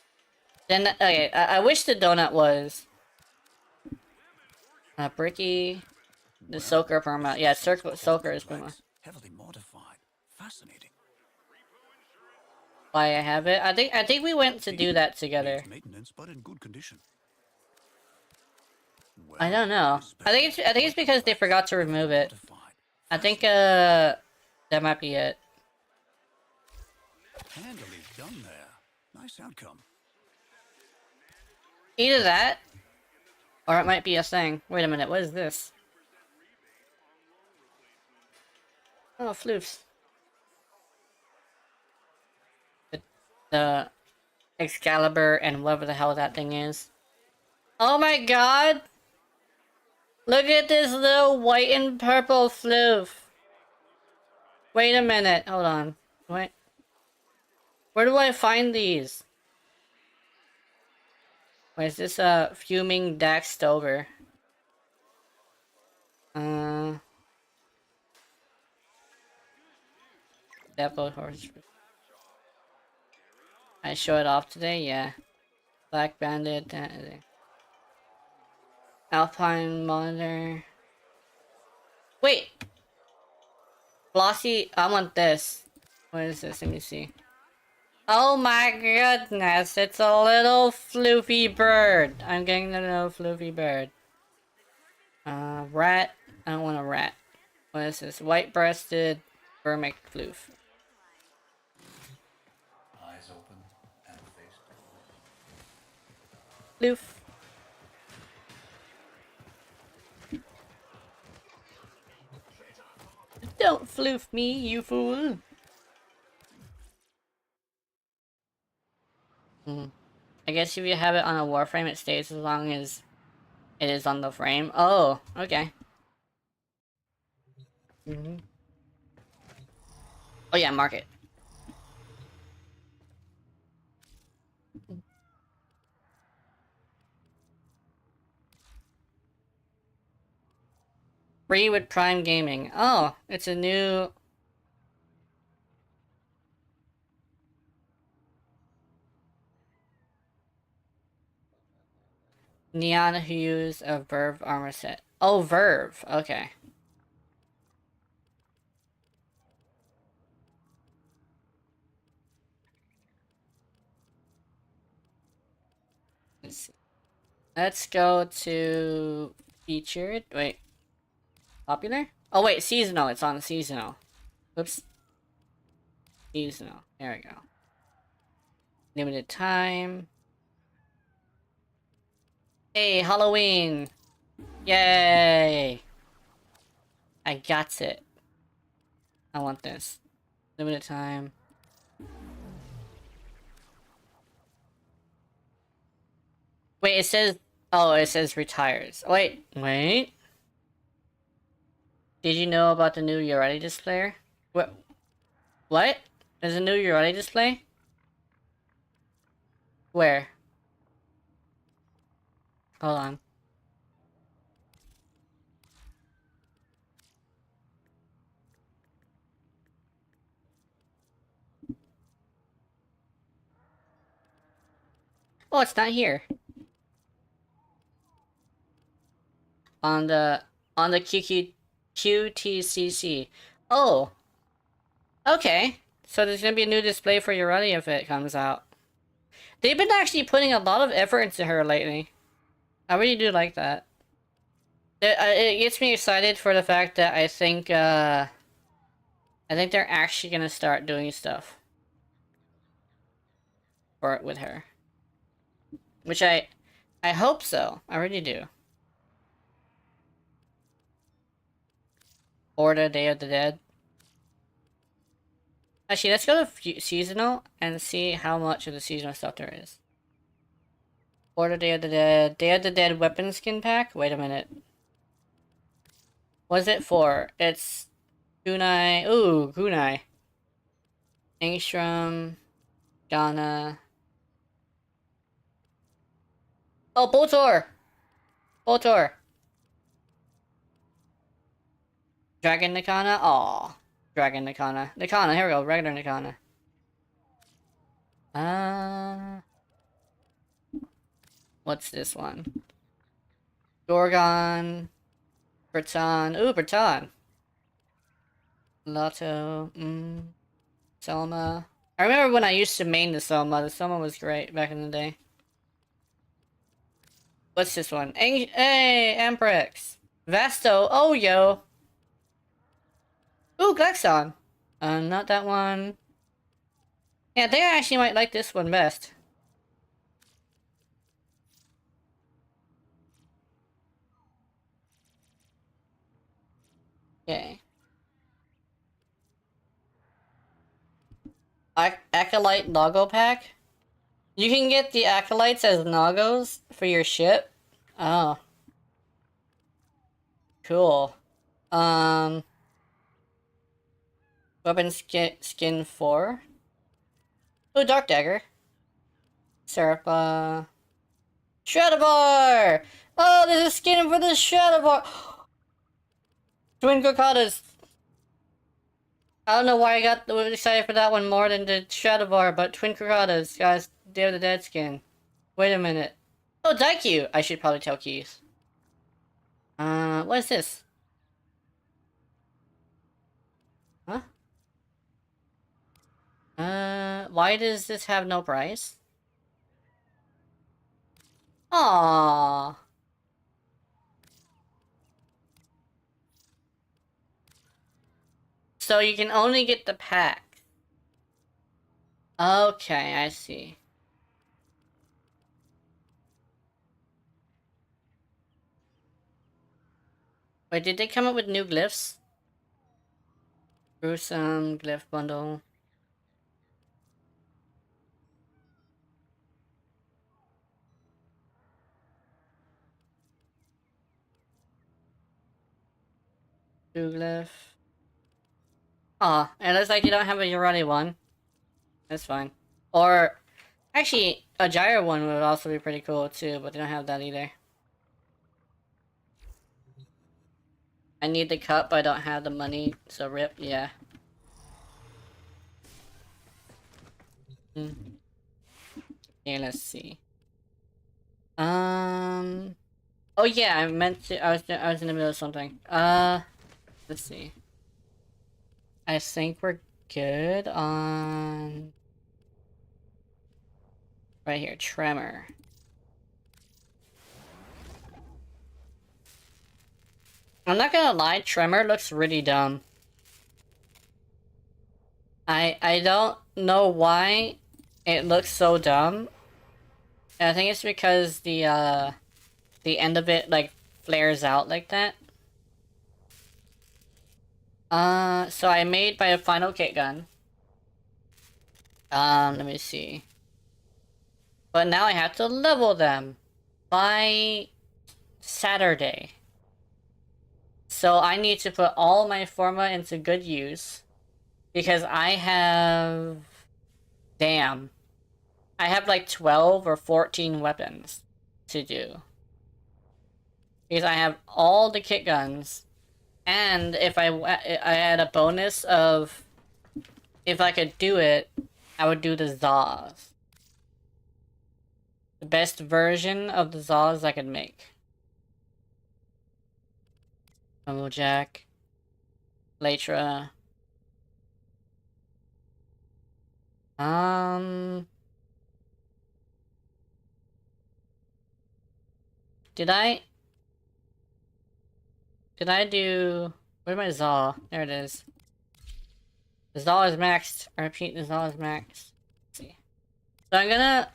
S1: Then, okay, I wish the donut was... Bricky... The Soaker perma. Yeah, Soaker is perma.
S9: Heavily modified. Fascinating.
S1: Why I have it? I think we went to do that together.
S9: Needs maintenance, but in good condition.
S1: I
S9: Well,
S1: don't know.
S9: this
S1: I think it's because they forgot to remove it.
S9: modified.
S1: I think that might be it.
S9: Handily done there. Nice outcome.
S1: Either that, or it might be a thing. Wait a minute, what is this? Oh, floofs. The Excalibur and whatever the hell that thing is. Oh my god! Look at this little white and purple floof. Wait a minute, hold on. Wait. Where do I find these? Wait, is this a fuming Dax Stover? Depot horse. I show it off today, yeah. Black Bandit, Alpine Monitor. Wait! Flossy, I want this. What is this? Let me see. Oh my goodness, it's a little floofy bird. I'm getting the little floofy bird. Rat. I don't want a rat. What is this? White-breasted Burmic floof.
S9: Eyes open and face.
S1: Floof. Don't floof me, you fool. I guess if you have it on a warframe, it stays as long as it is on the frame. Oh, okay. Oh yeah, mark it. Free with Prime Gaming. Oh, it's a new... Neon hues of Verve armor set. Oh, Verve. Okay. Let's see. Let's go to featured. Wait. Popular? Oh, wait. Seasonal. It's on seasonal. Oops. Seasonal. There we go. Limited time. Hey, Halloween! Yay! I got it. I want this. Limited time. Wait, it says... Oh, it says retires. Wait, wait. Did you know about the new You're Ready display? What? What? There's a new You're Ready display? Where? Hold on. Oh, it's not here. On the QTCC. Oh. Okay. So there's gonna be a new display for Urani if it comes out. They've been actually putting a lot of effort into her lately. I really do like that. It gets me excited for the fact that I think, I think they're actually gonna start doing stuff for with her. Which I hope so. I really do. Order Day of the Dead. Actually, let's go to seasonal and see how much of the seasonal stuff there is. Order Day of the Dead. Day of the Dead weapon skin pack? Wait a minute. What's it for? It's Kunai. Ooh, Kunai. Angstrom. Ghana. Oh, Boltor! Boltor! Dragon Nikana? Aw. Dragon Nikana. Nikana, here we go. Regular Nikana. What's this one? Gorgon. Breton. Ooh, Breton. Lotto. Selma. I remember when I used to main the Selma. The Selma was great back in the day. What's this one? Hey, Amprex. Vasto. Oh, yo. Ooh, Glexon. Not that one. Yeah, I think I actually might like this one best. Okay. Acolyte Nago pack? You can get the Acolytes as Nagos for your ship? Oh. Cool. Weapon skin 4. Ooh, Dark Dagger. Serapa. Stratabar! Oh, there's a skin for the Stratabar! Twin Kokadas! I don't know why I got excited for that one more than the Stratabar, but Twin Kokadas, guys, they're the dead skin. Wait a minute. Oh, Daikyu! I should probably tell Keys. What is this? Huh? Why does this have no price? Aww. So you can only get the pack. Okay, I see. Wait, did they come up with new glyphs? Gruesome glyph bundle. New glyph. Aw, it looks like you don't have a Urani one. That's fine. Or, actually, a gyro one would also be pretty cool too, but they don't have that either. I need the cup, but I don't have the money, so rip, yeah. Okay, let's see. Oh yeah, I meant to. I was in the middle of something. Let's see. I think we're good on right here. Tremor. I'm not gonna lie. Tremor looks really dumb. I don't know why it looks so dumb. And I think it's because the end of it like flares out like that. So I made by a final kit gun. Let me see. But now I have to level them by Saturday. So I need to put all my forma into good use because I have damn. I have like 12 or 14 weapons to do. Because I have all the kit guns. And if I had a bonus of, if I could do it, I would do the Zaws. The best version of the Zaws I could make. Jack, Latra. Did I do... Where's my Zaw? There it is. This doll is maxed. I repeat, this doll is maxed. Let's see. So I'm gonna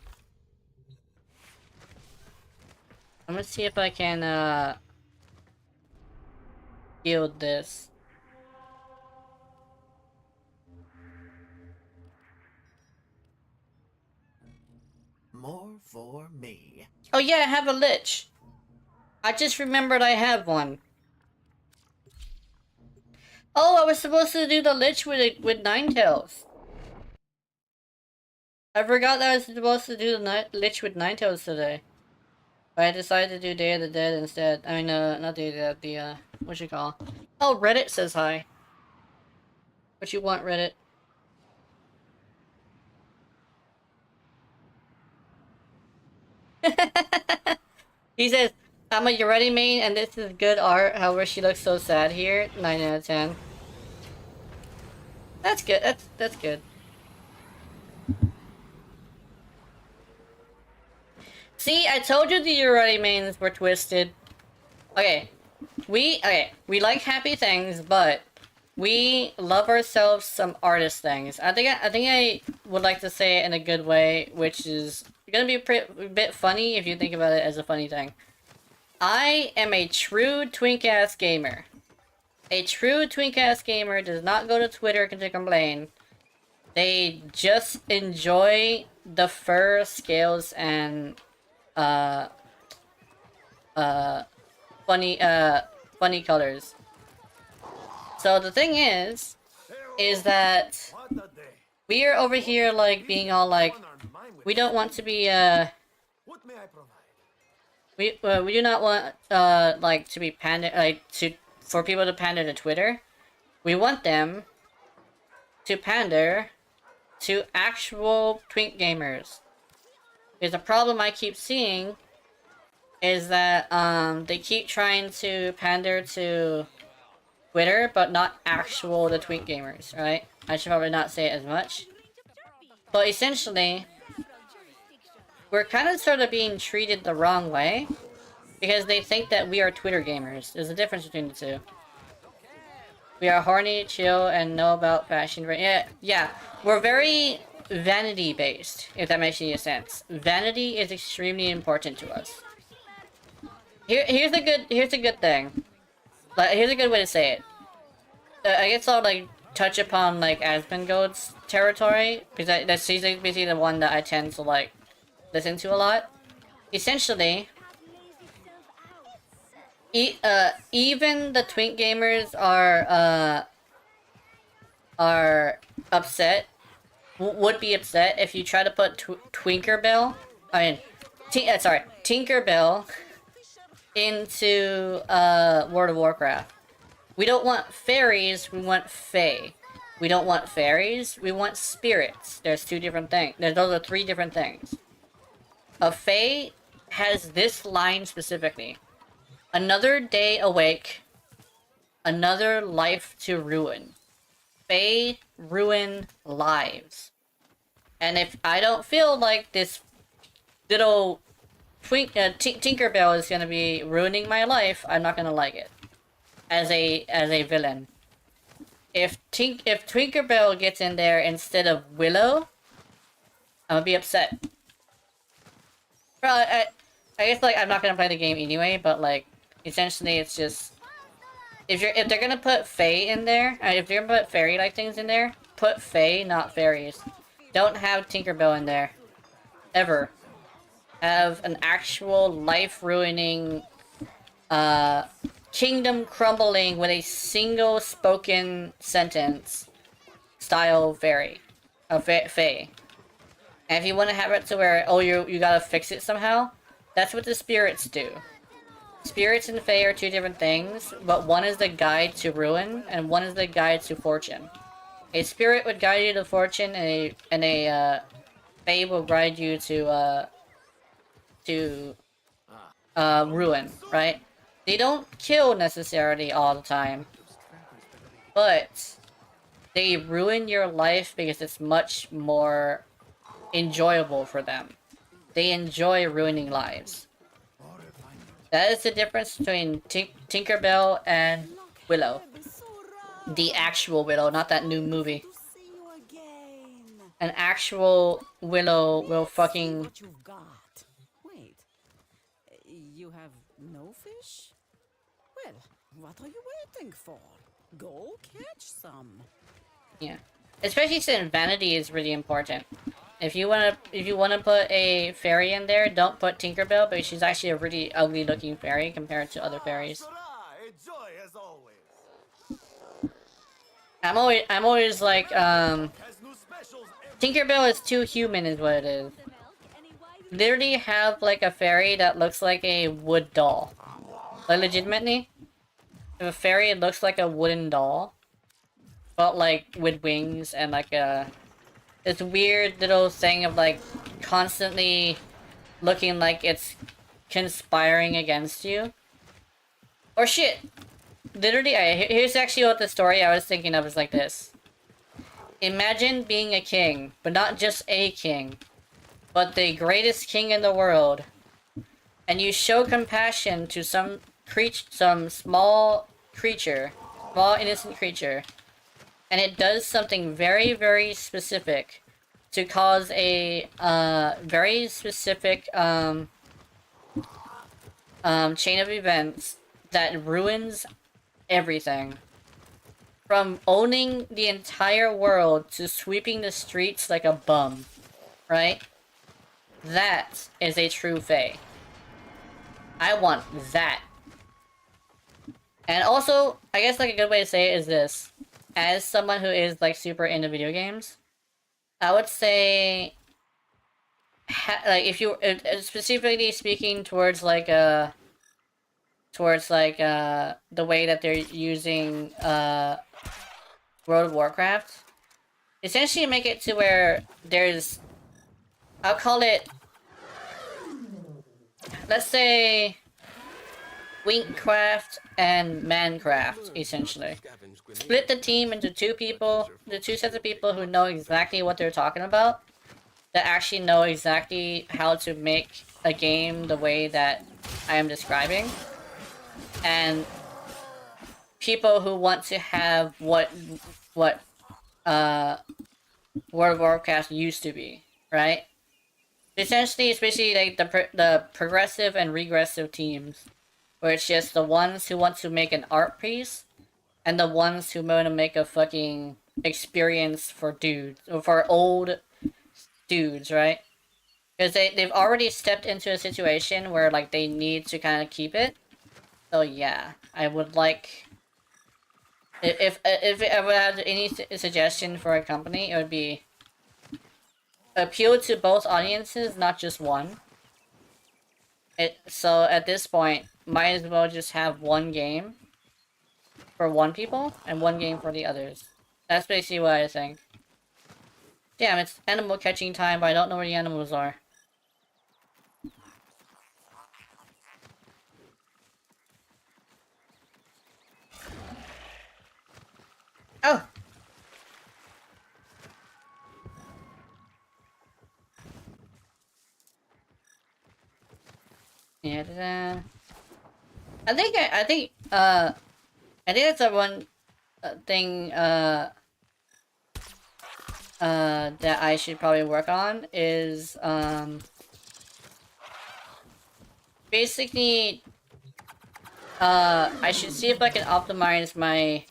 S1: see if I can build this.
S4: More for me.
S1: Oh yeah, I have a lich. I just remembered I have one. Oh, I was supposed to do the lich with Ninetales. I forgot that I was supposed to do the lich with Ninetales today. But I decided to do Day of the Dead instead. I mean, not Day of the Dead, the, what you call? Oh, Reddit says hi. What you want, Reddit? He says, I'm a Uretti main and this is good art, however she looks so sad here. 9 out of 10. That's good, that's good. See, I told you the Uretti mains were twisted. Okay, we like happy things, but we love ourselves some artist things. I think I would like to say it in a good way, which is gonna be a bit funny if you think about it as a funny thing. I am a true twink-ass gamer. A true twink-ass gamer does not go to Twitter to complain. They just enjoy the fur, scales, and funny colors. So the thing is that we are over here like being all like, we don't want to be
S4: What may I provide?
S1: we do not want like to be for people to pander to Twitter. We want them to pander to actual twink gamers. Because the problem I keep seeing is that they keep trying to pander to Twitter, but not actual the twink gamers, right? I should probably not say it as much. But essentially, we're kind of sort of being treated the wrong way because they think that we are Twitter gamers. There's a difference between the two. We are horny, chill, and know about fashion. Yeah. We're very vanity based, if that makes any sense. Vanity is extremely important to us. Here's a good thing. Like, here's a good way to say it. I guess I'll like touch upon like Asmongold's territory because that's basically the one that I tend to like listen to a lot. Essentially, even the twink gamers are upset. Would be upset if you try to put Tinkerbell into World of Warcraft. We don't want fairies, we want fae. We don't want fairies, we want spirits. There's two different things. Those are three different things. A fae has this line specifically. Another day awake, another life to ruin. Fae ruin lives. And if I don't feel like this little Tinkerbell is gonna be ruining my life, I'm not gonna like it. As a villain. If Tinkerbell gets in there instead of Willow, I'm gonna be upset. Well, I guess like I'm not gonna play the game anyway, but like essentially it's just if they're gonna put fae in there, if they're gonna put fairy like things in there, put fae, not fairies. Don't have Tinkerbell in there. Ever. Have an actual life-ruining, kingdom crumbling with a single spoken sentence style fairy. Fae. And if you want to have it to where, oh, you gotta fix it somehow, that's what the spirits do. Spirits and fae are two different things, but one is the guide to ruin, and one is the guide to fortune. A spirit would guide you to fortune, and a fae will guide you to ruin, right? They don't kill necessarily all the time, but they ruin your life because it's much more enjoyable for them. They enjoy ruining lives. That is the difference between Tinkerbell and Willow. The actual Willow, not that new movie. an actual willow will
S8: See
S1: fucking...
S8: what you've got. Wait, you have no fish? Well, what are you waiting for? Go catch some.
S1: Yeah. Especially since vanity is really important. If you wanna put a fairy in there, don't put Tinkerbell, but she's actually a really ugly looking fairy compared to other fairies. I'm always like, Tinkerbell is too human is what it is. Literally have like a fairy that looks like a wood doll. Like legitimately. If a fairy looks like a wooden doll. But like with wings and like this weird little thing of like constantly looking like it's conspiring against you. Or shit. Literally, here's actually what the story I was thinking of is like this. Imagine being a king, but not just a king, but the greatest king in the world. And you show compassion to some small creature, small innocent creature. And it does something very, very specific to cause a very specific chain of events that ruins everything. From owning the entire world to sweeping the streets like a bum. Right? That is a true fae. I want that. And also, I guess like a good way to say it is this. As someone who is like super into video games, I would say, like if you specifically speaking towards like the way that they're using World of Warcraft, essentially make it to where there's, I'll call it, let's say, Winkcraft and Mancraft, essentially. Split the team into two sets of people who know exactly what they're talking about, that actually know exactly how to make a game the way that I am describing, and people who want to have what World of Warcraft used to be, right? Essentially, it's basically like the progressive and regressive teams, where it's just the ones who want to make an art piece, and the ones who want to make a fucking experience for dudes, or for old dudes, right? Because they've already stepped into a situation where, like, they need to kind of keep it. So yeah, I would like... If I would have any suggestion for a company, it would be... appeal to both audiences, not just one. So at this point, might as well just have one game for one people, and one game for the others. That's basically what I think. Damn, it's animal catching time, but I don't know where the animals are. Oh! Yeah, I think that's the one thing, that I should probably work on is, basically, I should see if I can optimize my,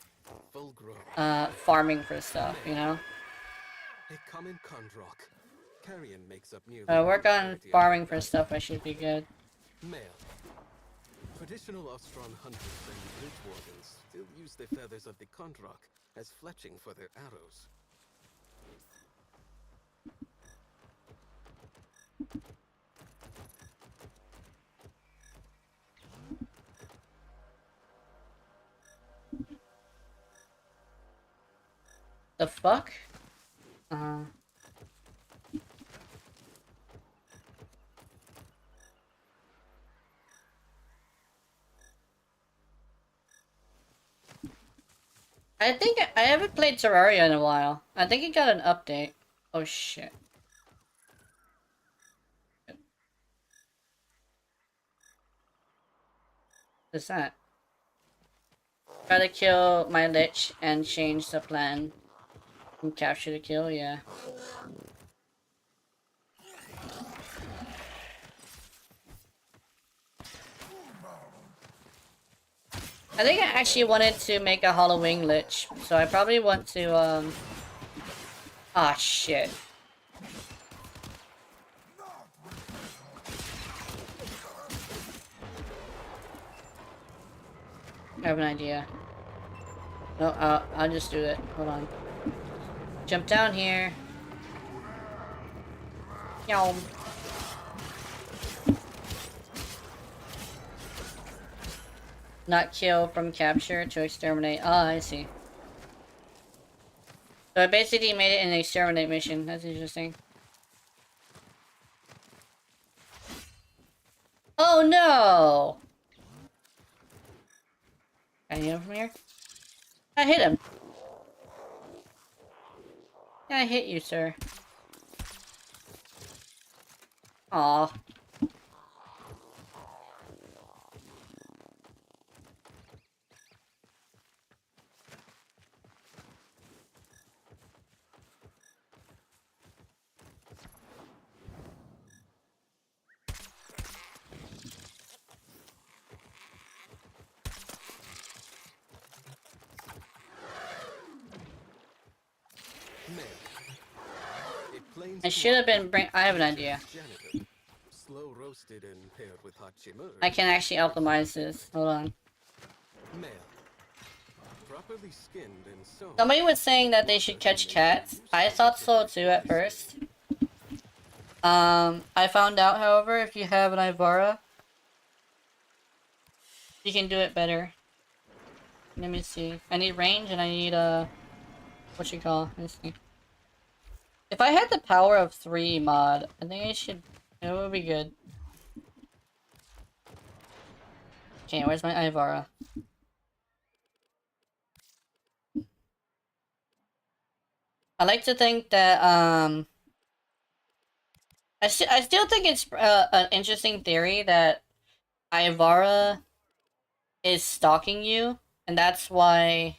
S1: farming for stuff, you know? Work on farming for stuff, I should be good.
S10: Male. Traditional Ostron hunters and bridge wardens still use the feathers of the Kondrok as fletching for their arrows.
S1: The fuck? I think I haven't played Terraria in a while. I think it got an update. Oh shit. What's that? Try to kill my lich and change the plan. From capture to kill, yeah. I think I actually wanted to make a Halloween Lich, so I probably want to, ah, shit. I have an idea. No, I'll just do it. Hold on. Jump down here. Yum. Not kill from capture to exterminate. Ah, I see. So I basically made it an exterminate mission. That's interesting. Oh no! Can I hit him from here? I hit him. Yeah, I hit you, sir. Aw. I should have been I have an idea.
S10: Slow roasted and paired with hot chimera.
S1: I can actually optimize this. Hold on.
S10: Male. Properly skinned and sewn.
S1: Somebody was saying that they should catch cats. I thought so too at first. I found out, however, if you have an Ivara, you can do it better. Let me see. I need range and I need what you call? Let me see. If I had the power of 3 mod, I think I should. It would be good. Okay, where's my Ivara? I like to think that I still think it's an interesting theory that Ivara is stalking you, and that's why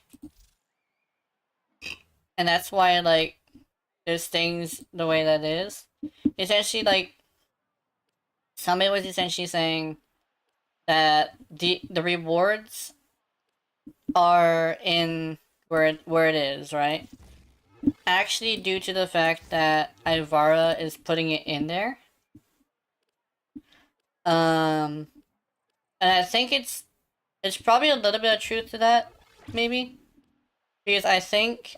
S1: like there's things the way that is. Essentially, like somebody was essentially saying that the rewards are in where it is, right? Actually, due to the fact that Ivara is putting it in there. And I think it's probably a little bit of truth to that, maybe, because I think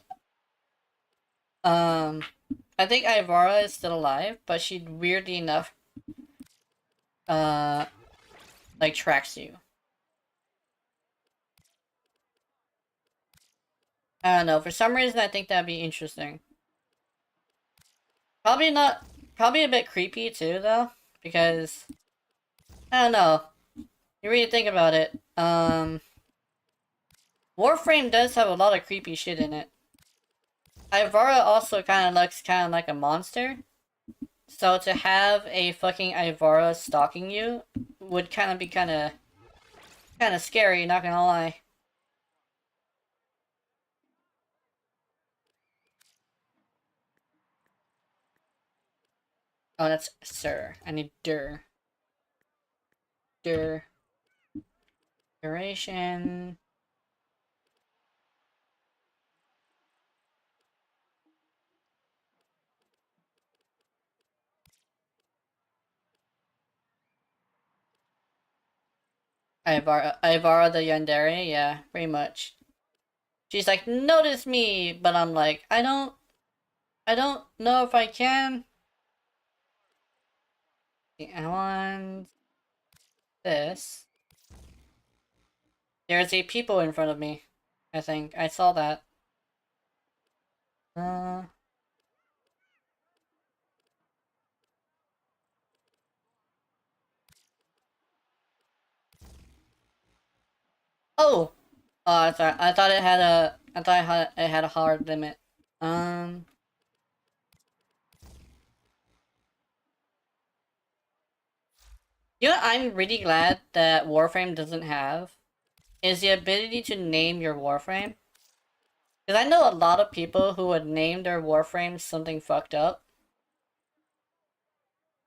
S1: Ivara is still alive, but she weirdly enough like tracks you. I don't know, for some reason I think that'd be interesting. Probably a bit creepy too though, because I don't know. You really think about it. Warframe does have a lot of creepy shit in it. Ivara also kind of looks kind of like a monster. So to have a fucking Ivara stalking you would kind of be kind of scary, not gonna lie. Oh, that's sir. I need dur. Dur. Duration. Ivara the Yandere, yeah, pretty much. She's like, notice me, but I'm like, I don't know if I can. I want this. There's a people in front of me. I think I saw that. Oh! I thought it had a hard limit. You know what I'm really glad that Warframe doesn't have? Is the ability to name your Warframe. Because I know a lot of people who would name their Warframes something fucked up.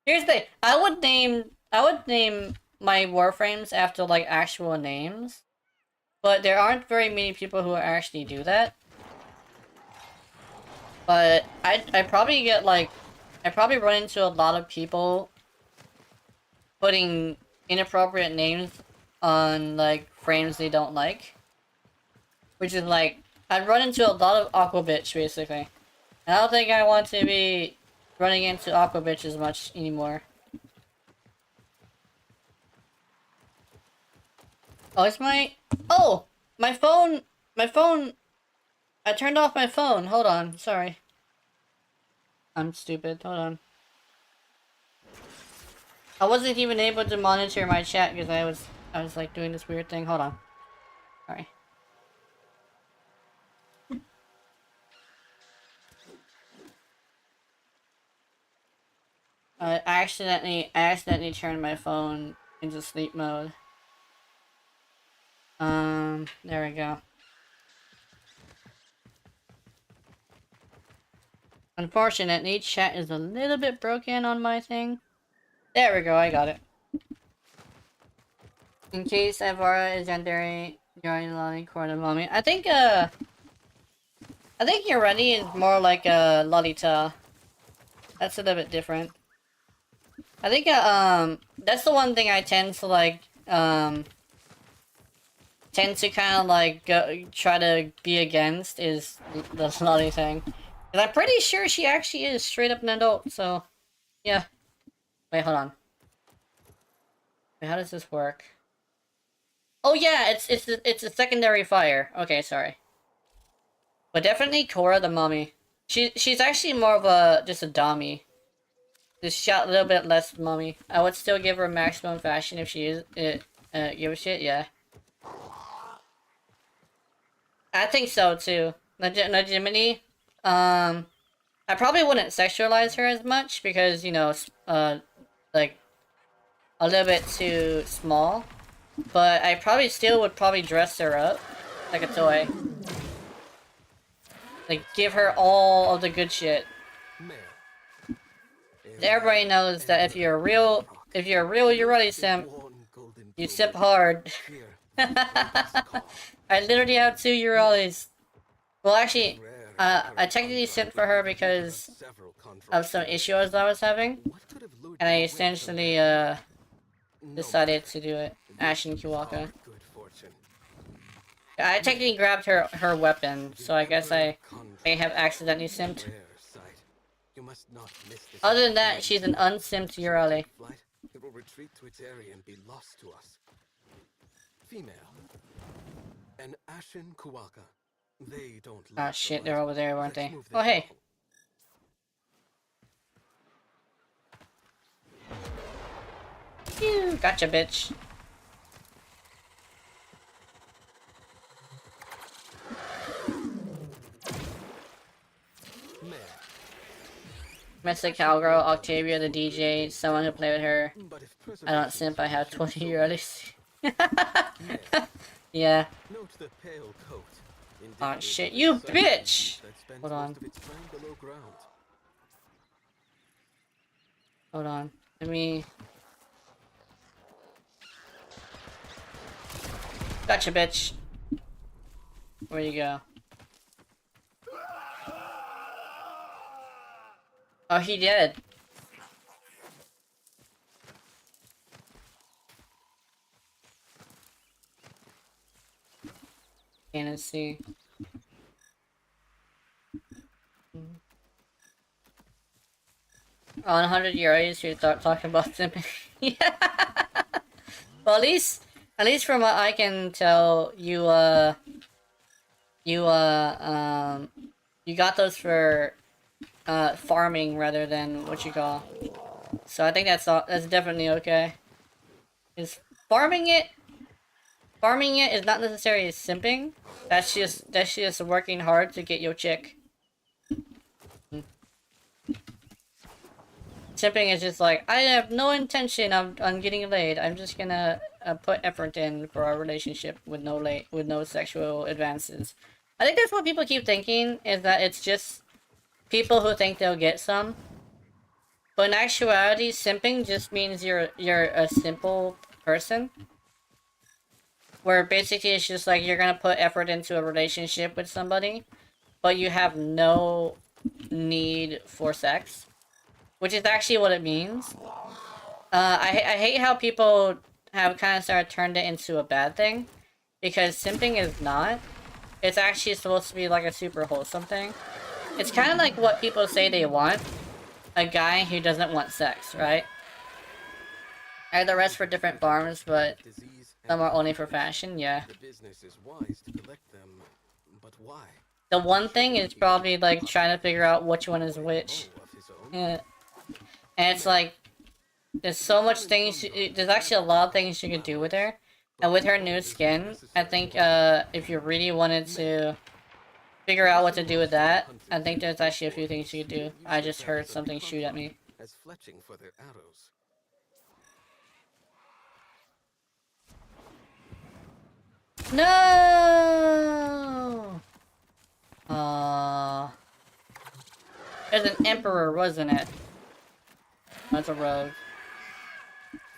S1: Here's the thing, I would name my Warframes after like actual names, but there aren't very many people who actually do that. But I probably get like, I probably run into a lot of people putting inappropriate names on like frames they don't like, which is like, I'd run into a lot of Aqua Bitch basically. And I don't think I want to be running into Aqua Bitch as much anymore. Oh, it's my... Oh! My phone... I turned off my phone. Hold on. Sorry. I'm stupid. Hold on. I wasn't even able to monitor my chat because I was like doing this weird thing. Hold on. Sorry. I accidentally turned my phone into sleep mode. There we go. Unfortunately, chat is a little bit broken on my thing. There we go, I got it. In case Evara is legendary, during the Lolly Corner Mommy. I think Yoreni is more like a Lolita. That's a little bit different. I think, that's the one thing I tend to like, tend to kind of like try to be against is the Lolly thing. Because I'm pretty sure she actually is straight up an adult, so yeah. Wait, hold on. Wait, how does this work? Oh yeah, it's a secondary fire. Okay, sorry. But definitely Cora the mommy. She's actually more of a just a dummy. Just shot a little bit less mommy. I would still give her maximum fashion if she is give a shit, yeah. I think so too. Legitimately. I probably wouldn't sexualize her as much because, you know, like a little bit too small. But I probably still would probably dress her up like a toy. Like give her all of the good shit. Everybody knows that if you're a real Urartu simp, you simp hard. I literally have 2 Uralis. Well, actually, I technically simped for her because of some issues I was having, and I essentially decided to do it. Ashen Kiwaka. I technically grabbed her weapon, so I guess I may have accidentally simped. Other than that, she's an unsimped Urali.
S10: It will retreat to its area and be lost to us. Female. An Ashen Kuwaka. They don't.
S1: Ah shit, they're over there, weren't they? Oh hey. Phew, gotcha, bitch. Mystic Cowgirl, Octavia the DJ, someone who played with her. I don't simp, I have 20 Uralis. Yeah. Oh shit, you bitch! Hold on. Hold on. Let me... Gotcha, bitch. Where you go? Oh, he did. Can't see. On 100 euros, you start talking about simping. Yeah. Well, at least from what I can tell, you got those for farming rather than what you call. So I think that's definitely okay. Is farming it is not necessarily simping. That's just working hard to get your chick. Simping is just like, I have no intention on getting laid. I'm just gonna put effort in for our relationship with no sexual advances. I think that's what people keep thinking, is that it's just people who think they'll get some. But in actuality, simping just means you're a simple person. Where basically it's just like you're gonna put effort into a relationship with somebody, but you have no need for sex. Which is actually what it means. I hate how people have kind of started turned it into a bad thing. Because simping is not. It's actually supposed to be like a super wholesome thing. It's kind of like what people say they want. A guy who doesn't want sex, right? I have the rest for different farms, but some are only for fashion, yeah.
S10: The business is wise to collect them, but why?
S1: The one thing is probably like trying to figure out which one is which. Yeah. And it's like, there's so much things, there's actually a lot of things you could do with her. And with her new skin, I think if you really wanted to figure out what to do with that, I think there's actually a few things you could do. I just heard something shoot at me.
S10: As fletching for their arrows.
S1: No! There's an emperor, wasn't it? That's a rogue.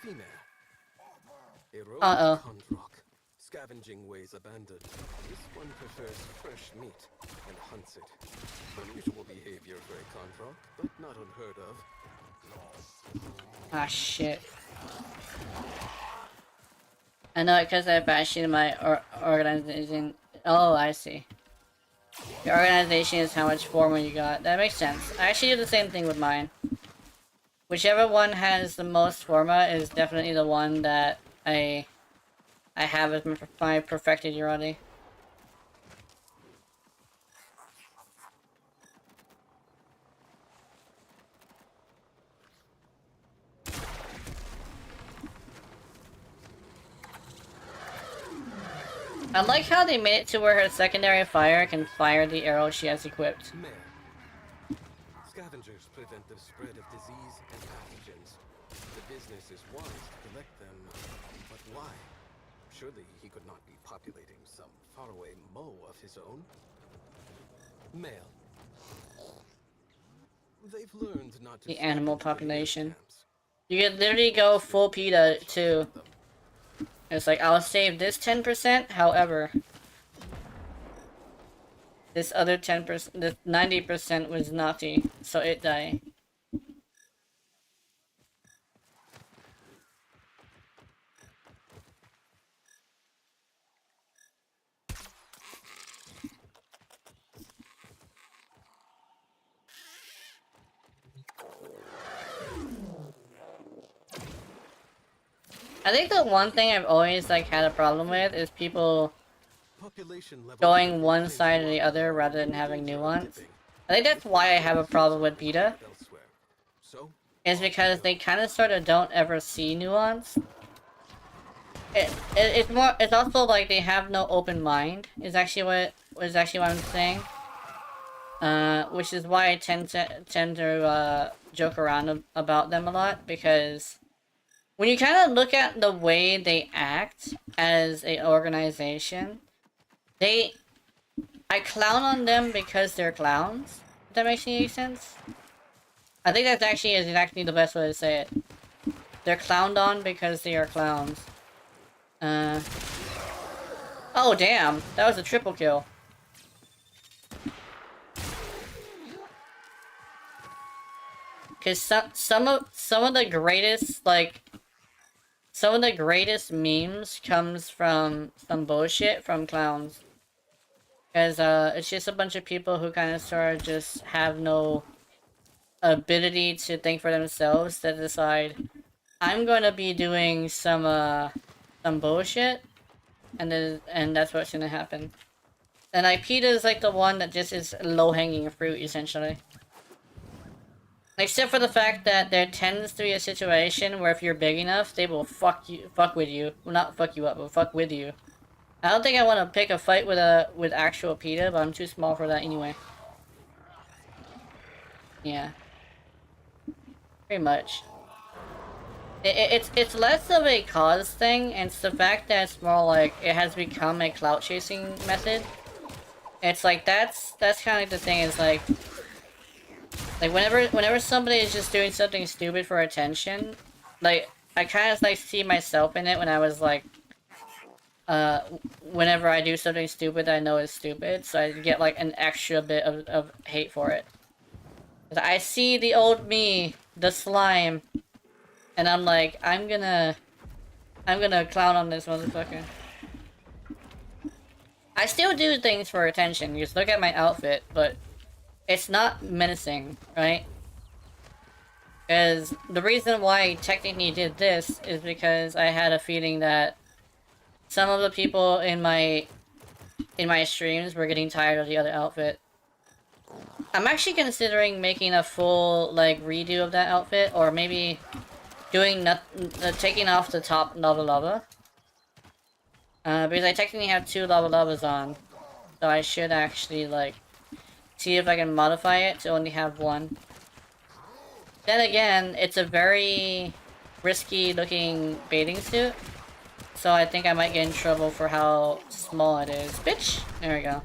S10: Female.
S1: Uh-oh.
S10: Condrock. Scavenging ways abandoned. This one prefers fresh meat and hunts it. Unusual behavior for a Condrock, but not unheard of.
S1: Ah, shit. I know it because I bashed into my organization. Oh, I see. Your organization is how much formal you got. That makes sense. I actually do the same thing with mine. Whichever one has the most forma is definitely the one that I have as my perfected already. I like how they made it to where her secondary fire can fire the arrow she has equipped.
S10: Mare. Scavengers prevent the spread of disease and pathogens. The business is wise to collect them, but why? Surely he could not be populating some faraway moe of his own? Male. They've learned not to
S1: The animal population. You could literally go full PETA too. It's like, I'll save this 10%, however, this other 10%, this 90% was naughty, so it died. I think the one thing I've always like had a problem with is people going one side or the other rather than having nuance. I think that's why I have a problem with PETA. Is because they kind of sort of don't ever see nuance. It's also like they have no open mind. Is actually what I'm saying. Which is why I tend to joke around about them a lot, because when you kind of look at the way they act as an organization, I clown on them because they're clowns. If that makes any sense? I think that's actually exactly the best way to say it. They're clowned on because they are clowns. Oh damn, that was a triple kill. Cause some of the greatest memes comes from some bullshit from clowns. Cause it's just a bunch of people who kind of sort of just have no ability to think for themselves that decide, I'm gonna be doing some bullshit, and that's what's gonna happen. And PETA is like the one that just is low-hanging fruit essentially. Except for the fact that there tends to be a situation where if you're big enough, they will fuck with you. Well, not fuck you up, but fuck with you. I don't think I want to pick a fight with actual PETA, but I'm too small for that anyway. Yeah. Pretty much. It's less of a cause thing, and it's the fact that it's more like it has become a clout chasing method. It's like that's kind of like the thing is like whenever somebody is just doing something stupid for attention, like I kind of like see myself in it when I was like whenever I do something stupid that I know is stupid, so I get like an extra bit of hate for it. I see the old me, the slime, and I'm like, I'm gonna clown on this motherfucker. I still do things for attention. Just look at my outfit, but it's not menacing, right? Because the reason why I technically did this is because I had a feeling that some of the people in my streams were getting tired of the other outfit. I'm actually considering making a full like redo of that outfit, or maybe doing taking off the top lava lava. Because I technically have 2 lava lavas on, so I should actually like see if I can modify it to only have 1. Then again, it's a very risky looking bathing suit, so I think I might get in trouble for how small it is. Bitch! There we go.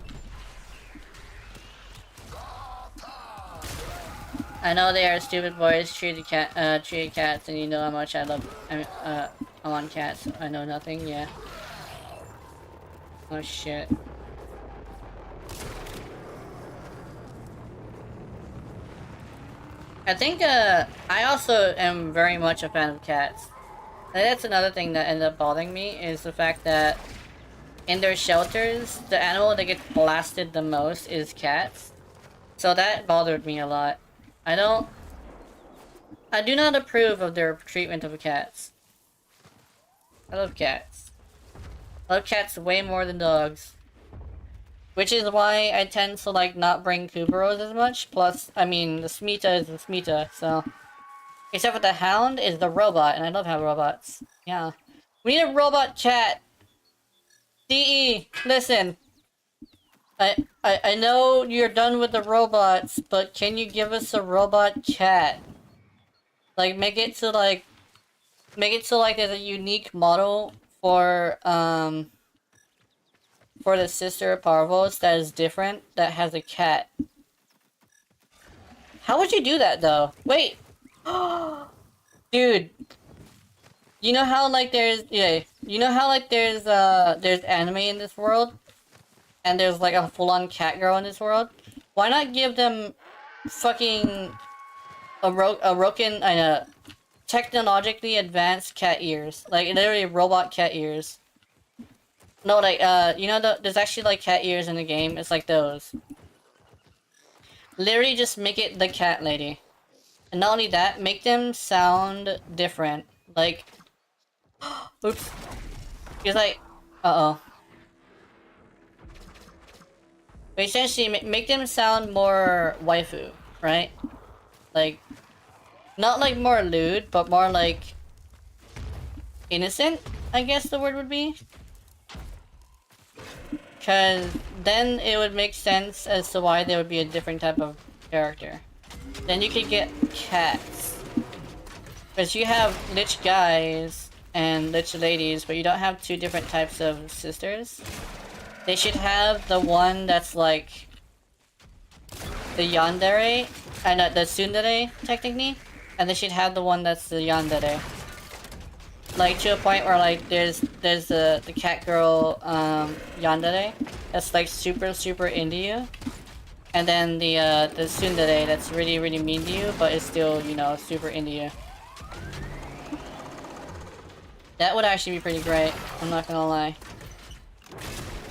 S1: I know they are stupid boys, treated cats, and you know how much I love. I'm on cats. I know nothing. Yeah. Oh shit. I think I also am very much a fan of cats. And that's another thing that ended up bothering me is the fact that in their shelters, the animal that gets blasted the most is cats. So that bothered me a lot. I do not approve of their treatment of cats. I love cats. I love cats way more than dogs. Which is why I tend to like not bring Kuburos as much. Plus, I mean, the Smita is the Smita, so... Except for the Hound is the robot, and I love how robots. Yeah. We need a robot chat! DE, listen. I know you're done with the robots, but can you give us a robot chat? Like, make it so there's a unique model for the sister of Parvos that is different, that has a cat. How would you do that, though? Wait! Dude. You know how, like, there's anime in this world? And there's, like, a full-on cat girl in this world? Why not give them fucking technologically advanced cat ears? Like, literally robot cat ears. No, like, you know, there's actually, like, cat ears in the game. It's like those. Literally just make it the cat lady. And not only that, make them sound different. Like... Oops. It's like... Uh-oh. But essentially, make them sound more waifu, right? Like... Not like more lewd, but more like... innocent, I guess the word would be. Because then it would make sense as to why there would be a different type of character. Then you could get cats. Because you have lich guys and lich ladies, but you don't have 2 different types of sisters. They should have the one that's like the yandere, and the tsundere, technically. And they should have the one that's the yandere. Like, to a point where, like, there's the cat girl, yandere, that's, like, super into you. And then the tsundere that's really mean to you, but is still, you know, super into you. That would actually be pretty great, I'm not gonna lie.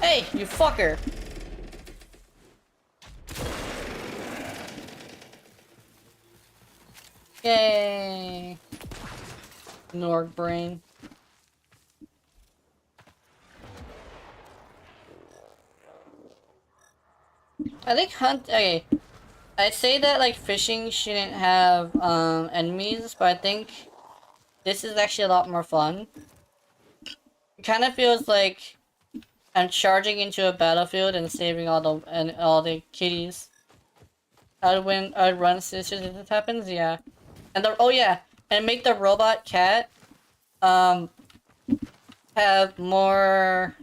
S1: Hey, you fucker! Yay! Norg brain. I think okay. I say that like fishing shouldn't have enemies, but I think this is actually a lot more fun. It kind of feels like I'm charging into a battlefield and saving all the kitties. I'd run sisters if this happens, yeah. And oh yeah, and make the robot cat have more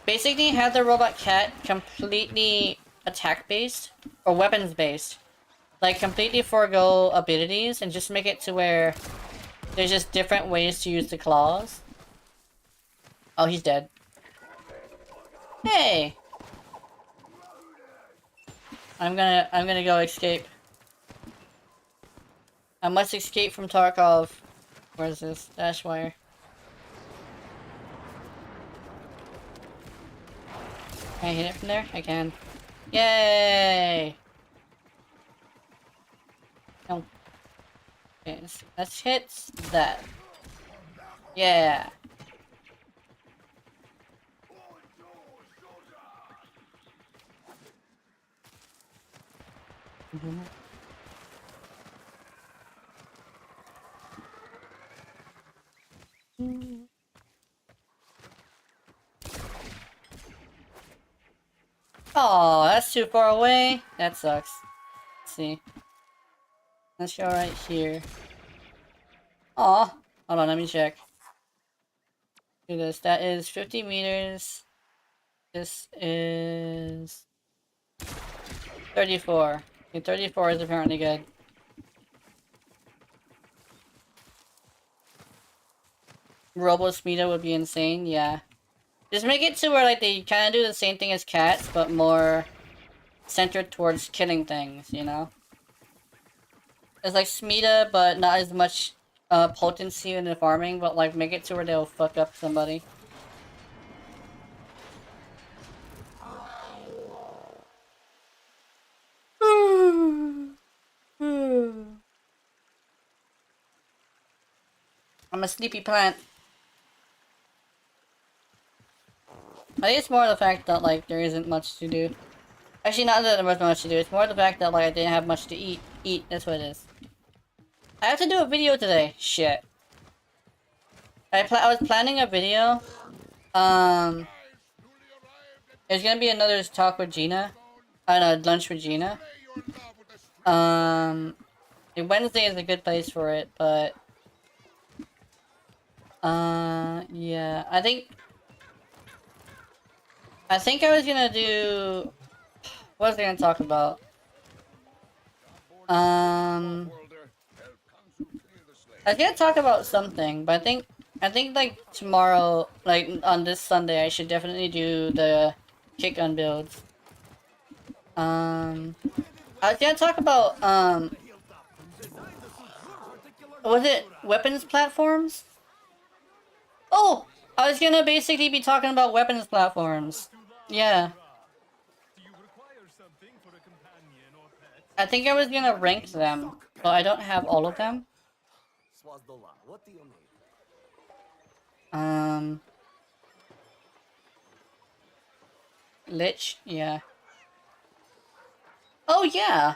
S1: basically have the robot cat completely attack-based or weapons-based. Like, completely forego abilities and just make it to where there's just different ways to use the claws. Oh, he's dead. Hey! I'm gonna go escape. I must escape from Tarkov. Where's this? Dash wire. Can I hit it from there? I can. Yay! No. Okay, let's hit that. Yeah. Oh, that's too far away. That sucks. Let's see. Let's go right here. Aw. Hold on, let me check. Do this. That is 50 meters. This is 34. Okay, 34 is apparently good. Robo Speedo would be insane, yeah. Just make it to where like they kind of do the same thing as cats, but more centered towards killing things, you know? It's like Smita, but not as much potency in the farming, but like make it to where they'll fuck up somebody. I'm a sleepy plant. I think it's more the fact that like there isn't much to do. Actually, not that there was much to do. It's more the fact that like I didn't have much to eat. That's what it is. I have to do a video today. Shit. I was planning a video. There's gonna be another talk with Gina. No, lunch with Gina. Wednesday is a good place for it, but yeah. I think I was gonna do. What was I gonna talk about? I was gonna talk about something, but I think like tomorrow, like on this Sunday, I should definitely do the kick gun builds. I was gonna talk about was it weapons platforms? Oh, I was gonna basically be talking about weapons platforms. Yeah. I think I was gonna rank them, but I don't have all of them. Lich, yeah. Oh yeah!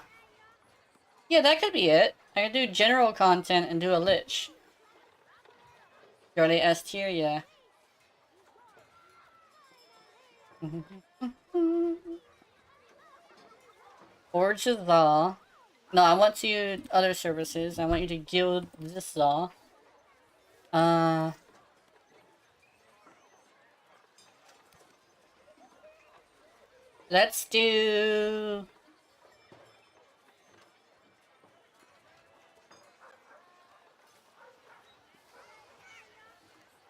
S1: Yeah, that could be it. I could do general content and do a Lich. Purely S tier, yeah. Forge the Zaw. No, I want to other services. I want you to guild this Zaw. Let's do...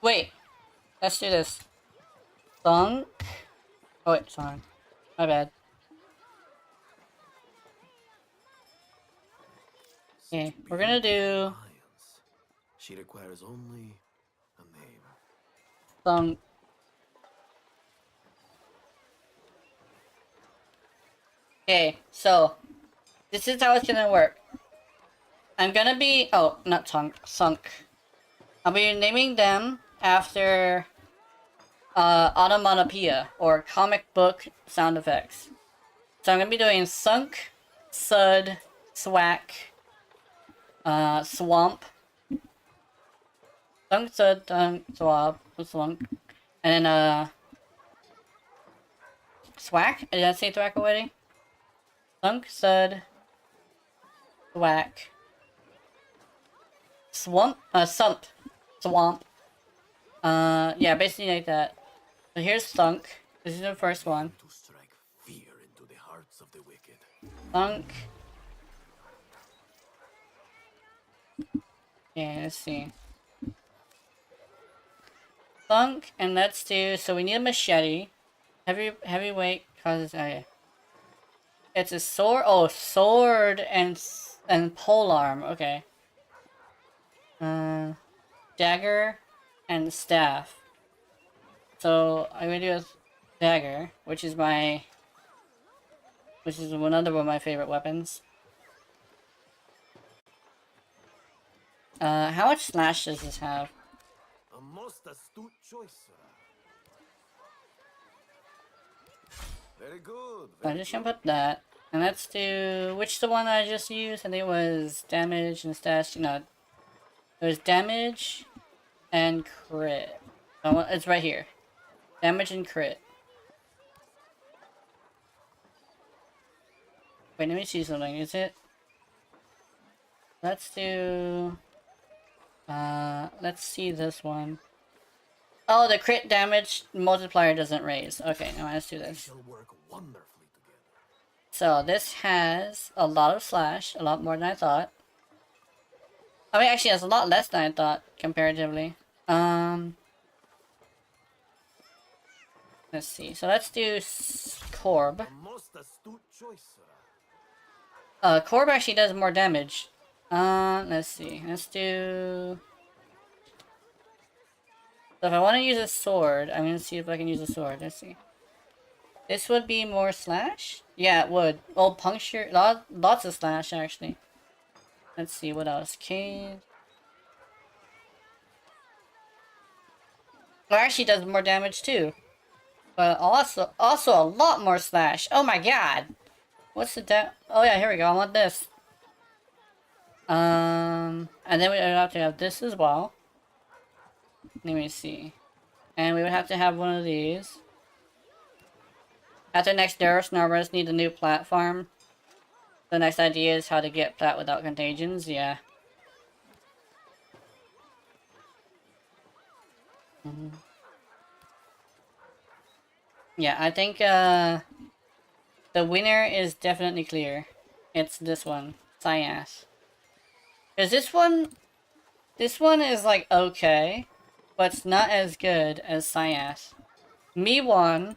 S1: Wait. Let's do this. Thunk. Oh wait, sorry. My bad. Okay, we're gonna do...
S10: She requires only a name.
S1: Thunk. Okay, so this is how it's gonna work. I'm gonna be not Sunk. I'll be naming them after onomatopoeia or comic book sound effects. So I'm gonna be doing Sunk, Sud, Swack, Swamp. Sunk, Sud, Swamp, and then Swack. Did I say Thwack already? Sunk, Sud, Whack, Swamp, Swamp. Yeah, basically like that. So here's Thunk. This is the first one.
S10: To strike fear into the hearts of the wicked.
S1: Thunk. Okay, let's see. Thunk, and let's do. So we need a machete. Heavyweight causes. Oh yeah. It's a sword. Oh, sword and polearm. Okay. Dagger and staff. So I'm gonna do a dagger, which is another one of my favorite weapons. How much slash does this have?
S10: A most astute choice, sir. Very good.
S1: So I'm just gonna put that. And let's do... Which the one I just used? I think it was damage and stash. No. It was damage and crit. Oh, it's right here. Damage and crit. Wait, let me see something. Is it? Let's do... let's see this one. Oh, the crit damage multiplier doesn't raise. Okay, now let's do this. So this has a lot of slash, a lot more than I thought. I mean, actually, it's a lot less than I thought, comparatively. Let's see. So let's do Corb. Corb actually does more damage. Let's see. Let's do... So if I want to use a sword, I'm going to see if I can use a sword. Let's see. This would be more slash? Yeah, it would. Oh, puncture. Lots of slash, actually. Let's see, what else? Cave. Well, actually does more damage, too. But also a lot more slash. Oh my god! What's the Oh yeah, here we go. I want this. And then we would have to have this as well. Let me see. And we would have to have one of these. After next Daros, Narvas need a new platform. The next idea is how to get plat without contagions, yeah. Yeah, I think the winner is definitely clear. It's this one, Cyas. Because this one is like okay, but it's not as good as Cyas. Me1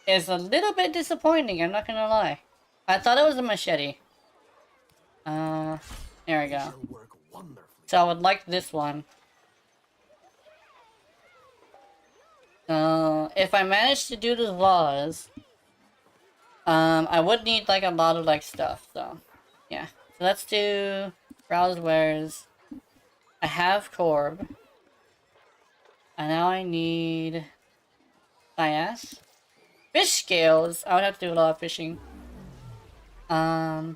S1: is a little bit disappointing, I'm not gonna lie. I thought it was a machete. There we go. So I would like this one. If I manage to do the laws, I would need like a lot of like stuff, so yeah. So let's do browse wares. I have Corb. And now I need Cyas. Fish scales. I would have to do a lot of fishing. I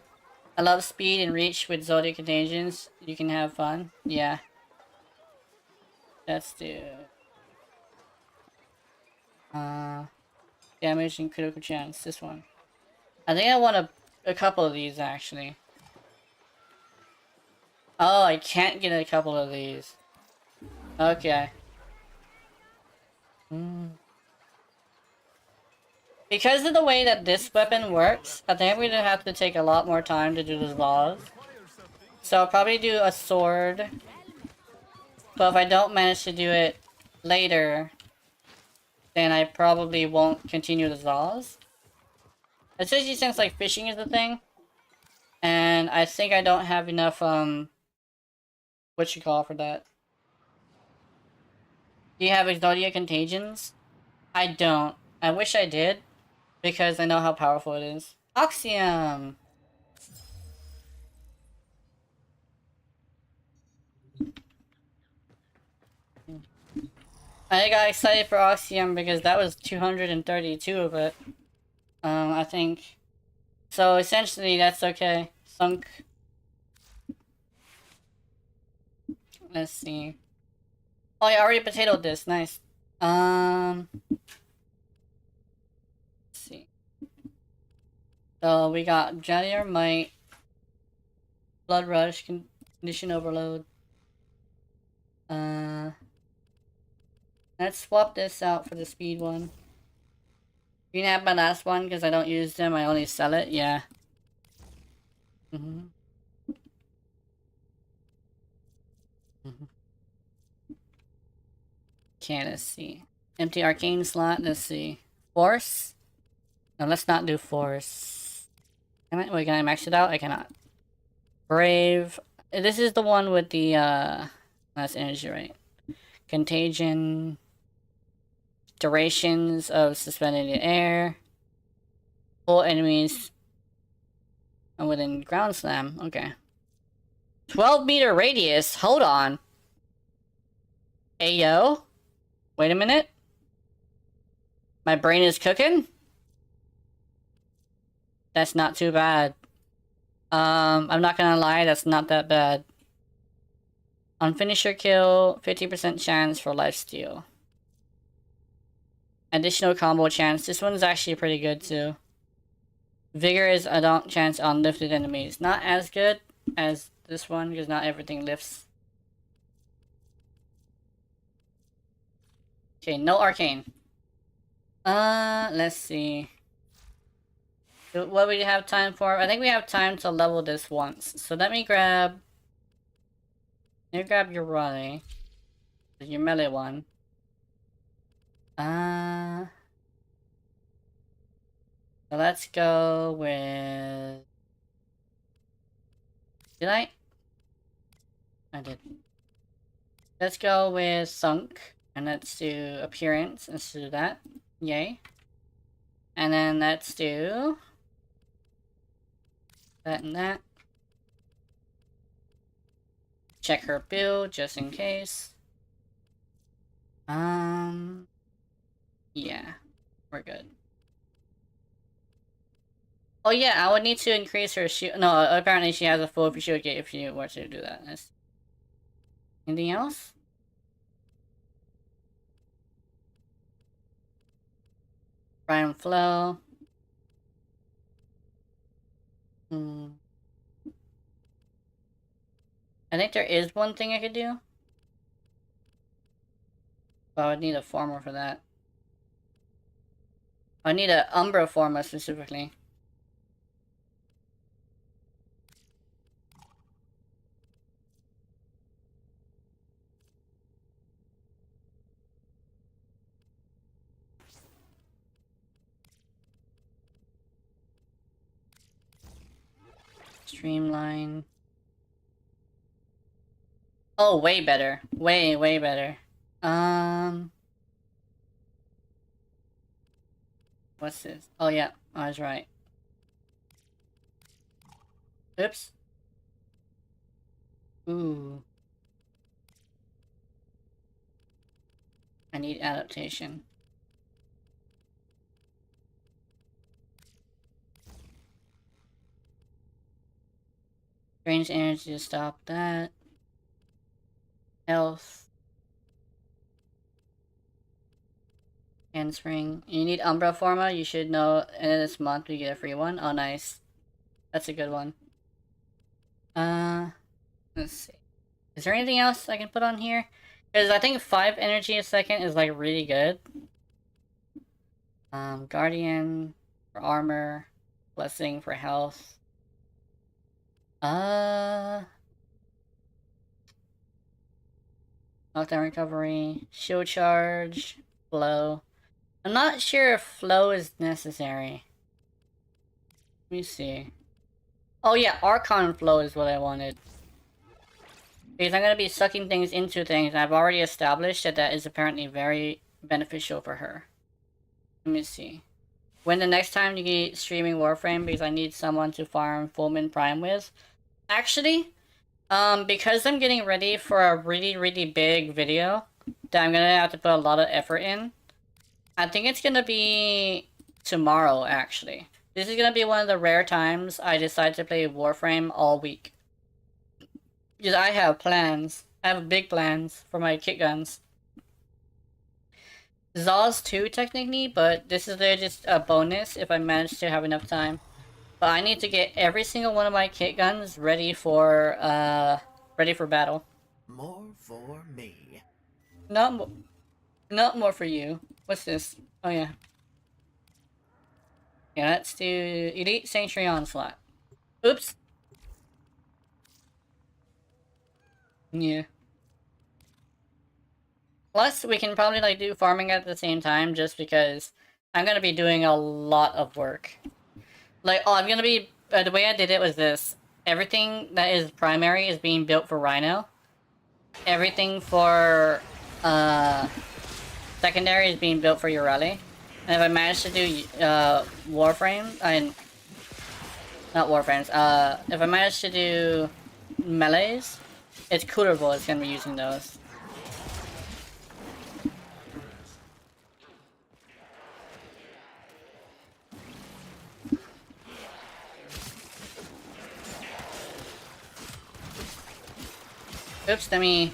S1: love speed and reach with Zodiac Contagions. You can have fun. Yeah. Let's do... damage and critical chance. This one. I think I want a couple of these, actually. Oh, I can't get a couple of these. Okay. Because of the way that this weapon works, I think we're gonna have to take a lot more time to do the laws. So I'll probably do a sword. But if I don't manage to do it later, then I probably won't continue the laws. Especially since like fishing is a thing. And I think I don't have enough what you call for that. Do you have Exodia Contagions? I don't. I wish I did. Because I know how powerful it is. Oxium! I got excited for Oxium because that was 232 of it. I think. So essentially that's okay. Sunk. Let's see. Oh, I already potatoed this. Nice. Let's see. So we got Jadier Might, Blood Rush, Condition Overload. Let's swap this out for the speed one. You can have my last one because I don't use them. I only sell it. Yeah. Mm-hmm. Okay, let's see. Empty arcane slot. Let's see. Force. No, let's not do force. Can I? Wait, can I max it out? I cannot. Brave. This is the one with the that's energy, right? Contagion. Durations of suspended in the air. Full enemies. And within ground slam. Okay. 12-meter radius. Hold on. Ayo. Wait a minute. My brain is cooking. That's not too bad. I'm not gonna lie, that's not that bad. On finisher kill, 50% chance for lifesteal. Additional combo chance. This one's actually pretty good too. Vigor is a don't chance on lifted enemies. Not as good as this one because not everything lifts. Okay, no arcane. Let's see. What we have time for? I think we have time to level this once. So let me grab your Raleigh. Your melee one. So let's go with... Did I? I did. Let's go with Sunk. And let's do appearance. Let's do that. Yay. And then let's do... that and that. Check her build just in case. Yeah. We're good. Oh yeah, I would need to increase her shield. No, apparently she has a full shield gate if you were to do that. Anything else? Prime flow. I think there is one thing I could do. But I would need a former for that. I need an Umbra former specifically. Streamline. Oh, way better. Way, way better. What's this? Oh, yeah. I was right. Oops. Ooh. I need adaptation. Strange energy to stop that. Health. Handspring. You need Umbra Forma. You should know end of this month we get a free one. Oh, nice. That's a good one. Let's see. Is there anything else I can put on here? Because I think 5 energy a second is like really good. Guardian for armor. Blessing for health. Knockdown recovery. Shield charge. Flow. I'm not sure if flow is necessary. Let me see. Oh yeah, Archon flow is what I wanted. Because I'm gonna be sucking things into things, and I've already established that that is apparently very beneficial for her. Let me see. When the next time you get streaming Warframe, because I need someone to farm Fullman Prime with. Actually, because I'm getting ready for a really, really big video that I'm gonna have to put a lot of effort in, I think it's gonna be tomorrow, actually. This is gonna be one of the rare times I decide to play Warframe all week. Because I have plans. I have big plans for my kit guns. Zaws too, technically, but this is just a bonus if I manage to have enough time. But I need to get every single one of my kit guns ready for battle.
S11: More for me.
S1: Not more for you. What's this? Oh yeah. Yeah, let's do Elite Sanctuary Onslaught. Oops. Yeah. Plus, we can probably like do farming at the same time just because I'm gonna be doing a lot of work. Like, oh, I'm gonna be... the way I did it was this. Everything that is primary is being built for Rhino. Everything for, secondary is being built for Ureli. And if I manage to do, Warframe, not Warframes, if I manage to do melees, it's Coolerable is gonna be using those. Oops, let me...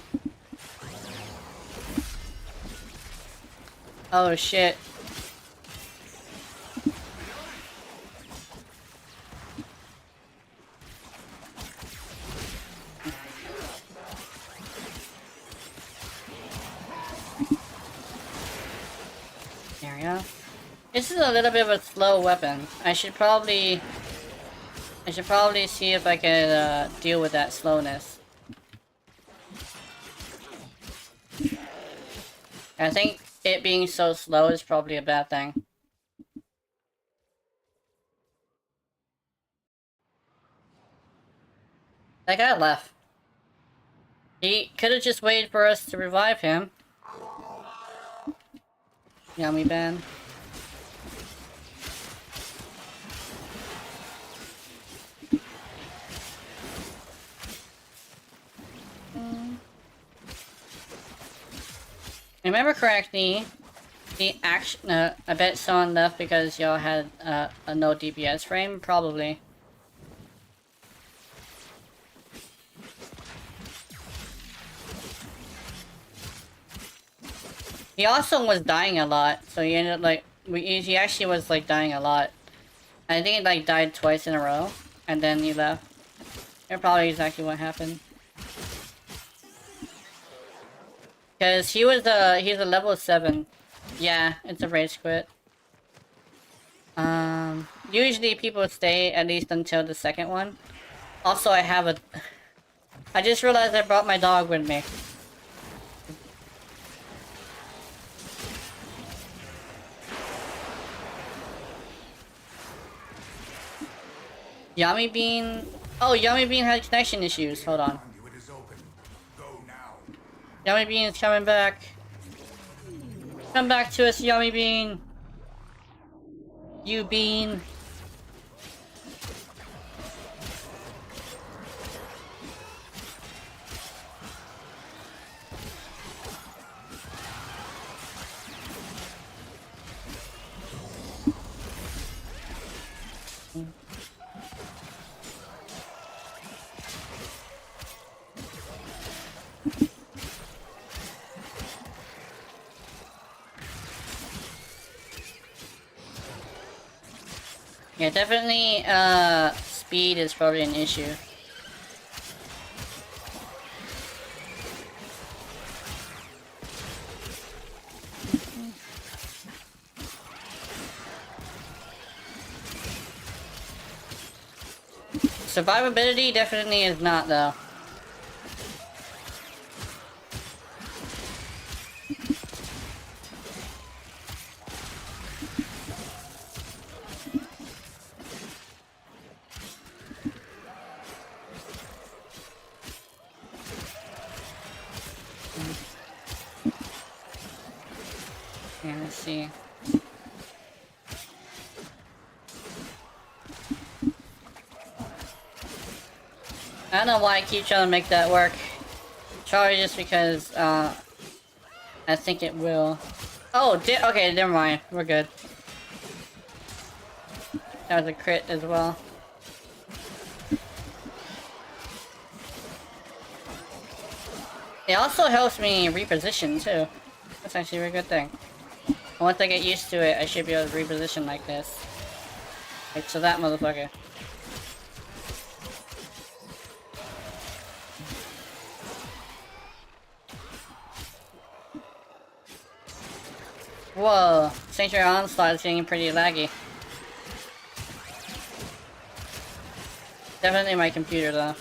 S1: Oh shit. There we go. This is a little bit of a slow weapon. I should probably see if I can deal with that slowness. I think it being so slow is probably a bad thing. That guy left. He could have just waited for us to revive him. Yummy Ben. Remember correctly, the action... I bet someone left because y'all had a no DPS frame? Probably. He also was dying a lot, so he ended up like... he actually was like dying a lot. I think he like died twice in a row, and then he left. That's probably exactly what happened. Because he's a level 7. Yeah, it's a rage quit. Usually people stay at least until the second one. Also, I just realized I brought my dog with me. Yummy Bean... Oh, Yummy Bean had connection issues. Hold on. Yummy Bean is coming back. Come back to us, Yummy Bean. You Bean. Yeah, definitely, speed is probably an issue. Survivability definitely is not, though. Yeah, let's see. I don't know why I keep trying to make that work. Probably just because, I think it will. Oh, okay, never mind. We're good. That was a crit as well. It also helps me reposition, too. That's actually a very good thing. Once I get used to it, I should be able to reposition like this. Like, so that motherfucker. Whoa, Sanctuary Onslaught is getting pretty laggy. Definitely my computer though.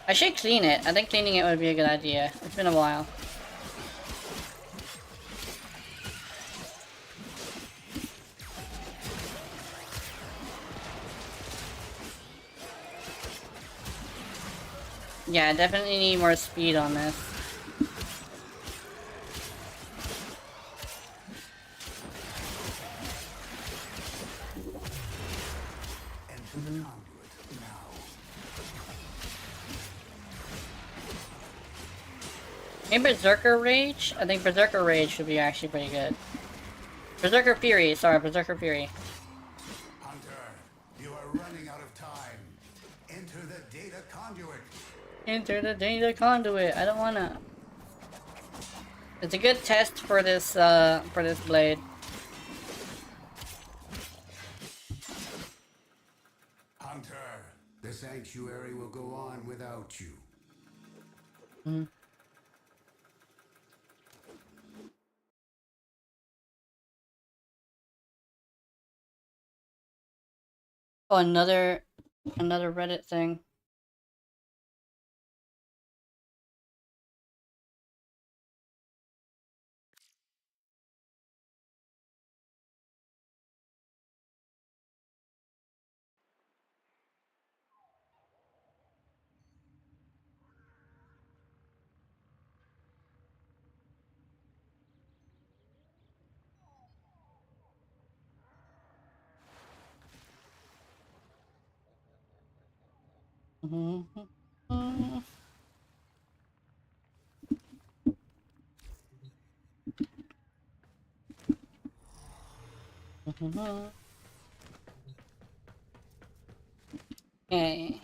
S1: I should clean it. I think cleaning it would be a good idea. It's been a while. Yeah, I definitely need more speed on this. Maybe Berserker Rage? I think Berserker Rage should be actually pretty good. Berserker Fury, sorry, Berserker Fury.
S9: Hunter, you are running out of time. Enter the data conduit.
S1: Enter the data conduit. I don't wanna. It's a good test for this blade.
S9: Hunter, the sanctuary will go on without you.
S1: Oh, another Reddit thing. Okay.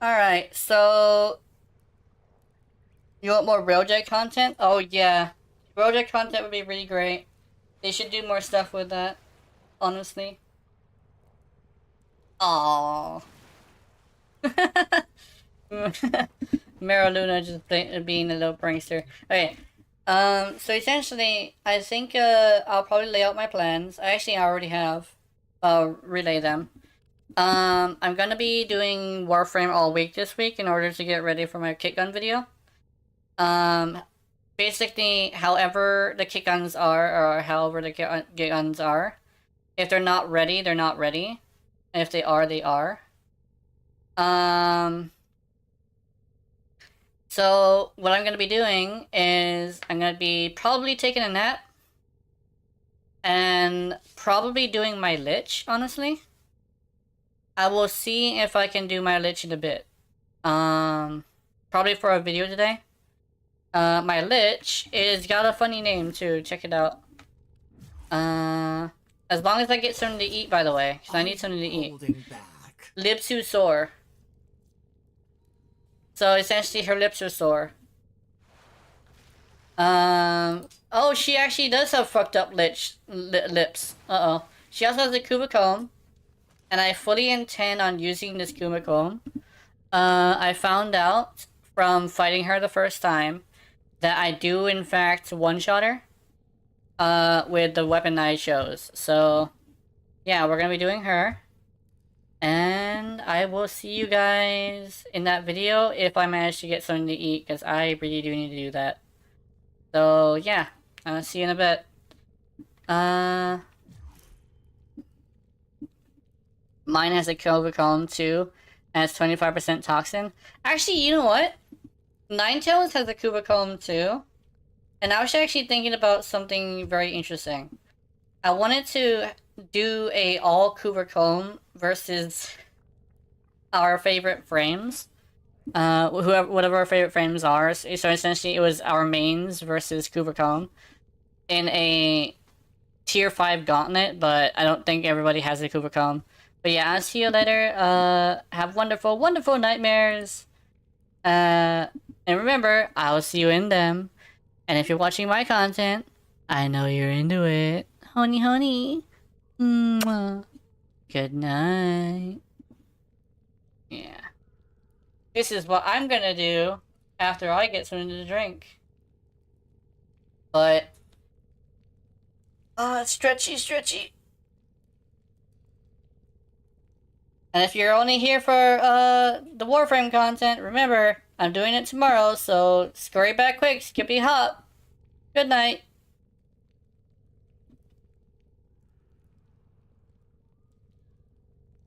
S1: Alright, so you want more Railjet content? Oh yeah. Railjet content would be really great. They should do more stuff with that, honestly. Aww. Maraluna just being a little prankster. Okay. So essentially, I think, I'll probably lay out my plans. I actually already have. Relay them. I'm gonna be doing Warframe all week this week in order to get ready for my kick gun video. Basically, however the kick guns are, or however the kick guns are, if they're not ready, they're not ready. And if they are, they are. So what I'm gonna be doing is I'm gonna be probably taking a nap and probably doing my Lich, honestly. I will see if I can do my Lich in a bit. Probably for a video today. My Lich is got a funny name too, check it out. As long as I get something to eat, by the way, because I need something to eat. Lips who sore. So essentially her lips are sore. Oh, she actually does have fucked up lips. Uh-oh. She also has a Kuma comb. And I fully intend on using this Kuma comb. I found out from fighting her the first time that I do in fact one-shot her. With the weapon I chose. So, yeah, we're gonna be doing her. And I will see you guys in that video if I manage to get something to eat, because I really do need to do that. So, yeah. I'll see you in a bit. Mine has a Kilbicom too, and it's 25% toxin. Actually, you know what? Ninetales has a Kubicom too. And I was actually thinking about something very interesting. I wanted to do a all Kubicom versus our favorite frames. Whatever our favorite frames are. So essentially it was our mains versus Kubicom in a tier 5 gauntlet, but I don't think everybody has a Kubicom. But yeah, I'll see you later. Have wonderful, wonderful nightmares. And remember, I'll see you in them. And if you're watching my content, I know you're into it. Honey, honey. Mwah. Good night. Yeah. This is what I'm gonna do after I get something to drink. But Stretchy, stretchy. And if you're only here for the Warframe content, remember, I'm doing it tomorrow, so scurry back quick, Skippy hop. Good night.